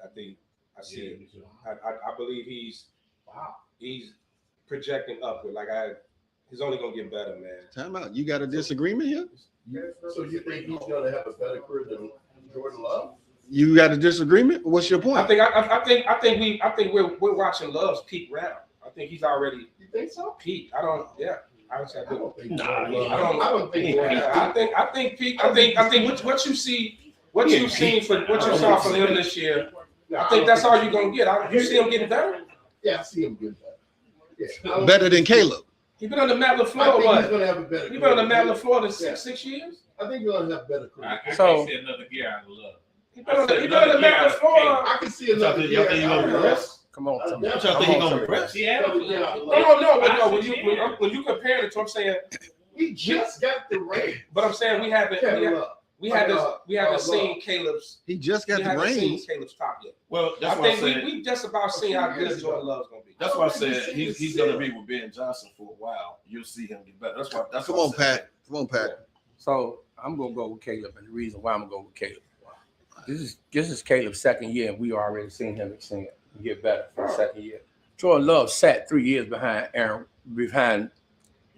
see it. I believe he's projecting upward. He's only gonna get better, man. Time out. You got a disagreement here? So you think he's gonna have a better career than Jordan Love? You got a disagreement? What's your point? I think we're watching Love's peak round. I think he's already peak. I don't think peak. I think what you see, what you've seen for what you saw from him this year. I think that's all you're gonna get. You see him getting better. Yeah, I see him getting better. Yeah, better than Caleb. He's been on the Matt LaFleur. I think he's gonna have a better career. He's been on the Matt LaFleur for 6 years. I think he's gonna have a better career. I can't see another gear out of Love. He's been on the Matt LaFleur. I can see another year. Come on, What y'all think he's gonna regress? No. When you compare it to, I'm saying he just got the ring. But I'm saying we haven't seen Caleb's. He just got the seen ring. Caleb's top yet. Well, that's I why I think said we just about seen how good Jordan Love's gonna be. that's why I said he's gonna be with Ben Johnson for a while. You'll see him get better. Come on, Pat. Come on, Pat. So I'm gonna go with Caleb, and the reason why I'm gonna go with Caleb. This is Caleb's second year, and we already seen him extend and get better for the second year. Jordan Love sat 3 years behind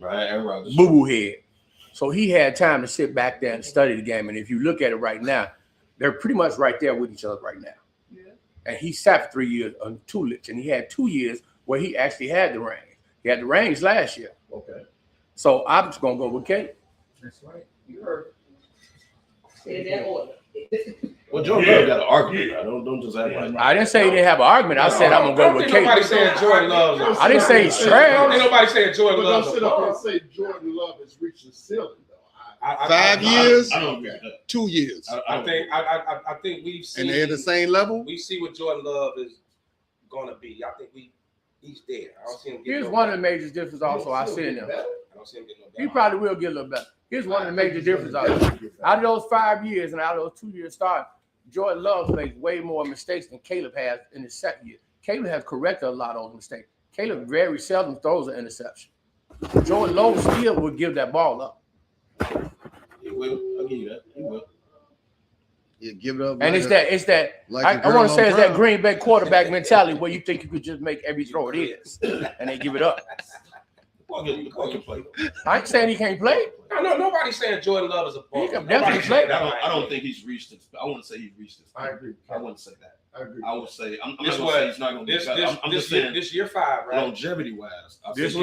Right, Aaron Rodgers. Boo-boo head. So he had time to sit back there and study the game. And if you look at it right now, they're pretty much right there with each other right now. Yeah. And he sat for 3 years on Tulich, and he had 2 years where he actually had the reins. He had the reins last year. Okay. So I'm just gonna go with Caleb. That's right. You heard. In that order. Well, Jordan Love got an argument. Don't just act like. I didn't say he didn't have an argument. I said I'm gonna go with Caleb. Nobody saying Jordan Love. I didn't say he's trash. Ain't nobody saying Jordan But Love. don't sit up and say Jordan Love has reached the ceiling, though. 5 years, I don't agree with that. 2 years, I think we've seen. and they're the same level. We see what Jordan Love is gonna be. I think he's there. I don't see him. Here's one of the major differences also I see in him. I don't see him getting no better. He probably will get a little better. Here's one of the major differences out of those 5 years and out of those 2 years start. Jordan Love makes way more mistakes than Caleb has in his second year. Caleb has corrected a lot of those mistakes. Caleb very seldom throws an interception. Jordan Love still will give that ball up. He will. I'll give you that. He will. Yeah, give it up. And it's that. Like I want to say it's that Green Bay quarterback mentality where you think you could just make every throw it is, and they give it up. Can play. I ain't saying he can't play. No, nobody's saying Jordan Love is a ball. He can definitely play. I don't think he's reached it. I wouldn't say he's reached it. I agree. I wouldn't say that. I agree. I would say I'm not This gonna say he's not gonna get better. I'm just saying this year 5, right? longevity wise. This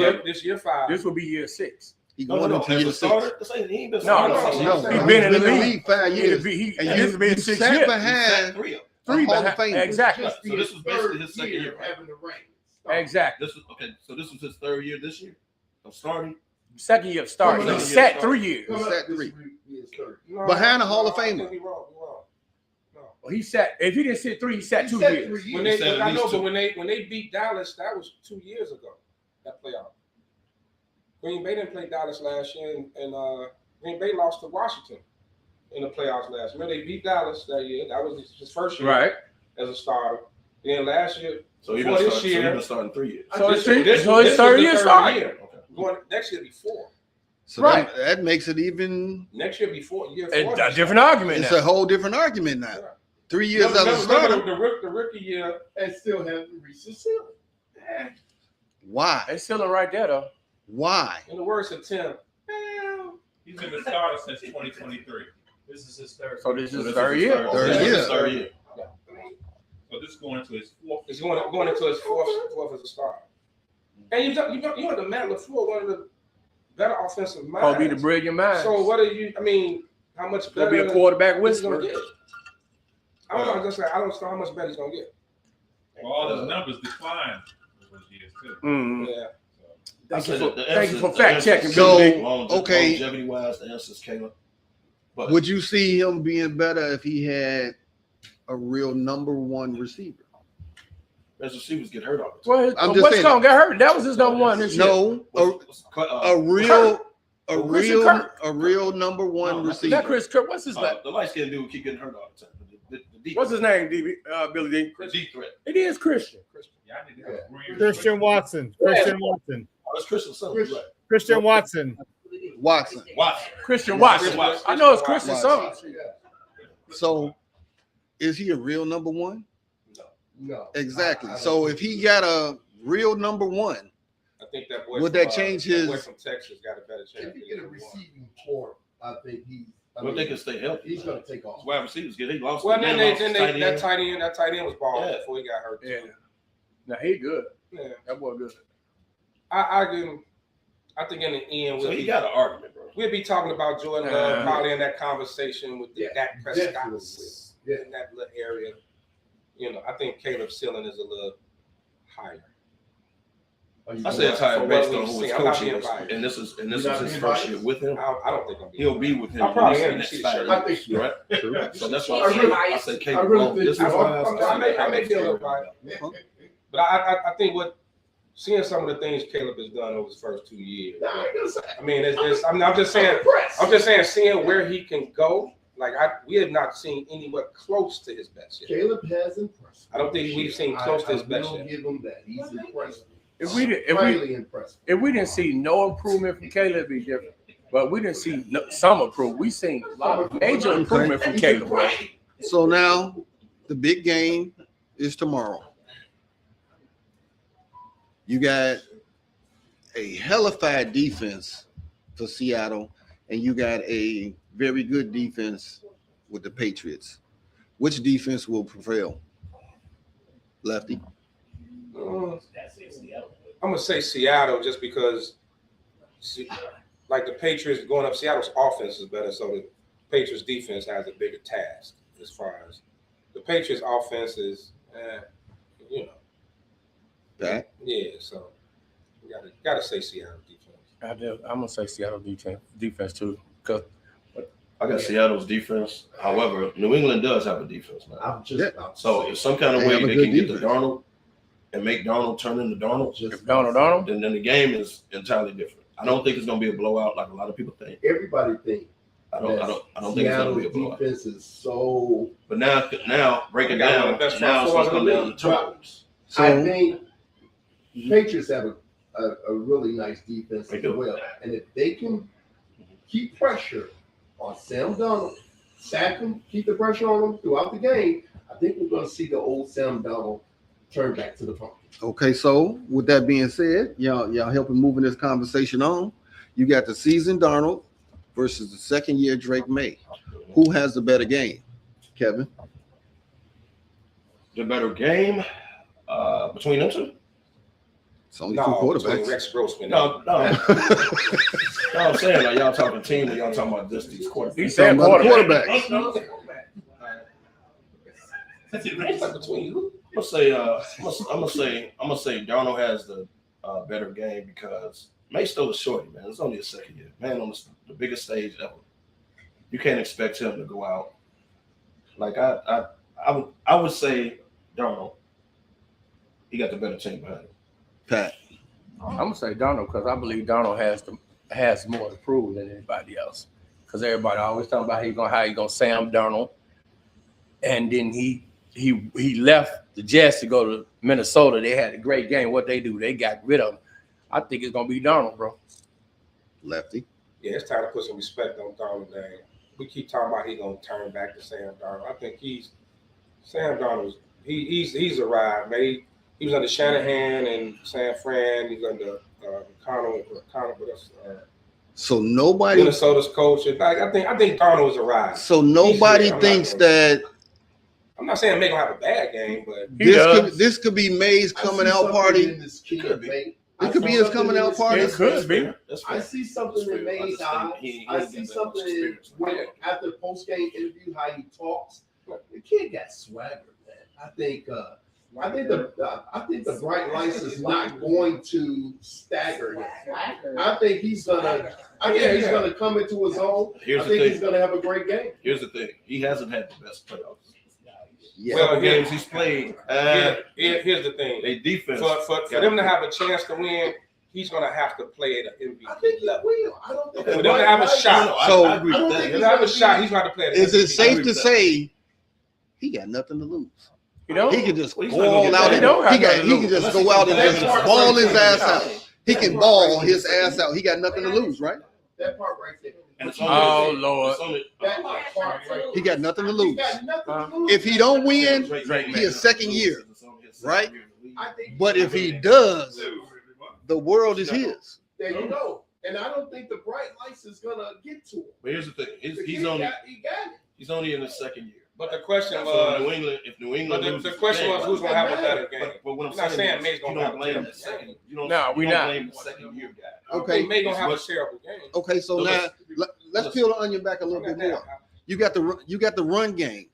year 5. This will be year 6. He going into year 6. He ain't been No, he's been in the league 5 years. And you been 6 years. Behind three Hall of behind. Fame. Exactly. So this was basically his second year, right? having the reins. Exactly. This was okay. So this was his 3rd year this year of starting. Second year of starting. He sat 3 years. He sat 3. No, Behind the Hall of I Famer. think you're wrong. Well, he sat. If he didn't sit 3, he sat 2 years. When they beat Dallas, that was 2 years ago. That playoff. Green Bay didn't play Dallas last year, and Green Bay lost to Washington in the playoffs last year. They beat Dallas that year. That was his first year Right. as a starter. Then last year, So he's before been this year, starting 3 years. So this his was third the year third starting. year. Going next year be 4. So Right. that makes it even. Next year be 4. Year 4. A different argument It's now. a whole different argument now. Yeah. 3 years as a Remember starter. the rookie year. And still haven't reached the ceiling. Why? They still right there though. Why? In the words of Tim, He's been the starter since 2023. This is his third. So this is his third year. Third year. So this is going into his 4th. he's going into his fourth as a starter. And you know the Matt LaFleur, one of the better offensive minds. Gonna be the brilliant mind. So what are you? I mean, how much better? Gonna be a quarterback he's gonna whisperer. get? I don't know. Just like I don't know how much better he's gonna get. Well, all his numbers declined over the years too. Mm. Yeah. Thank you for fact checking. So, Big. okay. Longevity wise, the answer is Caleb. But Would you see him being better if he had a real number 1 receiver? as receivers get hurt all the time. Well, I'm just what's saying- gonna get hurt? That was his number 1 this year. No, a real number 1 Not receiver. Chris Kirk. What's his name? The light skinned dude keep getting hurt all the time. The deep, What's his name? DB, Billy D. the deep threat. It is Christian. Yeah, I need to have a Christian Watson. Christian Watson. Oh, it's Christian son. Right. Christian Watson. Watson. Christian Watson. I know it's Christian Watson. son. So, is he a real number 1? No. Exactly. So if he got a real number 1, I think that boy. Would that change that his- boy from Texas got a better chance. If you get a receiving core, I think he's. Well, they can stay healthy. He's going to take off. Wide receivers get he lost. Well, the then man, lost his that tight end was balling Yeah. before he got hurt. Yeah. Now he good. Yeah. That boy good. I give him. I think in the end, So he got an argument, bro. we'll be talking about Jordan Love probably in that conversation with the Yeah, Dak Prescott definitely. in that little area. You know, I think Caleb's ceiling is a little higher. I say it's higher For based what on we've who his seen. I'm not coach being is, biased. and this is You're his not being first biased? year with him. I don't think I'm being. He'll be with him I probably in am. the next See the 5 shirt. years. I think so. Right? So that's why I really- I say Caleb. I really Long think distance so. wise, I may feel it right. Yeah. But I think seeing some of the things Caleb has done over his first 2 years. Nah, I ain't gonna say. I mean, I'm just saying, seeing where he can go. Like we have not seen anywhere close to his best yet. Caleb has impressed. I don't think we've seen close to his best I will yet. give him that. He's impressed. If we Highly impressed. didn't see no improvement from Caleb, it'd be different. But we didn't see some improvement. We seen a lot of major improvement from Caleb. Right? So now the big game is tomorrow. You got a hellified defense for Seattle, and you got a very good defense with the Patriots. Which defense will prevail? Lefty? I'm gonna say Seattle just because, like the Patriots going up, Seattle's offense is better, so the Patriots defense has a bigger task as far as the Patriots offense is, That? Yeah, so you gotta say Seattle defense. I'm gonna say Seattle defense too, because I got Seattle's defense. However, New England does have a defense now. So if some kind of way they can get to Darnold and make Darnold turn into Darnold, then the game is entirely different. I don't think it's gonna be a blowout like a lot of people think. Everybody think. I don't think it's gonna be a blowout. Defense is so. But now break it down. Now it's gonna come down to turnovers. I think Patriots have a really nice defense as well, and if they can keep pressure on Sam Darnold, sack him, keep the pressure on him throughout the game, I think we're going to see the old Sam Darnold turn back to the pumpkin. Okay, so with that being said, y'all helping moving this conversation on. You got the seasoned Darnold versus the second-year Drake May. Who has the better game, Kevin? The better game between them two? It's only two quarterbacks. Rex Grossman. No. I'm saying, like, y'all talking team or y'all talking about just these quarterbacks? He's saying quarterbacks. Between who? I'm gonna say Darnold has the better game because May's still a shorty, man. It's only a second year. Man on the biggest stage ever. You can't expect him to go out. Like I would say Darnold. He got the better team behind him. Pat. I'm gonna say Darnold because I believe Darnold has more to prove than anybody else. Because everybody always talking about how he gonna Sam Darnold, and then he left the Jets to go to Minnesota. They had a great game. What they do? They got rid of him. I think it's gonna be Darnold, bro. Lefty. Yeah, it's time to put some respect on Darnold name. We keep talking about he's gonna turn back to Sam Darnold. I think Sam Darnold. He's arrived, man. He was under Shanahan and San Fran. He's under Connor with us. So nobody. Minnesota's coach. I think Darnold's arrived. So nobody thinks that. I'm not saying May gonna have a bad game, but this could be May's coming out party. It could be. It could be his coming out party. It could be. I see something in May's eyes. I see something after the post-game interview, how he talks. The kid got swagger, man. I think the bright lights is not going to stagger him. I think he's gonna come into his own. He's gonna have a great game. Here's the thing: he hasn't had the best playoffs. Yeah. Well, games he's played. Here's the thing: they defense for them to have a chance to win, he's gonna have to play at an MVP level. I don't think for them to have a shot. So I agree with that. To have a shot, he's got to play at an MVP. Is it safe to say he got nothing to lose? You know, he can just ball out. He can just go out and just ball his ass out. He can ball his ass out. He got nothing to lose, right? That part right there. Oh Lord, that part right he got nothing to lose. there. If he don't win, he a second year, right? But if he does, the world is his. There you go. And I don't think the bright lights is gonna get to him. But here's the thing: He got it. he's only in his second year. But the question was, if New England, but the question was, who's gonna have a better game? But what I'm not saying May's you gonna don't have blame a the second. You don't. No, we not. Blame the second year guy. Okay, May gonna have a terrible game. Okay, so now let's peel the onion back a little bit more. You got the run game.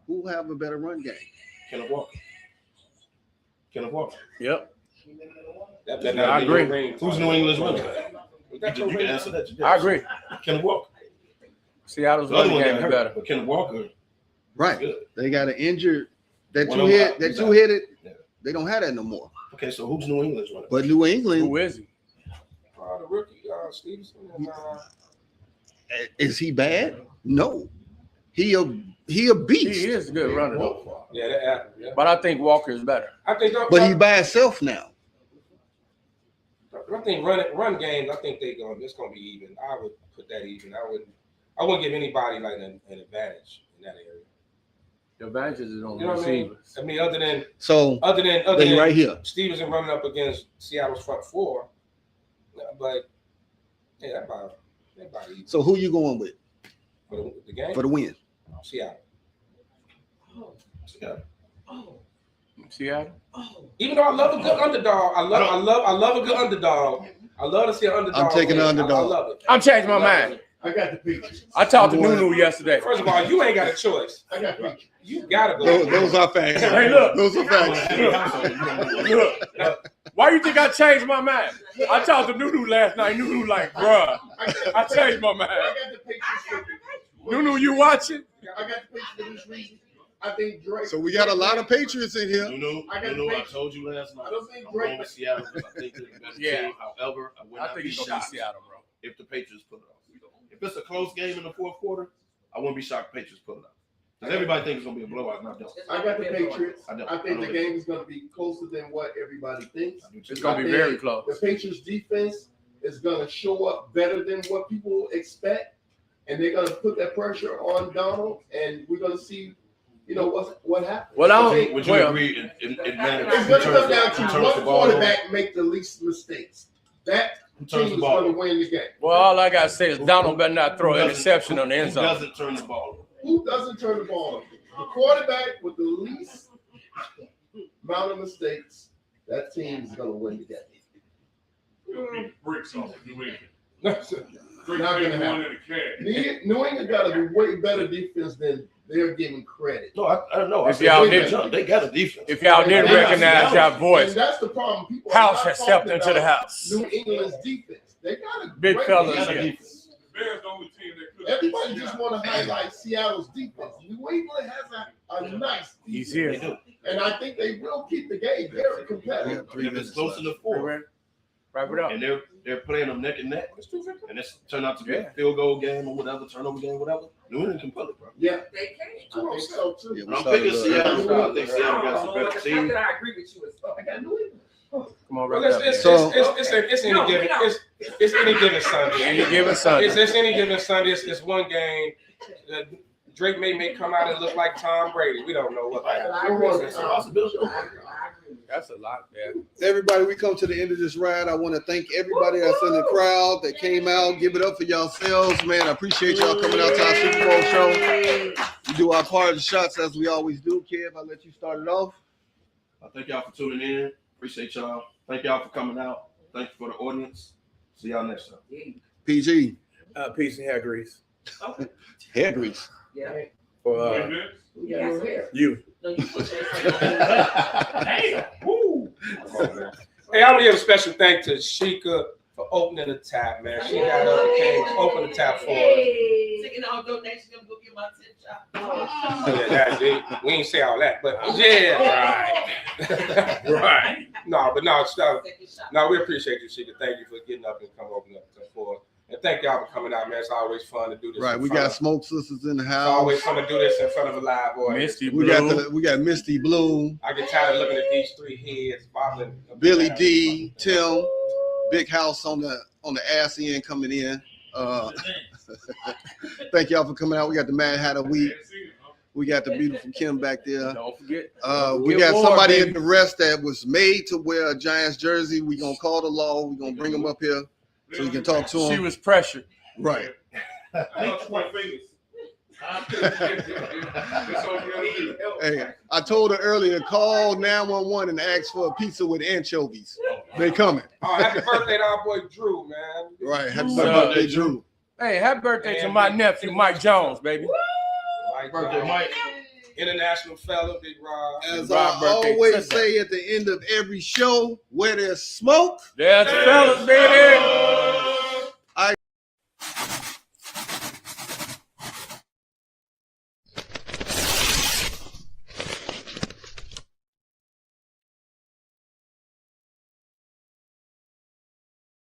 Who have a better run game? Kenneth Walker. Yep. I agree. Who's New England's running back? You can answer that. I agree. Kenneth Walker. Seattle's The other running one game got is hurt, better. but Kenneth Walker. Right. They got an injured that One two-headed. They don't have that no more. Okay, so who's New England's running back? But New England. Who is he? The rookie, Stevenson. Is he bad? No. He a beast. He is a good runner though. Yeah. But I think Walker is better. But he's by himself now. I think run games. I think it's gonna be even. I would put that even. I wouldn't give anybody like an advantage in that area. The advantage is on You know what I mean? receivers. I mean, other than they right here. Stevenson running up against Seattle's front four, but yeah, that about easy. So who you going with For the game? for the win? Seattle. Seattle. Even though I love a good underdog, I love a good underdog. I love to see an underdog. I'm taking the win. underdog. I love it. I'm changing my mind. I got the Patriots. I talked to Nunu yesterday. First of all, you ain't got a choice. I got Patriots. You gotta go. Those are facts. Hey, look. Those are facts. Look. Why you think I changed my mind? I talked to Nunu last night. Nunu like, bruh, I changed my mind. I got the Patriots. Nunu, you watching? I got the Patriots for this reason. I think Drake. So we got a lot of Patriots in here. I told you last night. I don't think I'm Drake. going with Seattle because I think they're the better team. However, I would not think be it's gonna be shocked Seattle, bro. if the Patriots pull it off. If it's a close game in the fourth quarter, I wouldn't be shocked if the Patriots pull it off. Because everybody thinks it's going to be a blowout, and I don't. I got the Patriots. I don't. I think the game is going to be closer than what everybody thinks. It's going to be very close. The Patriots defense is going to show up better than what people expect, and they're going to put that pressure on Donald, and we're going to see, what happens. Well, Would you agree it matters? It's going to come down to what quarterback make the least mistakes. That team is going to win the game. Well, all I got to say is Donald better not throw an interception on the end zone. Who doesn't turn the ball over? Who doesn't turn the ball over? The quarterback with the least amount of mistakes, that team is going to win the game. Bricks off New England. Not going to happen. New England got a way better defense than they're giving credit. No, I don't know. If y'all they got a defense. If y'all didn't recognize y'all voice, and that's the problem. People House has stepped into the house. New England's defense. They got a Big great fellas defense. here. Bears the only team that could. Everybody just want to highlight Seattle's defense. New England has a nice defense. He's here. And I think they will keep the game very competitive. And if it's close to the fourth, wrap it up. and they're playing them neck and neck, and it's turned out to be a field goal game or whatever, turnover game, whatever. New England can pull it, bro. Yeah, They I think so too. Yeah, But I'm picking Seattle. I think Seattle got some better How team. could I agree with you as fuck? I got New England. Come on, Well, wrap it up. it's any given Sunday. Any given Sunday. It's any given Sunday. It's one game. Drake may come out and look like Tom Brady. We don't know what happens. It's a possibility. That's a lot, man. Everybody, we come to the end of this ride. I want to thank everybody that's in the crowd that came out. Give it up for yourselves, man. I appreciate y'all coming out to our Super Bowl show. We do our part of the shots as we always do. Kev, I'll let you start it off. I thank y'all for tuning in. Appreciate y'all. Thank y'all for coming out. Thank you for the audience. See y'all next time. PG. Peace and hair grease. Hair grease. Yeah. For Yeah, you. No, you should say Hey, woo. Hey, I want to give a special thank to Sheikah for opening the tap, man. She got up and came, open the tap for us. Taking all donations, I'm gonna get my tip shop. Yeah, that's it. We ain't say all that, but yeah, right. Right. No, we appreciate you, Sheikah. Thank you for getting up and coming open up for us. And thank y'all for coming out, man. It's always fun to do this. Right, we got Smoke Sisters in the It's house. always fun to do this in front of a live audience. We got Misty Blue. I get tired of looking at these three heads bobbling. Billy D, Tim, Big House on the ass end coming in. Thank y'all for coming out. We got the Mad Hatter Week. We got the beautiful Kim back there. Don't forget. We got somebody in the rest that was made to wear a Giants jersey. We're going to call the law. We're going to bring him up here so we can talk to him. She was pressured. Right. Hey, I told her earlier, call 911 and ask for a pizza with anchovies. They coming. Oh, happy birthday to our boy Drew, man. Right. Happy birthday, Drew. Hey, happy birthday to my nephew, Mike Jones, baby. Mike, birthday, Mike. International fella, Big Rob. As I always say at the end of every show, where there's smoke, there's fellas, baby.